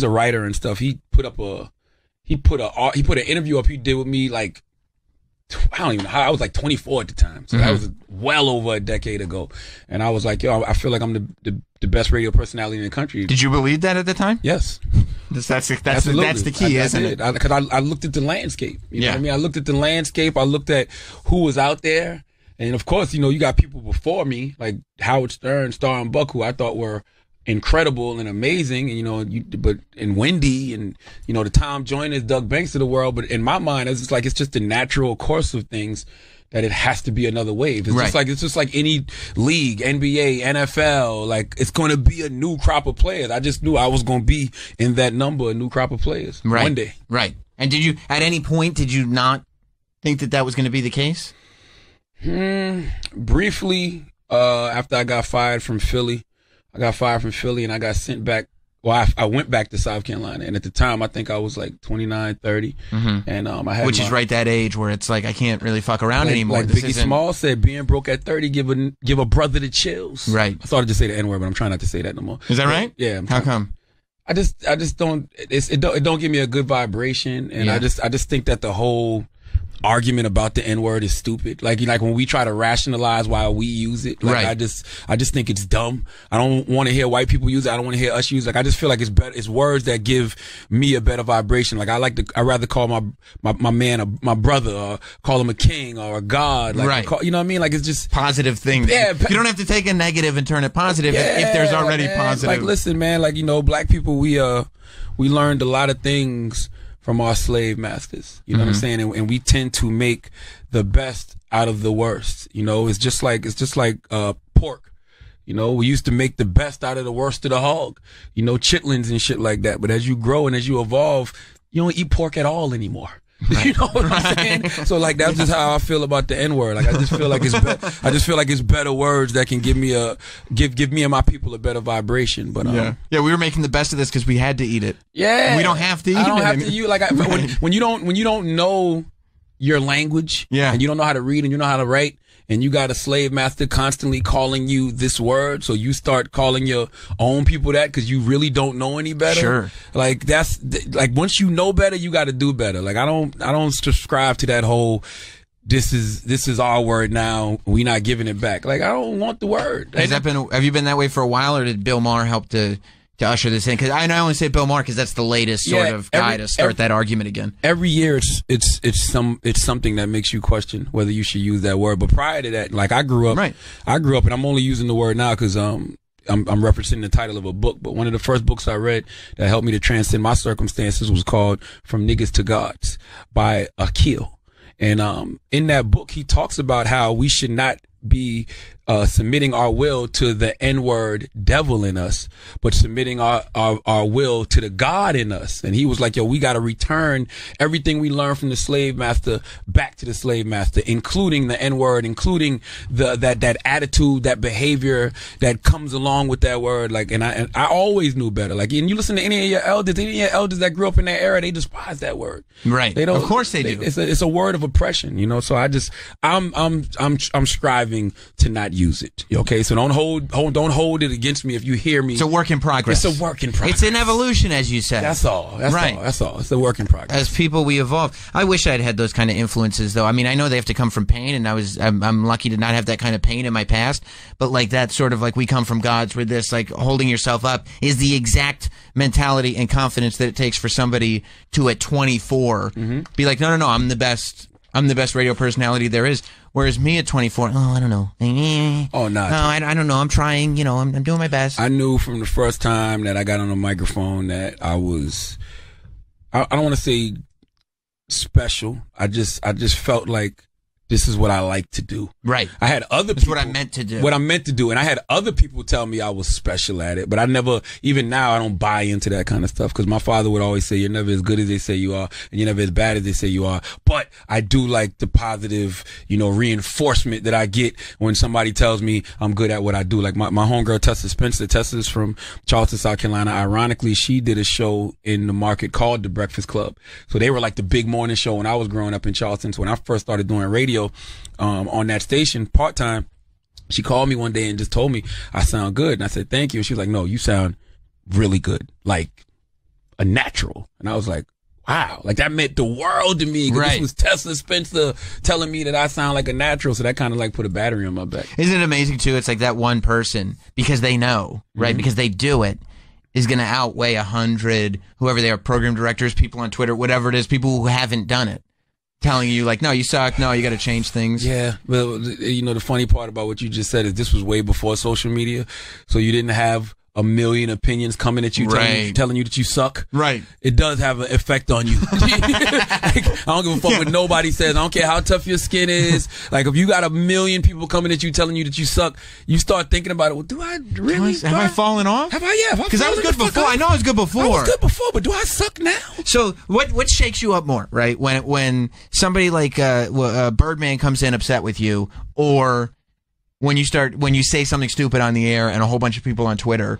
O: writer and stuff. He put an interview up he did with me like, I don't even know how, I was like 24 at the time. So that was well over a decade ago. And I was like, yo, I feel like I'm the best radio personality in the country.
N: Did you believe that at the time?
O: Yes.
N: That's the key, isn't it?
O: Because I looked at the landscape. You know what I mean? I looked at the landscape. I looked at who was out there. And of course, you got people before me, like Howard Stern, Star and Buck, who I thought were incredible and amazing, and and Wendy and the Tom Joyners, Doug Banks of the world. But in my mind, it's just the natural course of things that it has to be another wave. It's just like any league, NBA, NFL. Like it's going to be a new crop of players. I just knew I was going to be in that number, a new crop of players one day.
N: Right. And did you, at any point, did you not think that was going to be the case?
O: Briefly, after I got fired from Philly. And I got sent back. Well, I went back to South Carolina, and at the time, I think I was like 29, 30. And I had
N: which is right that age where it's like I can't really fuck around anymore.
O: Like Biggie Smalls said, being broke at 30 give a brother the chills.
N: Right.
O: I started to say the N-word, but I'm trying not to say that no more.
N: Is that right?
O: Yeah.
N: How come?
O: I just don't. It don't give me a good vibration, and I just think that the whole argument about the N-word is stupid. Like when we try to rationalize why we use it, I just think it's dumb. I don't want to hear white people use it. I don't want to hear us use it. Like I just feel like it's words that give me a better vibration. Like I rather call my man my brother, or call him a king or a god. Like you know what I mean? Like it's just
N: positive things. Yeah, you don't have to take a negative and turn it positive if there's already positive.
O: Like listen, man. Like black people, we learned a lot of things from our slave masters, you know what I'm saying, and we tend to make the best out of the worst. It's just like pork. We used to make the best out of the worst of the hog. Chitlins and shit like that. But as you grow and as you evolve, you don't eat pork at all anymore. Right. You know what I'm saying? So that's just how I feel about the N-word. Like I just feel like it's better words that can give me and my people a better vibration. But
N: we were making the best of this because we had to eat it.
O: Yeah,
N: we don't have to eat it.
O: I don't have to use when you don't know your language, and you don't know how to read and you know how to write, and you got a slave master constantly calling you this word, so you start calling your own people that because you really don't know any better.
N: Sure.
O: Like that's like once you know better, you got to do better. Like I don't subscribe to that whole this is our word now, we not giving it back. Like I don't want the word.
N: Have you been that way for a while, or did Bill Maher help to usher this in? Because I only say Bill Maher because that's the latest sort of guy to start that argument again.
O: Every year, it's something that makes you question whether you should use that word. But prior to that, like I grew up, and I'm only using the word now because I'm referencing the title of a book. But one of the first books I read that helped me to transcend my circumstances was called "From Niggas to Gods" by Akil. And in that book, he talks about how we should not be submitting our will to the N-word devil in us, but submitting our will to the God in us. And he was like, yo, we got to return everything we learned from the slave master back to the slave master, including the N-word, including that attitude, that behavior that comes along with that word. Like, and I always knew better. Like, and you listen to any of your elders that grew up in that era, they despise that word.
N: Right.
O: They don't,
N: of course they do.
O: It's a word of oppression, So I'm striving to not use it. Okay, so don't hold it against me if you hear me.
N: It's a work in progress.
O: It's a work in progress.
N: It's an evolution, as you said.
O: That's all. That's all. It's a work in progress.
N: As people, we evolve. I wish I'd had those kind of influences, though. I mean, I know they have to come from pain, and I'm lucky to not have that kind of pain in my past. But like that sort of like we come from gods, where this like holding yourself up is the exact mentality and confidence that it takes for somebody to at 24 be like, no, I'm the best. I'm the best radio personality there is. Whereas me at 24, I don't know.
O: Oh, no.
N: No, I don't know. I'm trying. I'm doing my best.
O: I knew from the first time that I got on the microphone that I was, I don't want to say special. I just felt like this is what I like to do.
N: Right.
O: I had other
N: That's
O: people.
N: what I meant to do.
O: What I meant to do. And I had other people tell me I was special at it. But I never, even now, I don't buy into that kind of stuff. Because my father would always say, you're never as good as they say you are. And you're never as bad as they say you are. But I do like the positive, reinforcement that I get when somebody tells me I'm good at what I do. Like my homegirl, Tessa Spencer. Tessa's from Charleston, South Carolina. Ironically, she did a show in the market called The Breakfast Club. So they were like the big morning show when I was growing up in Charleston. So when I first started doing radio, on that station part-time, she called me one day and just told me I sound good. And I said, thank you. And she was like, no, you sound really good. Like a natural. And I was like, wow. Like that meant the world to me. 'Cause This was Tessa Spencer telling me that I sound like a natural. So that kind of like put a battery on my back.
N: Isn't it amazing too? It's like that one person, because they know, right? Because they do it, is going to outweigh 100, whoever they are, program directors, people on Twitter, whatever it is, people who haven't done it. Telling you like, no, you suck. No, you got to change things.
O: Yeah. Well, the funny part about what you just said is this was way before social media. So you didn't have a million opinions coming at you, telling you that you suck.
N: Right.
O: It does have an effect on you. Like, I don't give a fuck what nobody says. I don't care how tough your skin is. Like if you got a million people coming at you telling you that you suck, you start thinking about it. Well, do I really?
N: Have I fallen off?
O: Have I? Yeah.
N: Because I was good before. I know I was good before.
O: I was good before, but do I suck now?
N: So what shakes you up more, right? When somebody like Birdman comes in upset with you, or when you say something stupid on the air and a whole bunch of people on Twitter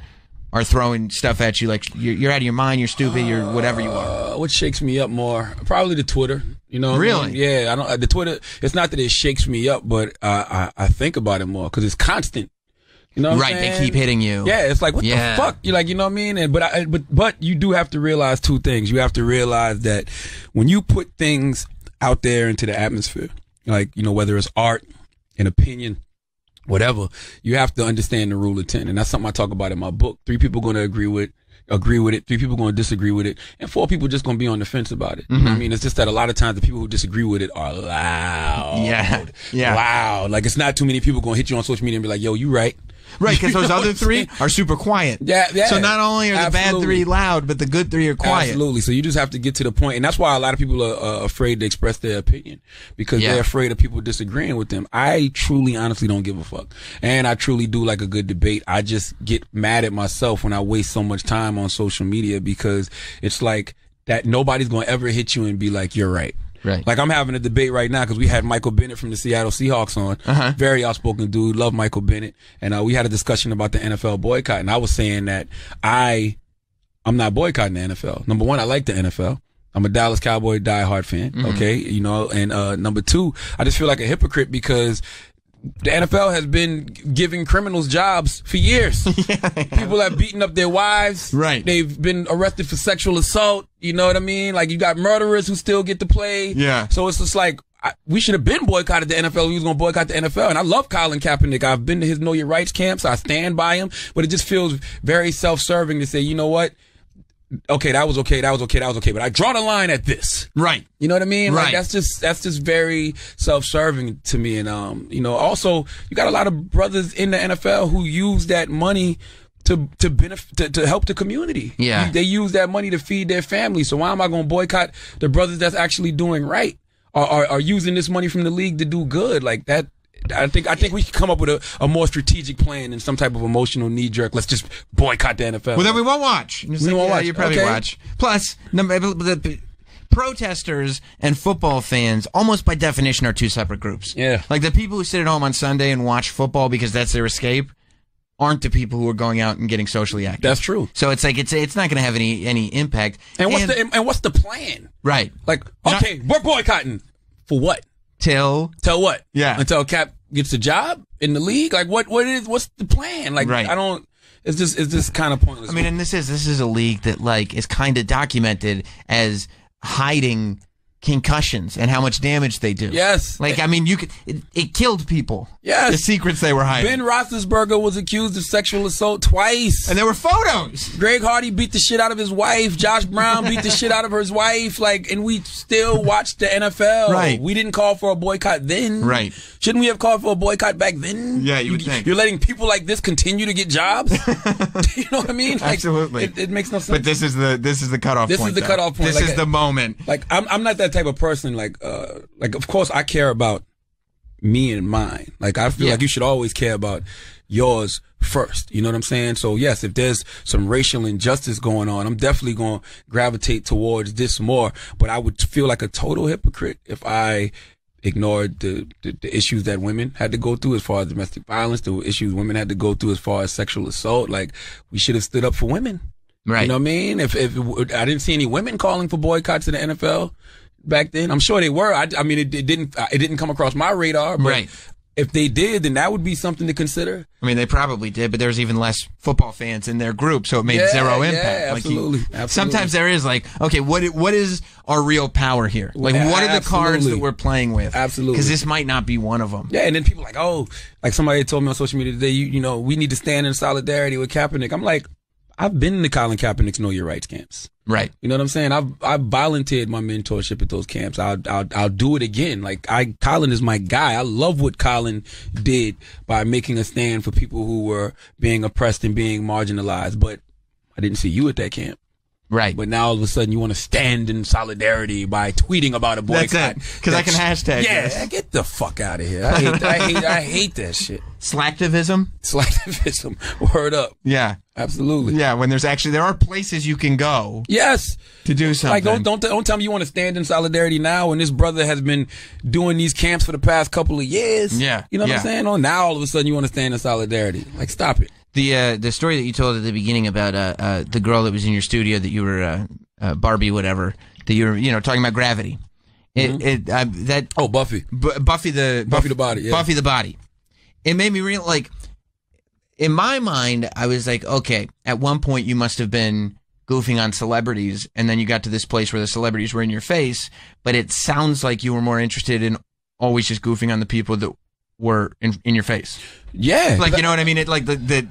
N: are throwing stuff at you like you're out of your mind, you're stupid, you're whatever you are.
O: What shakes me up more? Probably the Twitter. You know what
N: really?
O: I mean? Yeah, I don't. The Twitter. It's not that it shakes me up, but I think about it more because it's constant. You know what
N: right?
O: I'm saying?
N: They keep hitting you.
O: Yeah, it's like what the fuck? You're like, you know what I mean? And but you do have to realize two things. You have to realize that when you put things out there into the atmosphere, like whether it's art, an opinion, whatever, you have to understand the rule of 10. And that's something I talk about in my book. 3 people going to agree with it. 3 people going to disagree with it. And 4 people just going to be on the fence about it. You know what I mean? It's just that a lot of times the people who disagree with it are loud.
N: Yeah.
O: Loud. Like it's not too many people going to hit you on social media and be like, yo, you right.
N: Right, because those other 3 are super quiet.
O: Yeah.
N: So not only are the bad 3 loud, but the good 3 are quiet.
O: Absolutely. So you just have to get to the point. And that's why a lot of people are afraid to express their opinion because they're afraid of people disagreeing with them. I truly, honestly don't give a fuck. And I truly do like a good debate. I just get mad at myself when I waste so much time on social media because it's like that nobody's going to ever hit you and be like, you're right.
N: Right.
O: Like I'm having a debate right now because we had Michael Bennett from the Seattle Seahawks on. Very outspoken dude. Love Michael Bennett. And we had a discussion about the NFL boycott. And I was saying that I'm not boycotting the NFL. Number one, I like the NFL. I'm a Dallas Cowboy diehard fan. Okay. And number 2, I just feel like a hypocrite because the NFL has been giving criminals jobs for years. People have beaten up their wives.
N: Right.
O: They've been arrested for sexual assault. You know what I mean? Like you got murderers who still get to play.
N: Yeah.
O: So it's just like we should have been boycotted the NFL. We was going to boycott the NFL. And I love Colin Kaepernick. I've been to his Know Your Rights camps. I stand by him. But it just feels very self-serving to say, you know what? Okay, that was okay. But I draw the line at this.
N: Right.
O: You know what I mean?
N: Right.
O: Like that's just very self-serving to me. And, also you got a lot of brothers in the NFL who use that money to benefit, to help the community.
N: Yeah.
O: They use that money to feed their family. So why am I going to boycott the brothers that's actually doing right? Are using this money from the league to do good? Like that. I think we can come up with a more strategic plan and some type of emotional knee jerk. Let's just boycott the NFL.
N: Well, then we won't watch.
O: We won't watch.
N: You probably watch. Plus, the protesters and football fans, almost by definition, are 2 separate groups.
O: Yeah.
N: Like the people who sit at home on Sunday and watch football because that's their escape aren't the people who are going out and getting socially active.
O: That's true.
N: So it's like it's not going to have any impact.
O: And what's the plan?
N: Right.
O: Like, okay, we're boycotting for what?
N: Till
O: what?
N: Yeah.
O: Until Cap gets a job in the league? Like what's the plan? Like
N: right.
O: It's just kind of pointless.
N: I mean, and this is a league that like is kind of documented as hiding concussions and how much damage they do.
O: Yes.
N: Like, I mean, it killed people.
O: Yes.
N: The secrets they were hiding.
O: Ben Roethlisberger was accused of sexual assault twice.
N: And there were photos.
O: Greg Hardy beat the shit out of his wife. Josh Brown beat the shit out of his wife. Like, and we still watched the NFL.
N: Right.
O: We didn't call for a boycott then.
N: Right.
O: Shouldn't we have called for a boycott back then?
N: Yeah, you would think.
O: You're letting people like this continue to get jobs? You know what I mean? Like,
N: absolutely.
O: It makes no sense.
N: But this is the cutoff point.
O: This is the cutoff point.
N: This is the moment.
O: Like, I'm not that type of person. Like, of course I care about me and mine. Like, I feel like you should always care about yours first. You know what I'm saying? So yes, if there's some racial injustice going on, I'm definitely going to gravitate towards this more. But I would feel like a total hypocrite if I ignored the issues that women had to go through as far as domestic violence, the issues women had to go through as far as sexual assault. Like, we should have stood up for women.
N: Right.
O: You know what I mean? If I didn't see any women calling for boycotts of the NFL back then. I'm sure they were. I mean, it didn't come across my radar. But
N: right.
O: If they did, then that would be something to consider.
N: I mean, they probably did, but there's even less football fans in their group, so it made zero impact.
O: Yeah, absolutely.
N: Sometimes there is like, okay, what is our real power here? Like, what are the cards that we're playing with?
O: Absolutely.
N: Because this might not be one of them.
O: Yeah, and then people like, oh, like somebody told me on social media today, you know, we need to stand in solidarity with Kaepernick. I'm like, I've been in the Colin Kaepernick's Know Your Rights camps.
N: Right.
O: You know what I'm saying? I've volunteered my mentorship at those camps. I'll do it again. Like, Colin is my guy. I love what Colin did by making a stand for people who were being oppressed and being marginalized. But I didn't see you at that camp.
N: Right.
O: But now all of a sudden you want to stand in solidarity by tweeting about a boycott.
N: That's it. Because I can hashtag
O: Yeah,
N: this.
O: get the fuck out of here. I hate that shit.
N: Slacktivism?
O: Slacktivism. Word up.
N: Yeah.
O: Absolutely.
N: Yeah, when there are places you can go.
O: Yes.
N: To do something.
O: Like, don't tell me you want to stand in solidarity now when this brother has been doing these camps for the past couple of years.
N: Yeah.
O: You know what I'm saying? Oh, now all of a sudden you want to stand in solidarity. Like, stop it.
N: The story that you told at the beginning about the girl that was in your studio that you were Barbie whatever that you were talking about gravity. Buffy. Buffy the
O: body. Yeah.
N: Buffy the body. It made me real like. In my mind, I was like, okay, at one point you must have been goofing on celebrities, and then you got to this place where the celebrities were in your face, but it sounds like you were more interested in always just goofing on the people that were in your face.
O: Yeah.
N: Like, you know what I mean? It like the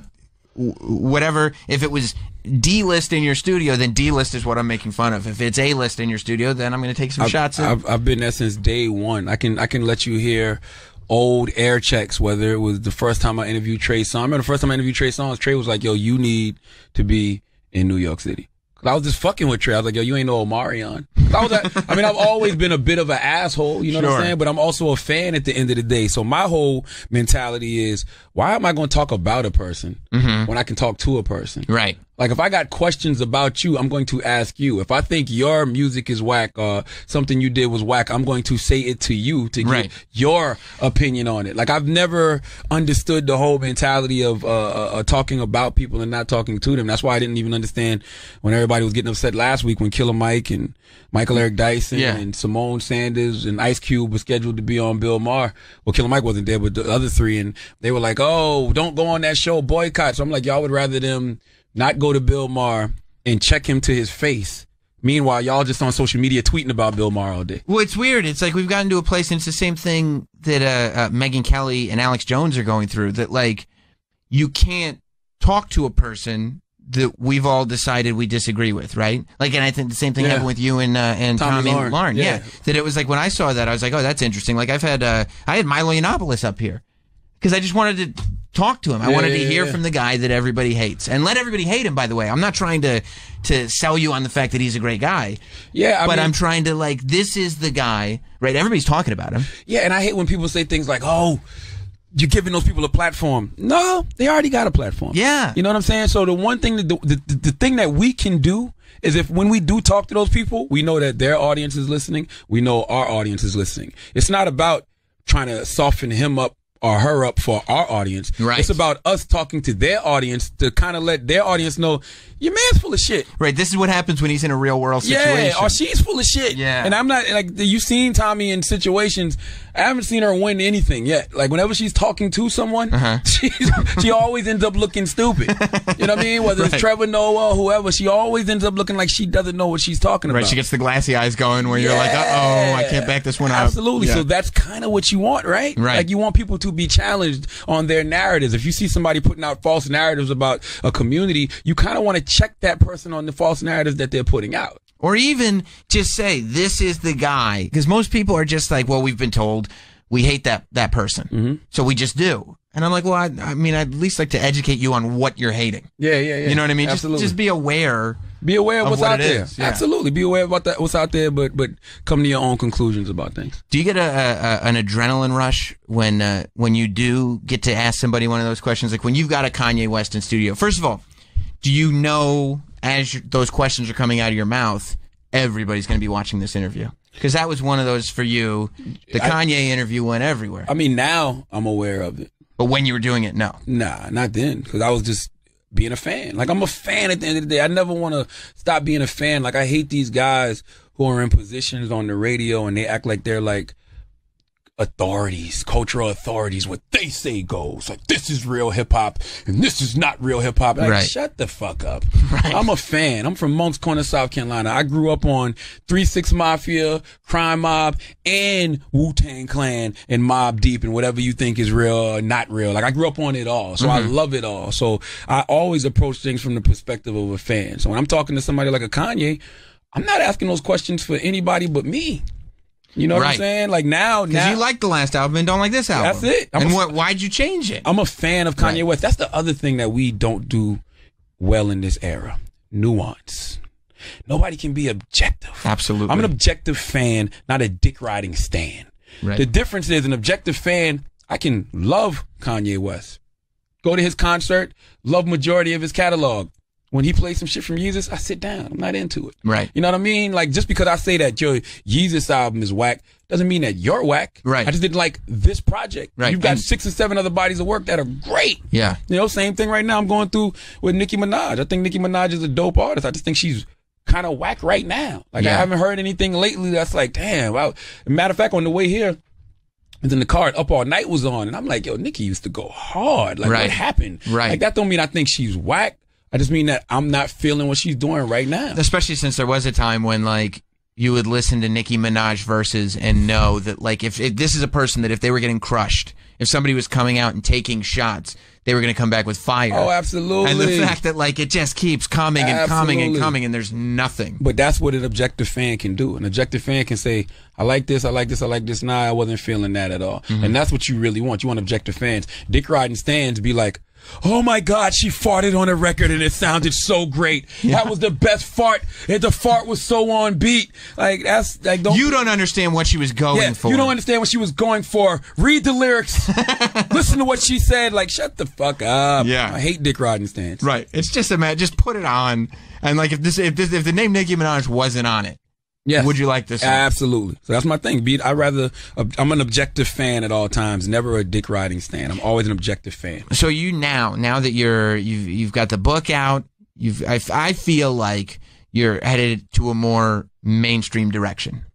N: whatever, if it was D-list in your studio, then D-list is what I'm making fun of. If it's A-list in your studio, then I'm going to take some shots at
O: I've been there since day one. I can let you hear old air checks, whether it was the first time I interviewed Trey Songz. I remember the first time I interviewed Trey Songz, Trey was like, yo, you need to be in New York City. I was just fucking with Trey. I was like, yo, you ain't no Omarion. I've always been a bit of an asshole, you know what I'm saying? But I'm also a fan at the end of the day. So my whole mentality is, why am I going to talk about a person when I can talk to a person?
N: Right.
O: Like, if I got questions about you, I'm going to ask you. If I think your music is whack or something you did was whack, I'm going to say it to you to get your opinion on it. Like, I've never understood the whole mentality of talking about people and not talking to them. That's why I didn't even understand when everybody was getting upset last week when Killer Mike and Michael Eric Dyson and Simone Sanders and Ice Cube were scheduled to be on Bill Maher. Well, Killer Mike wasn't there, but the other three, and they were like, oh, don't go on that show, boycott. So I'm like, y'all would rather them not go to Bill Maher and check him to his face. Meanwhile, y'all just on social media tweeting about Bill Maher all day.
N: Well, it's weird. It's like we've gotten to a place, and it's the same thing that Megyn Kelly and Alex Jones are going through, that, like, you can't talk to a person that we've all decided we disagree with, right? Like, and I think the same thing happened with you and Tommy Lauren. Yeah. That it was like, when I saw that, I was like, oh, that's interesting. Like, I had Milo Yiannopoulos up here because I just wanted to talk to him. I wanted to hear from the guy that everybody hates, and let everybody hate him, by the way. I'm not trying to sell you on the fact that he's a great guy.
O: Yeah.
N: But I'm trying to, like, this is the guy, right? Everybody's talking about him.
O: Yeah. And I hate when people say things like, oh, you're giving those people a platform. No, they already got a platform.
N: Yeah.
O: You know what I'm saying? So the one thing that the thing that we can do is, if when we do talk to those people, we know that their audience is listening. We know our audience is listening. It's not about trying to soften him up or her up for our audience.
N: Right.
O: It's about us talking to their audience to kind of let their audience know, your man's full of shit.
N: Right. This is what happens when he's in a real world situation.
O: Yeah, or she's full of shit.
N: Yeah.
O: And I'm not, like, you've seen Tommy in situations, I haven't seen her win anything yet. Like, whenever she's talking to someone, she always ends up looking stupid. You know what I mean? Whether it's Trevor Noah or whoever, she always ends up looking like she doesn't know what she's talking about.
N: Right. She gets the glassy eyes going where you're like, uh-oh, I can't back this one up.
O: Absolutely. So that's kind of what you want, right?
N: Right.
O: Like, you want people to be challenged on their narratives. If you see somebody putting out false narratives about a community, you kind of want to check that person on the false narratives that they're putting out.
N: Or even just say, this is the guy. Because most people are just like, well, we've been told we hate that person. So we just do. And I'm like, well, I mean, I'd at least like to educate you on what you're hating.
O: Yeah.
N: You know what I mean?
O: Absolutely.
N: Just be aware
O: Be aware of what's
N: what
O: out
N: it
O: there.
N: is, yeah.
O: Absolutely, be aware about that. What's out there, but come to your own conclusions about things.
N: Do you get an adrenaline rush when you do get to ask somebody one of those questions? Like when you've got a Kanye West in studio. First of all, do you know as those questions are coming out of your mouth, everybody's going to be watching this interview? Because that was one of those for you. The Kanye interview went everywhere.
O: I mean, now I'm aware of it.
N: But when you were doing it, no.
O: Nah, not then. Because I was just being a fan. Like, I'm a fan at the end of the day. I never want to stop being a fan. Like, I hate these guys who are in positions on the radio and they act like they're like authorities, cultural authorities. What they say goes. Like, this is real hip hop and this is not real hip hop. Like,
N: Right.
O: shut the fuck up.
N: Right.
O: I'm a fan. I'm from Moncks Corner, South Carolina. I grew up on 3-6 Mafia, Crime Mob, and Wu-Tang Clan and Mobb Deep and whatever you think is real or not real. Like, I grew up on it all. So I love it all. So I always approach things from the perspective of a fan. So when I'm talking to somebody like a Kanye, I'm not asking those questions for anybody but me. You know what I'm
N: Right.
O: saying? Like now
N: Because you like the last album and don't like this album.
O: That's it.
N: And why'd you change it?
O: I'm a fan of Kanye West. That's the other thing that we don't do well in this era. Nuance. Nobody can be objective.
N: Absolutely.
O: I'm an objective fan, not a dick riding stan.
N: Right.
O: The difference is an objective fan, I can love Kanye West. Go to his concert, love majority of his catalog. When he plays some shit from Yeezus, I sit down. I'm not into it.
N: Right.
O: You know what I mean? Like, just because I say that your Yeezus album is whack doesn't mean that you're whack.
N: Right.
O: I just didn't like this project.
N: Right.
O: You've got
N: And-
O: 6 or 7 other bodies of work that are great.
N: Yeah.
O: You know, same thing right now I'm going through with Nicki Minaj. I think Nicki Minaj is a dope artist. I just think she's kind of whack right now. Like, I
N: Yeah.
O: haven't heard anything lately that's like, damn. Wow. Matter of fact, on the way here, I was in the car, Up All Night was on, and I'm like, yo, Nicki used to go hard. Like,
N: Right.
O: what happened?
N: Right.
O: Like, that don't mean I think she's whack. I just mean that I'm not feeling what she's doing right now.
N: Especially since there was a time when, like, you would listen to Nicki Minaj verses and know that, like, if this is a person that if they were getting crushed, if somebody was coming out and taking shots, they were going to come back with fire.
O: Oh, absolutely.
N: And the fact that, like, it just keeps coming and coming and
O: Absolutely.
N: coming and there's nothing.
O: But that's what an objective fan can do. An objective fan can say, I like this, I like this, I like this. Nah, I wasn't feeling that at all.
N: Mm-hmm.
O: And that's what you really want. You want objective fans. Dick riding stands be like, oh my God, she farted on a record and it sounded so great. That was the best fart. And the fart was so on beat. Like, that's like,
N: You don't understand what she was going for.
O: You don't understand what she was going for. Read the lyrics. Listen to what she said. Like, shut the fuck up.
N: Yeah.
O: I hate Dick riding stands.
N: Right. It's just just put it on. And, like, if the name Nicki Minaj wasn't on it,
O: Yes.
N: would you like this song?
O: Absolutely. So that's my thing. I'm an objective fan at all times, never a dick riding stan. I'm always an objective fan.
N: So you now that you've got the book out, I feel like you're headed to a more mainstream direction,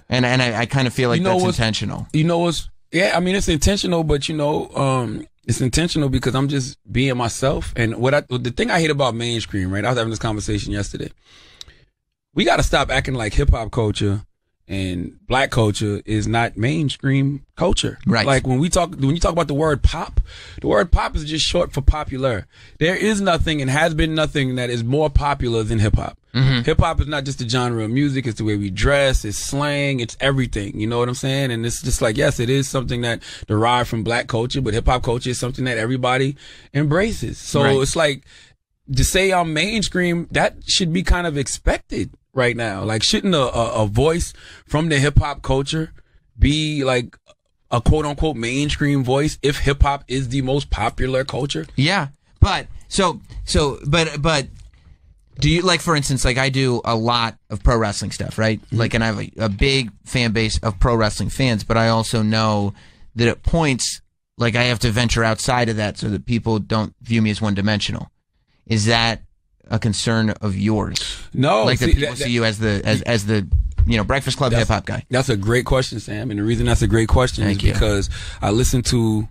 N: and I kind of feel like that's intentional.
O: You know what's? Yeah, I mean it's intentional, but it's intentional because I'm just being myself. And the thing I hate about mainstream, right? I was having this conversation yesterday. We got to stop acting like hip hop culture and black culture is not mainstream culture.
N: Right.
O: Like when you talk about the word pop is just short for popular. There is nothing and has been nothing that is more popular than hip hop.
N: Mm-hmm.
O: Hip hop is not just a genre of music. It's the way we dress. It's slang. It's everything. You know what I'm saying? And it's just like, yes, it is something that derived from black culture, but hip hop culture is something that everybody embraces. So
N: Right.
O: it's like, to say I'm mainstream, that should be kind of expected right now. Like, shouldn't a voice from the hip hop culture be like a quote unquote mainstream voice if hip hop is the most popular culture?
N: Yeah, but but do you, like, for instance, like I do a lot of pro wrestling stuff, right?
O: Mm-hmm.
N: Like, and I have a big fan base of pro wrestling fans, but I also know that at points, like, I have to venture outside of that so that people don't view me as one dimensional. Is that a concern of yours?
O: No,
N: like that people see you as the Breakfast Club hip hop guy.
O: That's a great question, Sam. And the reason that's a great question is because I listen to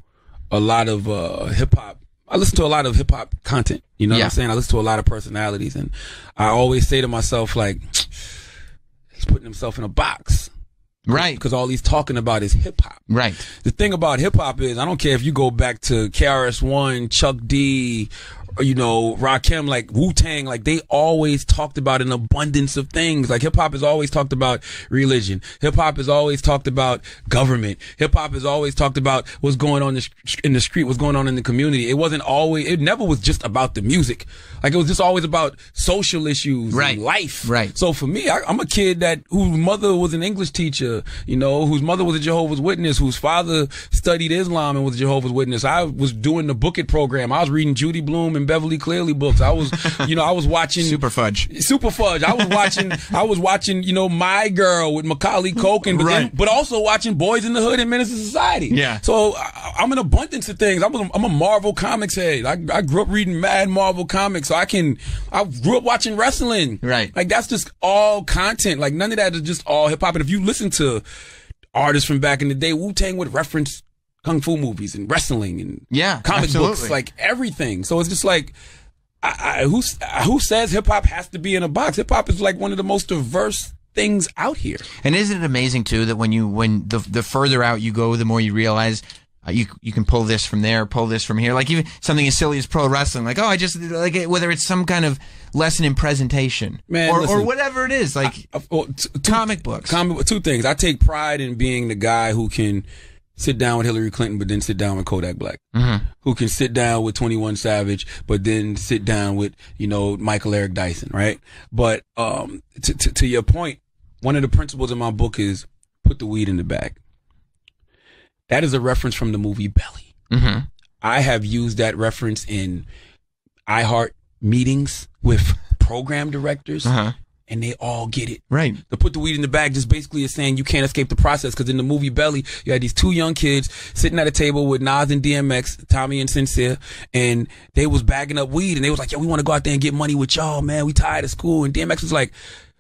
O: a lot of hip hop. I listen to a lot of hip hop content. You know what I'm saying? I listen to a lot of personalities, and I always say to myself, like, he's putting himself in a box.
N: Right.
O: Because all he's talking about is hip hop.
N: Right.
O: The thing about hip hop is, I don't care if you go back to KRS-One, Chuck D, you know, Rakim, like Wu-Tang, like they always talked about an abundance of things. Like hip hop has always talked about religion. Hip hop has always talked about government. Hip hop has always talked about what's going on in the street, what's going on in the community. It never was just about the music. Like it was just always about social issues and life.
N: Right.
O: So for me, I'm a kid whose mother was an English teacher, you know, whose mother was a Jehovah's Witness, whose father studied Islam and was a Jehovah's Witness. I was doing the Book It program. I was reading Judy Blume and Beverly Cleary books. I was, you know, I was watching
N: Super Fudge.
O: I was watching, you know, My Girl with Macaulay Culkin, but also watching Boys in the Hood and Menace to Society.
N: Yeah.
O: So I'm an abundance of things. I'm a Marvel Comics head. I grew up reading mad Marvel comics, so I grew up watching wrestling.
N: Right.
O: Like that's just all content. Like none of that is just all hip hop. And if you listen to artists from back in the day, Wu-Tang would reference kung fu movies and wrestling and comic books, like everything. So it's just like, who says hip hop has to be in a box? Hip hop is like one of the most diverse things out here.
N: And isn't it amazing too that when the further out you go, the more you realize you can pull this from there, pull this from here. Like even something as silly as pro wrestling. Like, I just like it, whether it's some kind of lesson in presentation, or whatever it is, like comic books.
O: Two things. I take pride in being the guy who can sit down with Hillary Clinton, but then sit down with Kodak Black.
N: Mm-hmm.
O: Who can sit down with 21 Savage, but then sit down with, you know, Michael Eric Dyson, right? But to your point, one of the principles in my book is put the weed in the bag. That is a reference from the movie Belly.
N: Mm-hmm.
O: I have used that reference in iHeart meetings with program directors. And they all get it.
N: Right.
O: To put the weed in the bag just basically is saying you can't escape the process, because in the movie Belly, you had these two young kids sitting at a table with Nas and DMX, Tommy and Sincere, and they was bagging up weed, and they was like, yo, we want to go out there and get money with y'all, man. We tired of school. And DMX was like,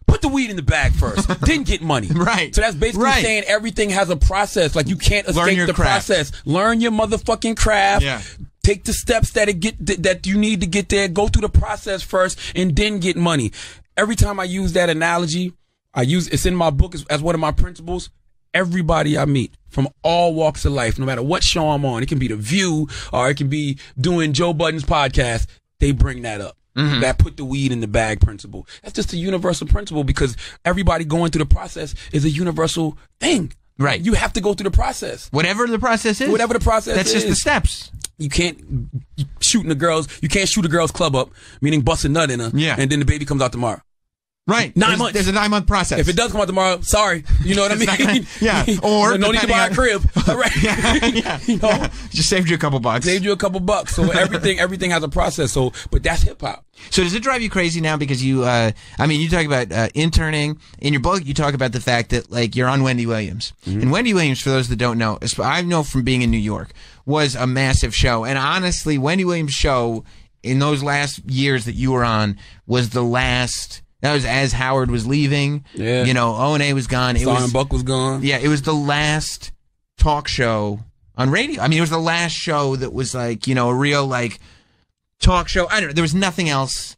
O: put the weed in the bag first, then get money.
N: Right.
O: So that's basically saying everything has a process. Like you can't escape the process. Learn your motherfucking craft.
N: Yeah.
O: Take the steps that you need to get there. Go through the process first, and then get money. Every time I use that analogy, it's in my book as one of my principles. Everybody I meet from all walks of life, no matter what show I'm on, it can be The View or it can be doing Joe Budden's podcast, they bring that up. Mm-hmm. That put the weed in the bag principle. That's just a universal principle, because everybody going through the process is a universal thing.
N: Right.
O: You have to go through the process.
N: Whatever the process is.
O: Whatever the process
N: That's just the steps.
O: You can't shoot a girl's club up, meaning bust a nut in her, and then the baby comes out tomorrow.
N: Right.
O: 9 months.
N: There's a 9-month process.
O: If it does come out tomorrow, sorry. You know what I mean?
N: Or
O: no need to buy a crib.
N: Right. You know? Just saved you a couple bucks.
O: So everything has a process. So, but that's hip hop.
N: So does it drive you crazy now? Because you talk about interning. In your book, you talk about the fact that, like, you're on Wendy Williams. Mm-hmm. And Wendy Williams, for those that don't know, I know from being in New York, was a massive show. And honestly, Wendy Williams' show in those last years that you were on was the last. That was as Howard was leaving.
O: Yeah.
N: You know, O&A was gone.
O: Simon Buck was gone.
N: Yeah, it was the last talk show on radio. I mean, it was the last show that was like, you know, a real, like, talk show. I don't know. There was nothing else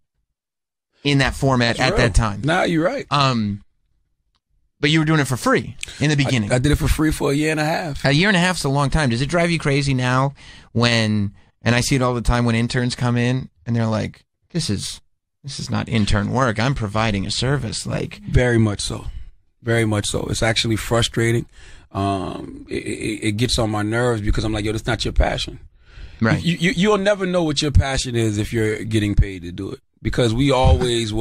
N: in that format at that time.
O: Nah, you're right.
N: But you were doing it for free in the beginning.
O: I did it for free for a year and a half.
N: A year and a half's a long time. Does it drive you crazy now and I see it all the time when interns come in and they're like, this is not intern work. I'm providing a service. Like,
O: very much so. Very much so. It's actually frustrating. It gets on my nerves because I'm like, yo, that's not your passion.
N: Right.
O: You'll never know what your passion is if you're getting paid to do it. Because we always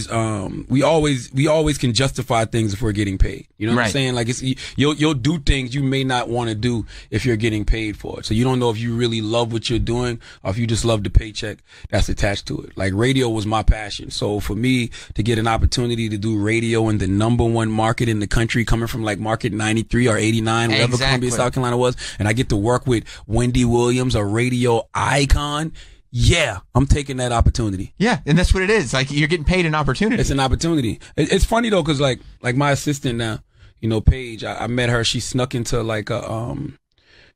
O: can justify things if we're getting paid. You know what I'm saying? Like you'll do things you may not want to do if you're getting paid for it. So you don't know if you really love what you're doing or if you just love the paycheck that's attached to it. Like radio was my passion. So for me to get an opportunity to do radio in the #1 market in the country, coming from like market 93 or 89, whatever Columbia, South Carolina was, and I get to work with Wendy Williams, a radio icon. Yeah, I'm taking that opportunity.
N: Yeah, and that's what it is. Like, you're getting paid an opportunity.
O: It's an opportunity. It's funny though, because like my assistant now, you know, Paige, I met her. She snuck into like I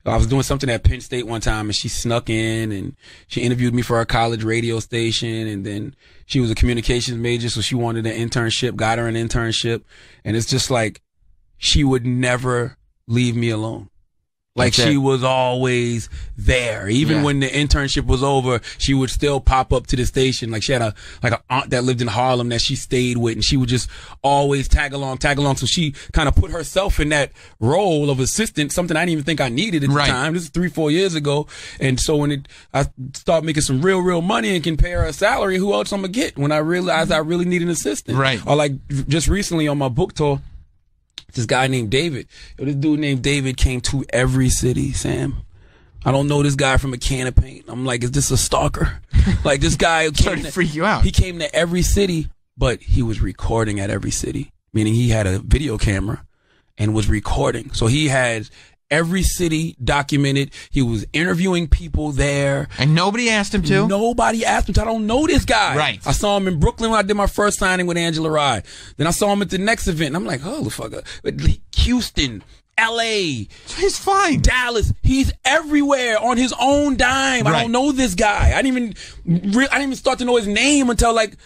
O: was doing something at Penn State one time, and she snuck in and she interviewed me for her college radio station. And then she was a communications major, so she wanted an internship. Got her an internship, and it's just like she would never leave me alone. Like
N: That's
O: she
N: it.
O: was always there. Even when the internship was over, she would still pop up to the station. Like she had an aunt that lived in Harlem that she stayed with, and she would just always tag along. So she kind of put herself in that role of assistant, something I didn't even think I needed at the time. This is 3-4 years ago. And so when I started making some real money and can pay her a salary, who else I'm gonna get when I realized I really need an assistant?
N: Right.
O: Or like just recently on my book tour, this guy named David. This dude named David came to every city, Sam. I don't know this guy from a can of paint. I'm like, is this a stalker? Like this guy
N: started to freak you out.
O: He came to every city, but he was recording at every city, meaning he had a video camera and was recording. So he had every city documented. He was interviewing people there.
N: And nobody asked him to?
O: Nobody asked him to. I don't know this guy.
N: Right.
O: I saw him in Brooklyn when I did my first signing with Angela Rye. Then I saw him at the next event. And I'm like, oh, the fuck. Houston, L.A.
N: He's fine.
O: Dallas. He's everywhere on his own dime. I don't know this guy. I didn't even start to know his name until I'm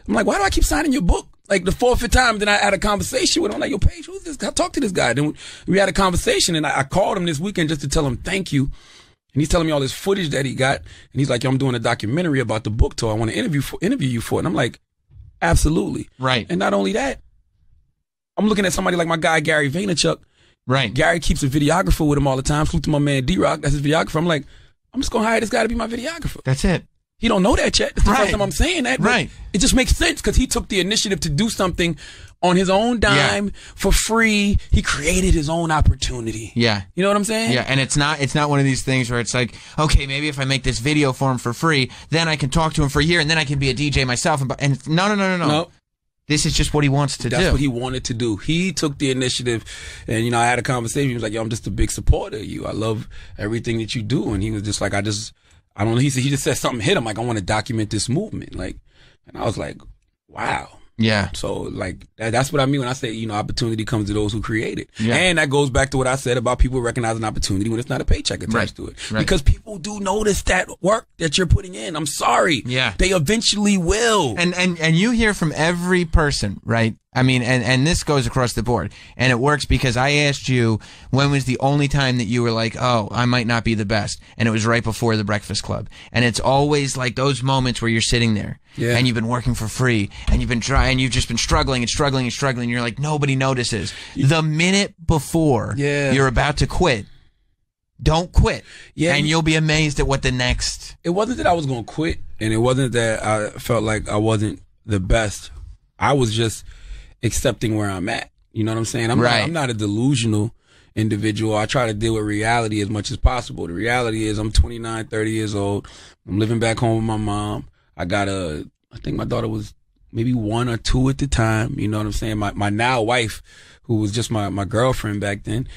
O: like, why do I keep signing your book? Like the 4th or 5th time, then I had a conversation with him. I'm like, yo, Paige, who's this guy? I talked to this guy. Then we had a conversation, and I called him this weekend just to tell him thank you. And he's telling me all this footage that he got. And he's like, yo, I'm doing a documentary about the book tour. I want to interview you for it. And I'm like, absolutely.
N: Right.
O: And not only that, I'm looking at somebody like my guy, Gary Vaynerchuk.
N: Right.
O: Gary keeps a videographer with him all the time. Salute to my man, D-Rock. That's his videographer. I'm like, I'm just going to hire this guy to be my videographer.
N: That's it.
O: He don't know that yet. It's the first time I'm saying that.
N: Right.
O: It just makes sense because he took the initiative to do something on his own dime for free. He created his own opportunity.
N: Yeah.
O: You know what I'm saying?
N: Yeah, and it's not one of these things where it's like, okay, maybe if I make this video for him for free, then I can talk to him for a year, and then I can be a DJ myself. And no.
O: Nope.
N: This is just what he wants to do.
O: That's what he wanted to do. He took the initiative, and I had a conversation. He was like, yo, I'm just a big supporter of you. I love everything that you do. And he was just like, I don't know. He just said something hit him. Like, I want to document this movement. Like, and I was like, wow.
N: Yeah.
O: So like that's what I mean when I say, opportunity comes to those who create it.
N: Yeah.
O: And that goes back to what I said about people recognizing opportunity when it's not a paycheck attached to it.
N: Right.
O: Because people do notice that work that you're putting in. I'm sorry.
N: Yeah.
O: They eventually will.
N: And you hear from every person, right? I mean, and this goes across the board. And it works because I asked you when was the only time that you were like, oh, I might not be the best. And it was right before the Breakfast Club. And it's always like those moments where you're sitting there and you've been working for free and you've just been struggling. You're like, nobody notices. The minute before you're about to quit, don't quit. Yeah. And you'll be amazed at what the next.
O: It wasn't that I was going to quit, and it wasn't that I felt like I wasn't the best. I was just accepting where I'm at. You know what I'm saying? I'm not a delusional individual. I try to deal with reality as much as possible. The reality is I'm 29, 30 years old. I'm living back home with my mom. I think my daughter was maybe 1 or 2 at the time. You know what I'm saying? My now wife, who was just my girlfriend back then,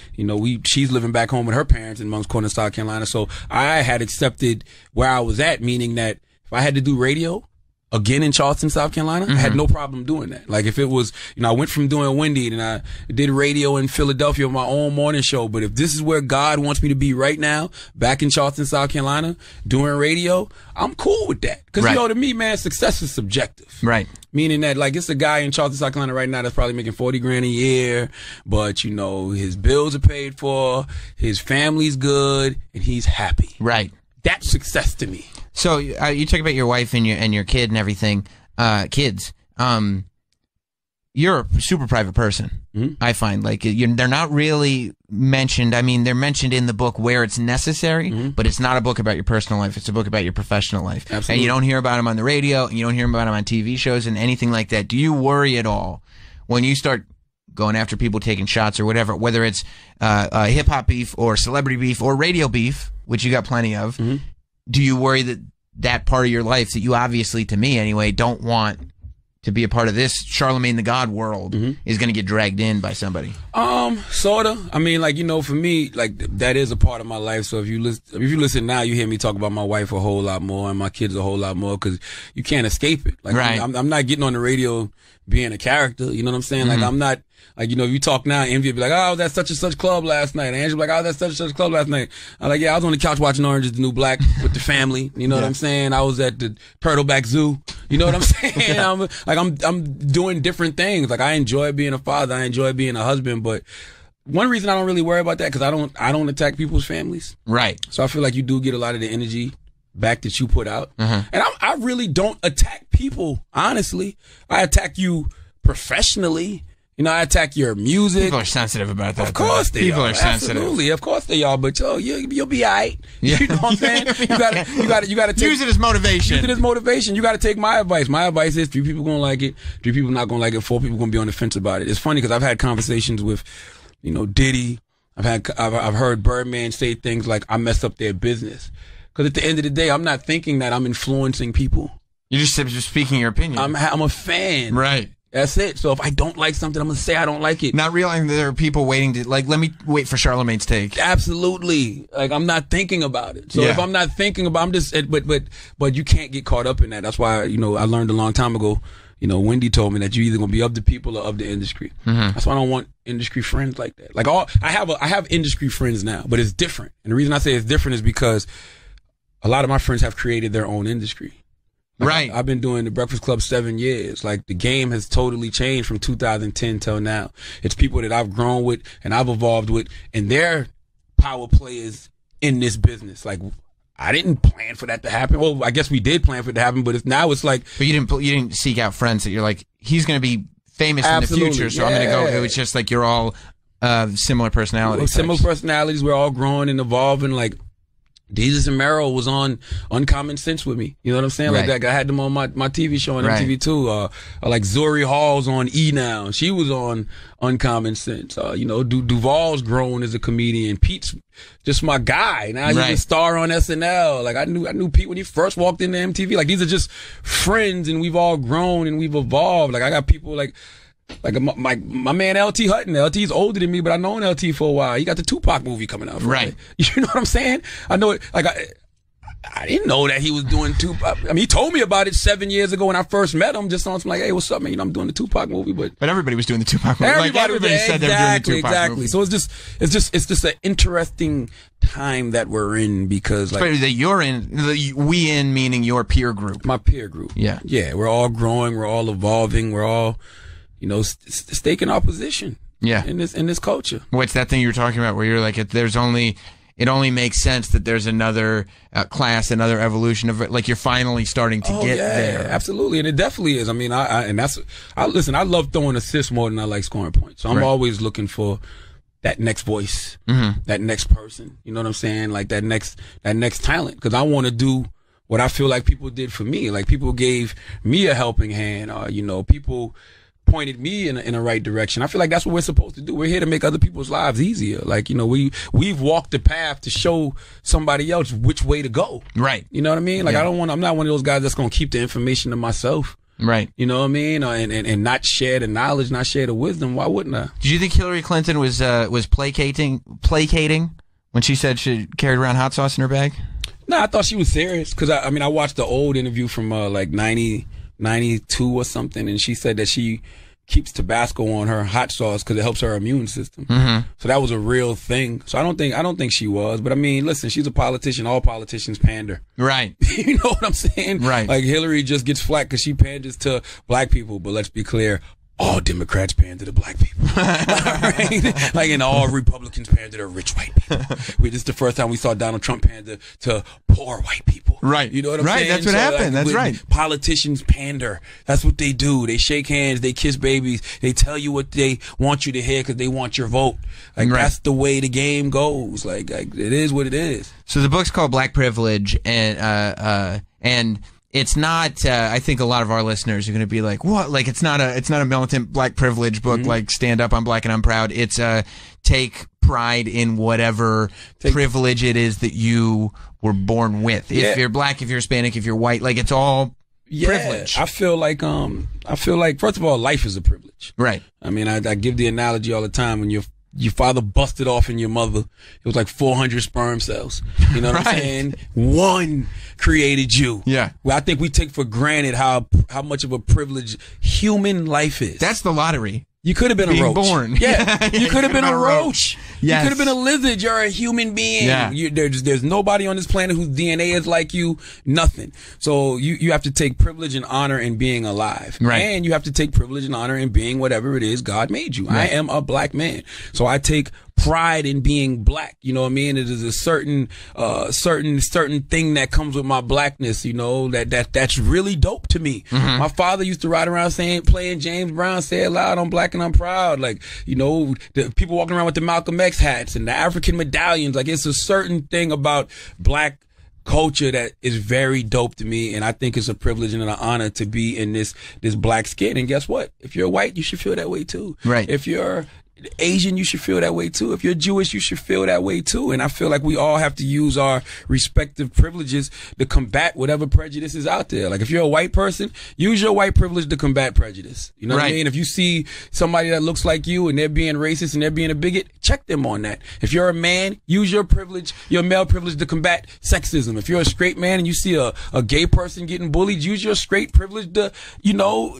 O: she's living back home with her parents in Moncks Corner, South Carolina. So I had accepted where I was at, meaning that if I had to do radio again in Charleston, South Carolina, I had no problem doing that. Like if it was, I went from doing Wendy and I did radio in Philadelphia on my own morning show. But if this is where God wants me to be right now, back in Charleston, South Carolina, doing radio, I'm cool with that. Because, to me, man, success is subjective.
N: Right.
O: Meaning that, like, it's a guy in Charleston, South Carolina right now that's probably making $40,000 a year, but, his bills are paid for, his family's good, and he's happy.
N: Right.
O: That's success to me.
N: So you talk about your wife and your kid and everything. Kids. You're a super private person. Mm-hmm. I find they're not really mentioned. I mean, they're mentioned in the book where it's necessary, but it's not a book about your personal life. It's a book about your professional life.
O: Absolutely.
N: And you don't hear about them on the radio, and you don't hear about them on TV shows and anything like that. Do you worry at all when you start going after people taking shots or whatever, whether it's hip hop beef or celebrity beef or radio beef, which you got plenty of? Mm-hmm. Do you worry that part of your life that you obviously, to me anyway, don't want to be a part of this Charlemagne the God world is going to get dragged in by somebody?
O: Sorta. I mean, for me, that is a part of my life. So if you listen now, you hear me talk about my wife a whole lot more and my kids a whole lot more because you can't escape it.
N: Right.
O: I'm not getting on the radio being a character. You know what I'm saying? Like, I'm not, if you talk now, Envy will be like, oh, that's such and such club last night. And Angela will be like, oh, that's such and such club last night. I'm like, yeah, I was on the couch watching Orange is the New Black with the family. You know what I'm saying? I was at the Turtleback Zoo. You know what I'm saying? I'm doing different things. Like, I enjoy being a father. I enjoy being a husband, but one reason I don't really worry about that because I don't attack people's families.
N: Right.
O: So I feel like you do get a lot of the energy back that you put out.
N: Uh-huh.
O: And I really don't attack people, honestly. I attack you professionally. You know, I attack your music.
N: People are sensitive about that.
O: Of course they
N: People
O: are.
N: are sensitive.
O: Absolutely. Of course they are. But you'll be all right. Yeah. You know what I'm saying? You gotta
N: use it as motivation.
O: Use it as motivation. You gotta take my advice. My advice is 3 people gonna like it, 3 people not gonna like it, 4 people gonna be on the fence about it. It's funny because I've had conversations with, Diddy. I've heard Birdman say things like, I messed up their business. Because at the end of the day, I'm not thinking that I'm influencing people.
N: You're just speaking your opinion.
O: I'm a fan.
N: Right.
O: That's it. So if I don't like something, I'm going to say I don't like it.
N: Not realizing that there are people waiting to, let me wait for Charlamagne's take.
O: Absolutely. I'm not thinking about it. So if I'm not thinking about it, but you can't get caught up in that. That's why, I learned a long time ago, Wendy told me that you're either going to be of the people or of the industry.
N: Mm-hmm.
O: That's why I don't want industry friends like that. I have industry friends now, but it's different. And the reason I say it's different is because a lot of my friends have created their own industry.
N: Right.
O: I've been doing the Breakfast Club 7 years. The game has totally changed from 2010 till now. It's people that I've grown with and I've evolved with, and they're power players in this business. I didn't plan for that to happen. Well, I guess we did plan for it to happen, but now it's like.
N: But you didn't seek out friends that you're like, he's going to be famous
O: Absolutely.
N: in the future, so I'm going to go. It was just you're all similar personalities.
O: Similar personalities. We're all growing and evolving. Jesus and Meryl was on Uncommon Sense with me. You know what I'm saying?
N: Right.
O: I had them on my TV show on
N: Right.
O: MTV too. Zuri Hall's on E Now. She was on Uncommon Sense. Duval's grown as a comedian. Pete's just my guy. Now he's a star on SNL. I knew Pete when he first walked into MTV. These are just friends, and we've all grown and we've evolved. I got people my man LT Hutton. LT's older than me, but I've known LT for a while. He got the Tupac movie coming out.
N: Right.
O: You know what I'm saying? I know it. I didn't know that he was doing Tupac. I mean, he told me about it 7 years ago when I first met him. Just on some hey, what's up, man? I'm doing the Tupac movie, but
N: everybody was doing the Tupac movie.
O: Everybody
N: said they were doing the Tupac movie.
O: So it's just an interesting time that we're in because
N: that you're in, meaning your peer group.
O: My peer group. Yeah. We're all growing. We're all evolving. We're all, staking our position.
N: Yeah.
O: In this culture.
N: What's that thing you were talking about where you're like, it only makes sense that there's another class, another evolution of it. You're finally starting to get there.
O: Absolutely. And it definitely is. I mean, I listen, I love throwing assists more than I like scoring points. So I'm always looking for that next voice, that next person. You know what I'm saying? That next talent. Cause I want to do what I feel like people did for me. People gave me a helping hand, people pointed me in the right direction. I feel like that's what we're supposed to do. We're here to make other people's lives easier. We've walked the path to show somebody else which way to go.
N: Right.
O: You know what I mean? I'm not one of those guys that's going to keep the information to myself.
N: Right.
O: You know what I mean? And not share the knowledge, not share the wisdom. Why wouldn't I?
N: Did you think Hillary Clinton was placating when she said she carried around hot sauce in her bag?
O: No, I thought she was serious because I watched the old interview from 92 or something, and she said that she keeps Tabasco on her hot sauce because it helps her immune system.
N: Mm-hmm.
O: So that was a real thing. So I don't think she was, but I mean, listen, she's a politician. All politicians pander.
N: Right.
O: You know what I'm saying?
N: Right.
O: Hillary just gets flack because she panders to black people, but let's be clear. All Democrats pander to black people. Right? And all Republicans pander to rich white people. This is the first time we saw Donald Trump pander to poor white people.
N: Right.
O: You know what I'm saying?
N: Right, that's what happened. That's right.
O: Politicians pander. That's what they do. They shake hands. They kiss babies. They tell you what they want you to hear because they want your vote. That's the way the game goes. It is what it is.
N: So the book's called Black Privilege, and it's not. I think a lot of our listeners are going to be like, "What? It's not a militant black privilege book.
O: Mm-hmm.
N: Stand up, I'm black and I'm proud." It's take pride in whatever privilege it is that you were born with. If you're black, if you're Hispanic, if you're white, it's all privilege.
O: I feel like first of all, life is a privilege.
N: Right.
O: I mean, I give the analogy all the time when your father busted off in your mother. It was 400 sperm cells. You know what I'm saying? One created you.
N: Yeah.
O: Well, I think we take for granted how much of a privilege human life is.
N: That's the lottery.
O: You could have been
B: being
O: a roach.
B: born.
O: Yeah, you could have been a roach.
B: Yes.
O: You could have been a lizard. You're a human being.
B: Yeah.
O: There's nobody on this planet whose DNA is like you. Nothing. So you have to take privilege and honor in being alive.
B: Right.
O: And you have to take privilege and honor in being whatever it is God made you.
B: Right.
O: I am a black man. So I take pride in being black. You know what I mean? It is a certain thing that comes with my blackness, you know, that's really dope to me.
B: Mm-hmm.
O: My father used to ride around playing James Brown, Say It Loud, I'm black and I'm proud. Like, you know, the people walking around with the Malcolm X hats and the African medallions. Like, it's a certain thing about black culture that is very dope to me, and I think it's a privilege and an honor to be in this black skin. And guess what? If you're white, you should feel that way too.
B: Right.
O: If you're Asian, you should feel that way too. If you're Jewish, you should feel that way too. And I feel like we all have to use our respective privileges to combat whatever prejudice is out there. Like, if you're a white person, use your white privilege to combat prejudice. You know what I mean? If you see somebody that looks like you and they're being racist and they're being a bigot, check them on that. If you're a man, use your privilege, your male privilege, to combat sexism. If you're a straight man and you see a gay person getting bullied, use your straight privilege to, you know,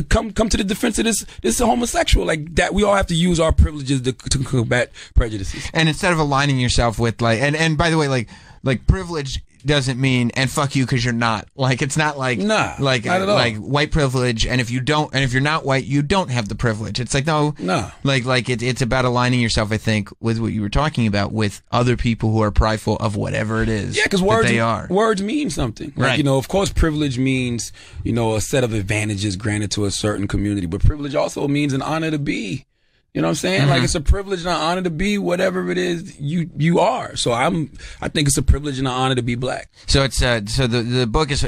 O: come to the defense of this homosexual. Like that, we all have to use our privileges to combat prejudices.
B: And instead of aligning yourself with like, and by the way, like privilege doesn't mean and fuck you because you're not. Like, it's not like
O: not at all.
B: Like white privilege, and if you're not white, you don't have the privilege. It's like no. Like it's about aligning yourself, I think, with what you were talking about, with other people who are prideful of whatever it is.
O: Yeah, because words mean something. Like,
B: right.
O: You know, of course, privilege means, you know, a set of advantages granted to a certain community, but privilege also means an honor to be. You know what I'm saying?
B: Mm-hmm.
O: Like, it's a privilege and an honor to be whatever it is you are. So I think it's a privilege and an honor to be black.
B: So it's so the book is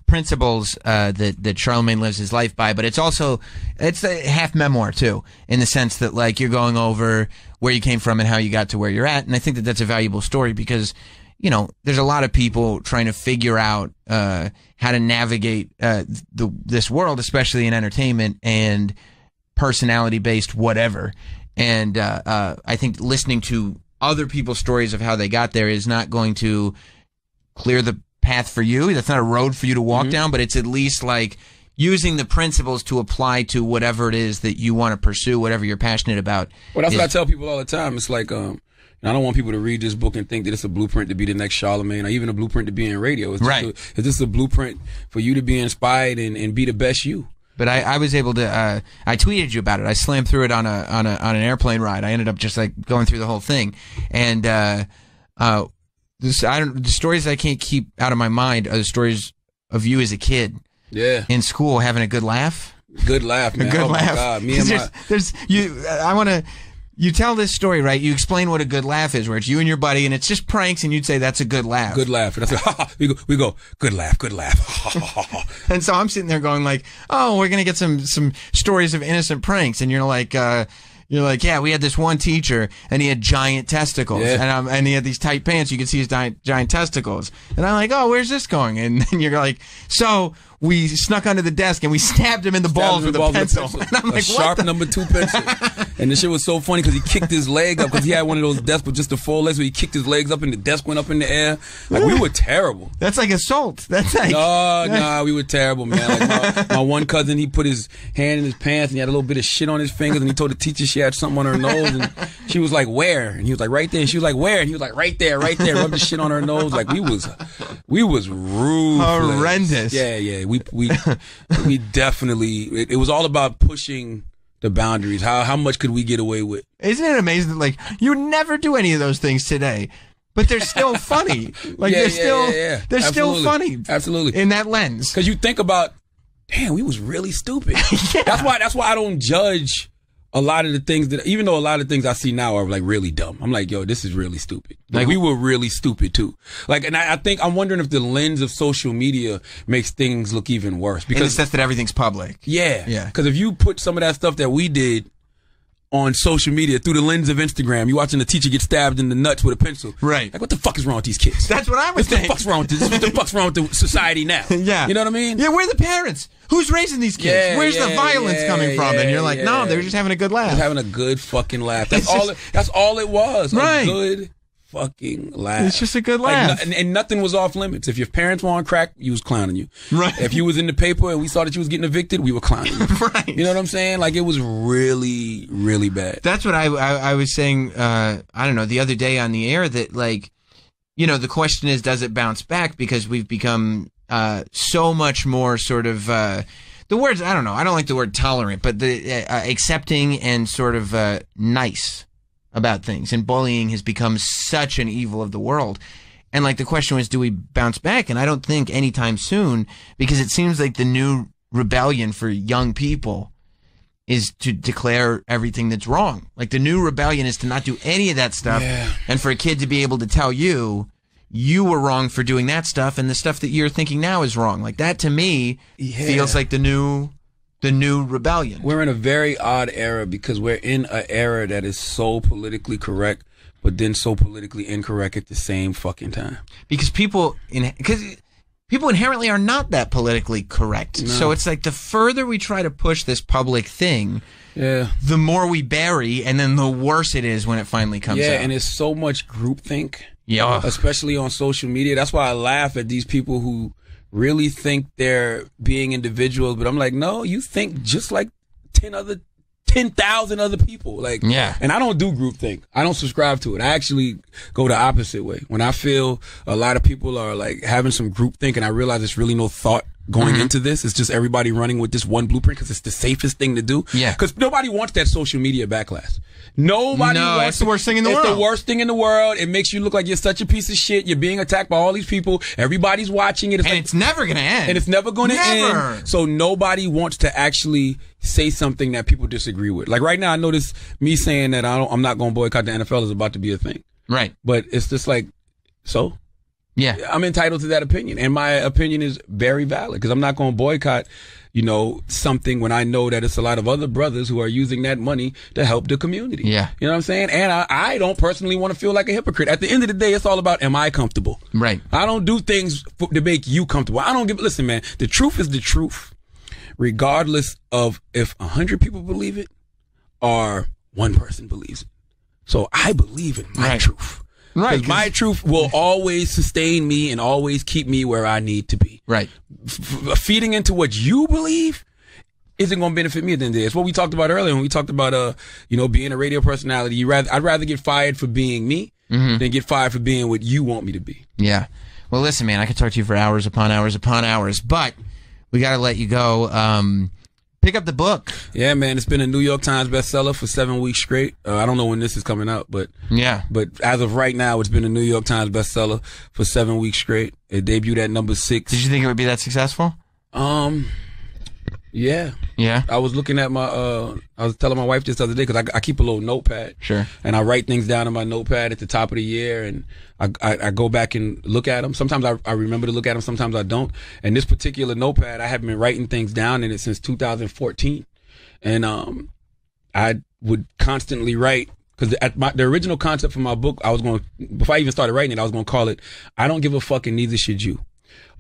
B: principles that Charlemagne lives his life by, but it's a half memoir too, in the sense that like you're going over where you came from and how you got to where you're at, and I think that that's a valuable story because, you know, there's a lot of people trying to figure out how to navigate this world, especially in entertainment and personality-based whatever. And I think listening to other people's stories of how they got there is not going to clear the path for you. That's not a road for you to walk down, but it's at least like using the principles to apply to whatever it is that you want to pursue, whatever you're passionate about.
O: Well, that's what I tell people all the time. It's like, I don't want people to read this book and think that it's a blueprint to be the next Charlemagne or even a blueprint to be in radio. It's just a blueprint for you to be inspired and be the best you.
B: But I was able to. I tweeted you about it. I slammed through it on an airplane ride. I ended up just like going through the whole thing, and the stories I can't keep out of my mind are the stories of you as a kid.
O: Yeah.
B: In school, having a good laugh.
O: Good laugh, man.
B: A good laugh.
O: My God. Me and
B: You tell this story, right? You explain what a good laugh is, where it's you and your buddy, and it's just pranks, and you'd say that's a good laugh.
O: Good laugh. And I say, we go, good laugh, good laugh.
B: And so I'm sitting there going like, oh, we're gonna get some stories of innocent pranks, and you're like, yeah, we had this one teacher, and he had giant testicles, and he had these tight pants. You could see his giant testicles, and I'm like, oh, where's this going? And then you're like, so we snuck under the desk and we stabbed him in the balls with a pencil. And I'm like,
O: sharp number 2 pencil. And this shit was so funny because he kicked his leg up because he had one of those desks with just the 4 legs. So he kicked his legs up and the desk went up in the air. Like, we were terrible.
B: That's like assault. That's like
O: no, we were terrible, man. Like my one cousin, he put his hand in his pants and he had a little bit of shit on his fingers, and he told the teacher she had something on her nose, and she was like, where? And he was like, right there. And she was like, where? And he was like, right there. Rubbed the shit on her nose. Like, we was ruthless.
B: Horrendous.
O: Yeah. We definitely, it was all about pushing the boundaries. How much could we get away with?
B: Isn't it amazing that, like, you never do any of those things today, but they're still funny. Like, they're still funny.
O: Absolutely.
B: In that lens.
O: Because you think about, damn, we was really stupid. That's why I don't judge a lot of the things that, even though a lot of things I see now are like really dumb. I'm like, yo, this is really stupid. Like, we were really stupid too. Like, and I'm wondering if the lens of social media makes things look even worse. Because
B: in the sense that everything's public.
O: Yeah. Because if you put some of that stuff that we did on social media through the lens of Instagram, you watching the teacher get stabbed in the nuts with a pencil.
B: Right.
O: Like, what the fuck is wrong with these kids?
B: That's what I was saying.
O: What the fuck's wrong with this? What the fuck's wrong with the society now?
B: Yeah.
O: You know what I mean?
B: Yeah, we're the parents. Who's raising these kids?
O: Yeah,
B: Where's the violence coming from? And you're like, no, they're just having a good laugh.
O: They're having a good fucking laugh. That's all it was.
B: Right.
O: A good fucking laugh.
E: It's just a good laugh.
O: And nothing was off limits. If your parents were on crack, you was clowning you.
N: Right.
O: If you was in the paper and we saw that you was getting evicted, we were clowning you.
N: Right.
O: You know what I'm saying? Like, it was really, really bad.
N: That's what I was saying, I don't know, the other day on the air, that, like, you know, the question is, does it bounce back? Because we've become so much more sort of, the words, I don't know, I don't like the word tolerant, but the accepting and sort of nice about things. And bullying has become such an evil of the world. And, like, the question was, do we bounce back? And I don't think anytime soon, because it seems like the new rebellion for young people is to declare everything that's wrong. Like, the new rebellion is to not do any of that stuff.
O: Yeah.
N: And for a kid to be able to tell you were wrong for doing that stuff, and the stuff that you're thinking now is wrong. Like, that to me feels like the new rebellion.
O: We're in a very odd era because we're in an era that is so politically correct, but then so politically incorrect at the same fucking time.
N: Because people inherently are not that politically correct.
O: No.
N: So it's like, the further we try to push this public thing, the more we bury, and then the worse it is when it finally comes out.
O: Yeah, and it's so much groupthink.
N: Yeah.
O: Especially on social media. That's why I laugh at these people who really think they're being individuals, but I'm like, no, you think just like 10,000 other people. Like,
N: yeah.
O: And I don't do groupthink. I don't subscribe to it. I actually go the opposite way. When I feel a lot of people are like having some groupthink and I realize there's really no thought going into this, it's just everybody running with this one blueprint because it's the safest thing to do.
N: Yeah.
O: Because nobody wants that social media backlash. Nobody wants
N: it's the worst thing in the world.
O: It's the worst thing in the world. It makes you look like you're such a piece of shit. You're being attacked by all these people. Everybody's watching it.
N: It's never going to end.
O: And it's never going to end. So nobody wants to actually say something that people disagree with. Like right now, I notice me saying that I'm not going to boycott the NFL is about to be a thing.
N: Right.
O: But it's just like, so?
N: Yeah.
O: I'm entitled to that opinion. And my opinion is very valid because I'm not going to boycott, something when I know that it's a lot of other brothers who are using that money to help the community.
N: Yeah.
O: You know what I'm saying? And I don't personally want to feel like a hypocrite. At the end of the day, it's all about, am I comfortable?
N: Right.
O: I don't do things to make you comfortable. Listen, man, the truth is the truth, regardless of if 100 people believe it or one person believes it. So I believe in my truth.
N: Right.
O: Because my truth will always sustain me and always keep me where I need to be.
N: Right.
O: Feeding into what you believe isn't going to benefit me at the end of the day. It's what we talked about earlier when we talked about, being a radio personality. I'd rather get fired for being me than get fired for being what you want me to be.
N: Yeah. Well, listen, man, I could talk to you for hours upon hours upon hours, but we got to let you go. Pick up the book.
O: Yeah, man. It's been a New York Times bestseller for 7 weeks straight. I don't know when this is coming out, but But as of right now, it's been a New York Times bestseller for 7 weeks straight. It debuted at number 6.
N: Did you think it would be that successful?
O: Yeah.
N: Yeah.
O: I was looking at I was telling my wife this the other day because I keep a little notepad.
N: Sure.
O: And I write things down in my notepad at the top of the year, and I go back and look at them. Sometimes I remember to look at them, sometimes I don't. And this particular notepad, I have been writing things down in it since 2014. And I would constantly write, because the original concept for my book, before I even started writing it, I was going to call it, I Don't Give a Fuck and Neither Should You.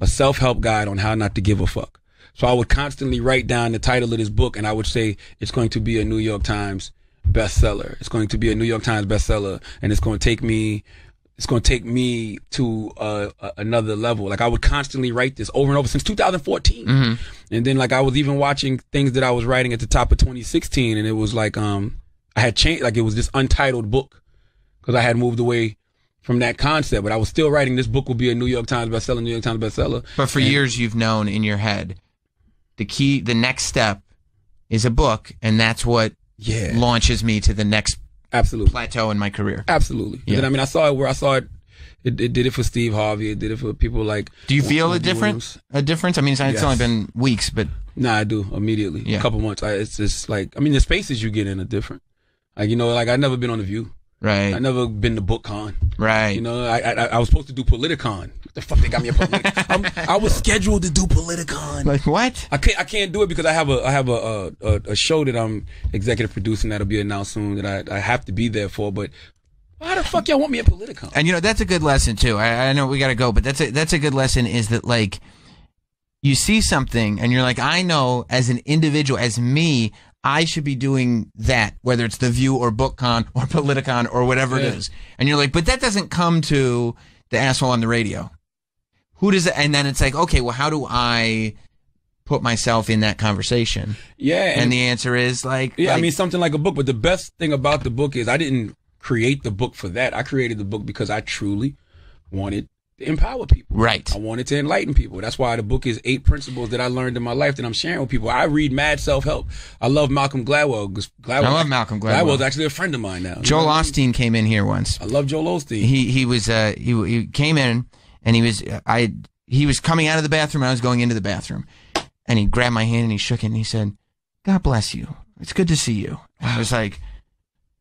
O: A self-help guide on how not to give a fuck. So I would constantly write down the title of this book, and I would say it's going to be a New York Times bestseller. It's going to be a New York Times bestseller, and it's going to take me to another level. Like, I would constantly write this over and over since 2014. And then, like, I was even watching things that I was writing at the top of 2016, and it was like I had changed, like, it was this untitled book because I had moved away from that concept, but I was still writing this book will be a New York Times bestseller.
N: But for years you've known in your head the next step is a book, and that's what launches me to the next plateau in my career.
O: Absolutely.
N: Yeah.
O: And then I saw it. It did it for Steve Harvey. It did it for people like.
N: Do you feel a difference? I mean, it's only been weeks, but.
O: Nah, I do immediately.
N: Yeah.
O: A couple months. It's just like, I mean, the spaces you get in are different. Like, I've never been on The View.
N: Right.
O: I never been to BookCon.
N: Right.
O: I was supposed to do Politicon. What the fuck they got me a Politicon? I was scheduled to do Politicon.
N: Like what?
O: I can't do it because I have a show that I'm executive producing that'll be announced soon that I have to be there for. But why the fuck y'all want me at Politicon?
N: And that's a good lesson too. I know we got to go, but that's a good lesson is that, like, you see something and you're like, I know as an individual, as me, I should be doing that, whether it's The View or BookCon or Politicon or whatever it is. And you're like, but that doesn't come to the asshole on the radio. Who does it? And then it's like, okay, well, how do I put myself in that conversation?
O: Yeah.
N: And the answer is like,
O: I mean, something like a book. But the best thing about the book is I didn't create the book for that. I created the book because I truly wanted to empower people.
N: Right.
O: I wanted to enlighten people. That's why the book is 8 principles that I learned in my life that I'm sharing with people. I read mad self-help. I love Malcolm Gladwell.
N: I love Malcolm Gladwell.
O: Gladwell's actually a friend of mine now.
N: Joel Osteen came in here once.
O: I love Joel Osteen.
N: He came in and he was coming out of the bathroom and I was going into the bathroom. And he grabbed my hand and he shook it and he said, "God bless you. It's good to see you." And I was like,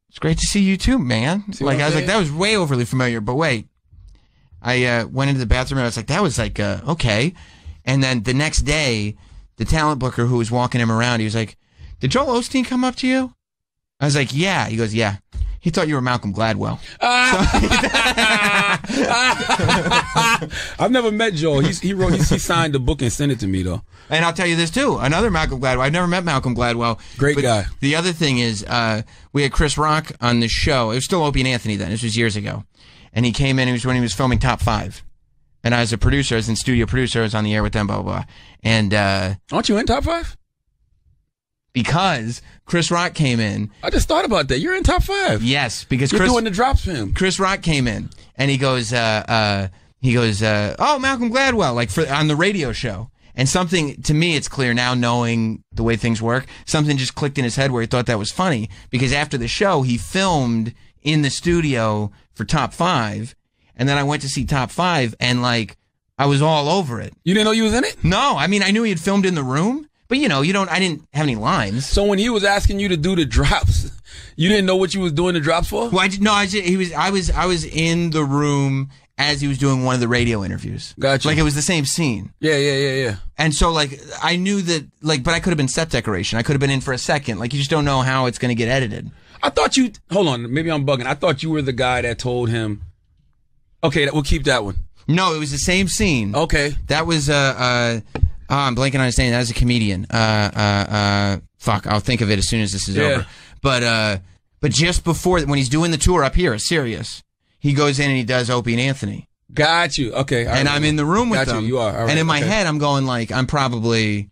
N: "It's great to see you too, man." Like I was like, that was way overly familiar, but wait. I went into the bathroom and I was like, that was like, okay. And then the next day, the talent booker who was walking him around, he was like, "Did Joel Osteen come up to you?" I was like, "Yeah." He goes, "Yeah. He thought you were Malcolm Gladwell."
O: I've never met Joel. He signed the book and sent it to me though.
N: And I'll tell you this too, another Malcolm Gladwell. I've never met Malcolm Gladwell.
O: Great guy.
N: The other thing is, we had Chris Rock on the show. It was still Opie and Anthony then. This was years ago. And he came in, when he was filming Top 5. And I was a producer, I was in studio producer, I was on the air with them, blah, blah, blah. And,
O: aren't you in Top 5?
N: Because Chris Rock came in.
O: I just thought about that. You're in Top 5.
N: Yes, because
O: you're doing the drops for him.
N: Chris Rock came in, and he goes, "Oh, Malcolm Gladwell," like on the radio show. And something, to me, it's clear now, knowing the way things work, something just clicked in his head where he thought that was funny. Because after the show, he filmed in the studio for Top 5, and then I went to see Top 5, and like, I was all over it.
O: You didn't know you was in it?
N: No, I mean, I knew he had filmed in the room, but I didn't have any lines.
O: So when he was asking you to do the drops, you didn't know what you was doing the drops for?
N: Well, I was in the room as he was doing one of the radio interviews.
O: Gotcha.
N: Like, it was the same scene.
O: Yeah.
N: And so, like, I knew that, like, but I could have been set decoration. I could have been in for a second. Like, you just don't know how it's going to get edited.
O: I thought you, hold on, maybe I'm bugging. I thought you were the guy that told him, okay, we'll keep that one.
N: No, it was the same scene.
O: Okay.
N: That was, I'm blanking on his name. That was a comedian. Fuck, I'll think of it as soon as this is over. But just before, when he's doing the tour up here, Sirius, he goes in and he does Opie and Anthony.
O: Got you. Okay.
N: And I'm in the room with them.
O: You are. All right.
N: And in my head, I'm going like, I'm probably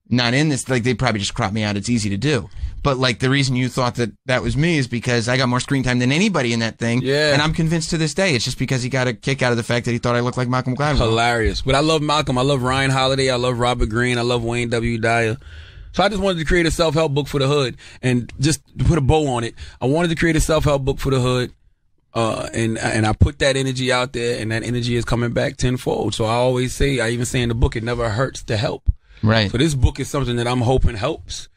N: not in this. Like, they probably just crop me out. It's easy to do. But like, the reason you thought that was me is because I got more screen time than anybody in that thing.
O: Yeah.
N: And I'm convinced to this day it's just because he got a kick out of the fact that he thought I looked like Malcolm Gladwell.
O: Hilarious. But I love Malcolm. I love Ryan Holiday. I love Robert Greene. I love Wayne W. Dyer. So I just wanted to create a self-help book for the hood. And just to put a bow on it, I wanted to create a self-help book for the hood. And I put that energy out there, and that energy is coming back tenfold. So I always say, I even say in the book, it never hurts to help.
N: Right.
O: So this book is something that I'm hoping helps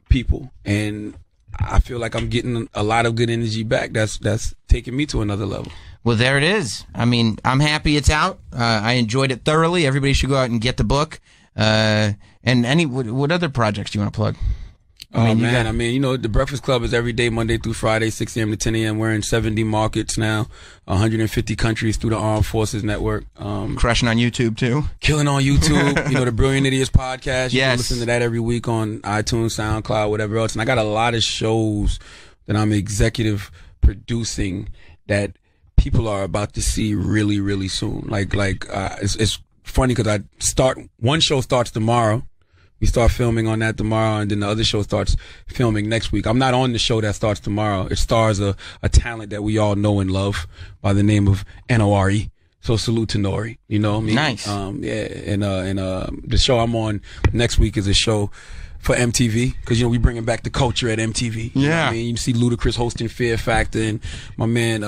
O: people. And I feel like I'm getting a lot of good energy back. That's taking me to another level.
N: Well, there it is. I mean, I'm happy it's out. I enjoyed it thoroughly. Everybody should go out and get the book. And what other projects do you want to plug?
O: I mean, the Breakfast Club is every day, Monday through Friday, 6 a.m. to 10 a.m. We're in 70 markets now, 150 countries through the Armed Forces Network.
N: Crushing on YouTube, too.
O: Killing on YouTube. The Brilliant Idiots podcast. You
N: Yes.
O: can listen to that every week on iTunes, SoundCloud, whatever else. And I got a lot of shows that I'm executive producing that people are about to see really, really soon. It's funny because one show starts tomorrow. We start filming on that tomorrow, and then the other show starts filming next week. I'm not on the show that starts tomorrow. It stars a talent that we all know and love by the name of Nore. So salute to Nori. You know what I mean?
N: Nice.
O: The show I'm on next week is a show for MTV because we bringing back the culture at MTV. You know what I mean, you see Ludacris hosting Fear Factor, and my man.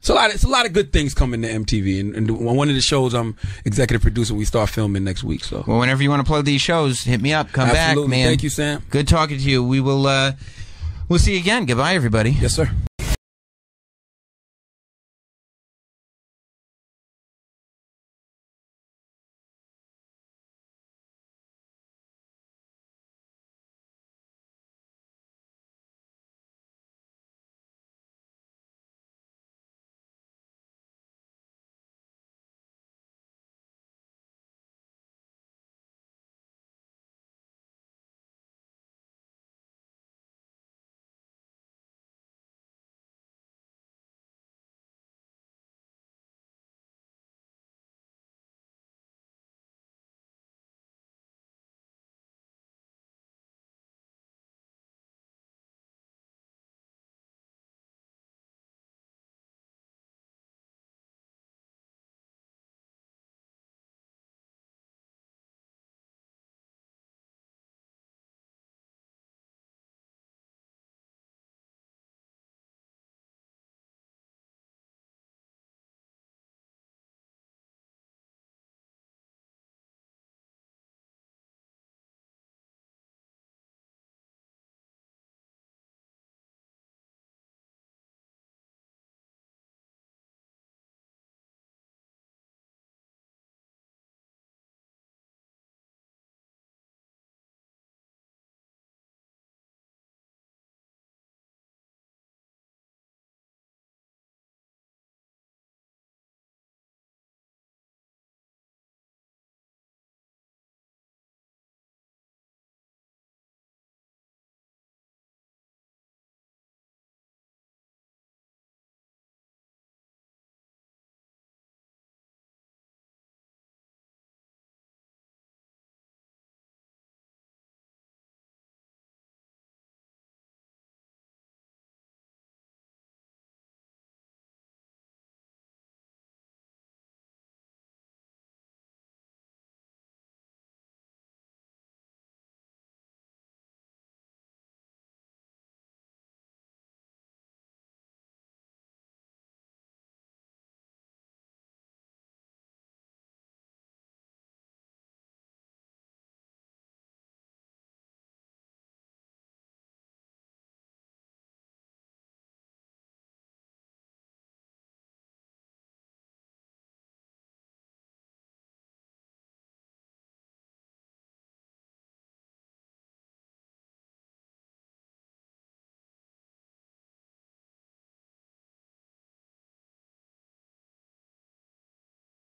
O: It's a lot of good things coming to MTV, and one of the shows I'm executive producer. We start filming next week. So,
N: well, whenever you want to plug these shows, hit me up. Come
O: Absolutely.
N: back, man.
O: Thank you, Sam.
N: Good talking to you. We'll see you again. Goodbye, everybody.
O: Yes, sir.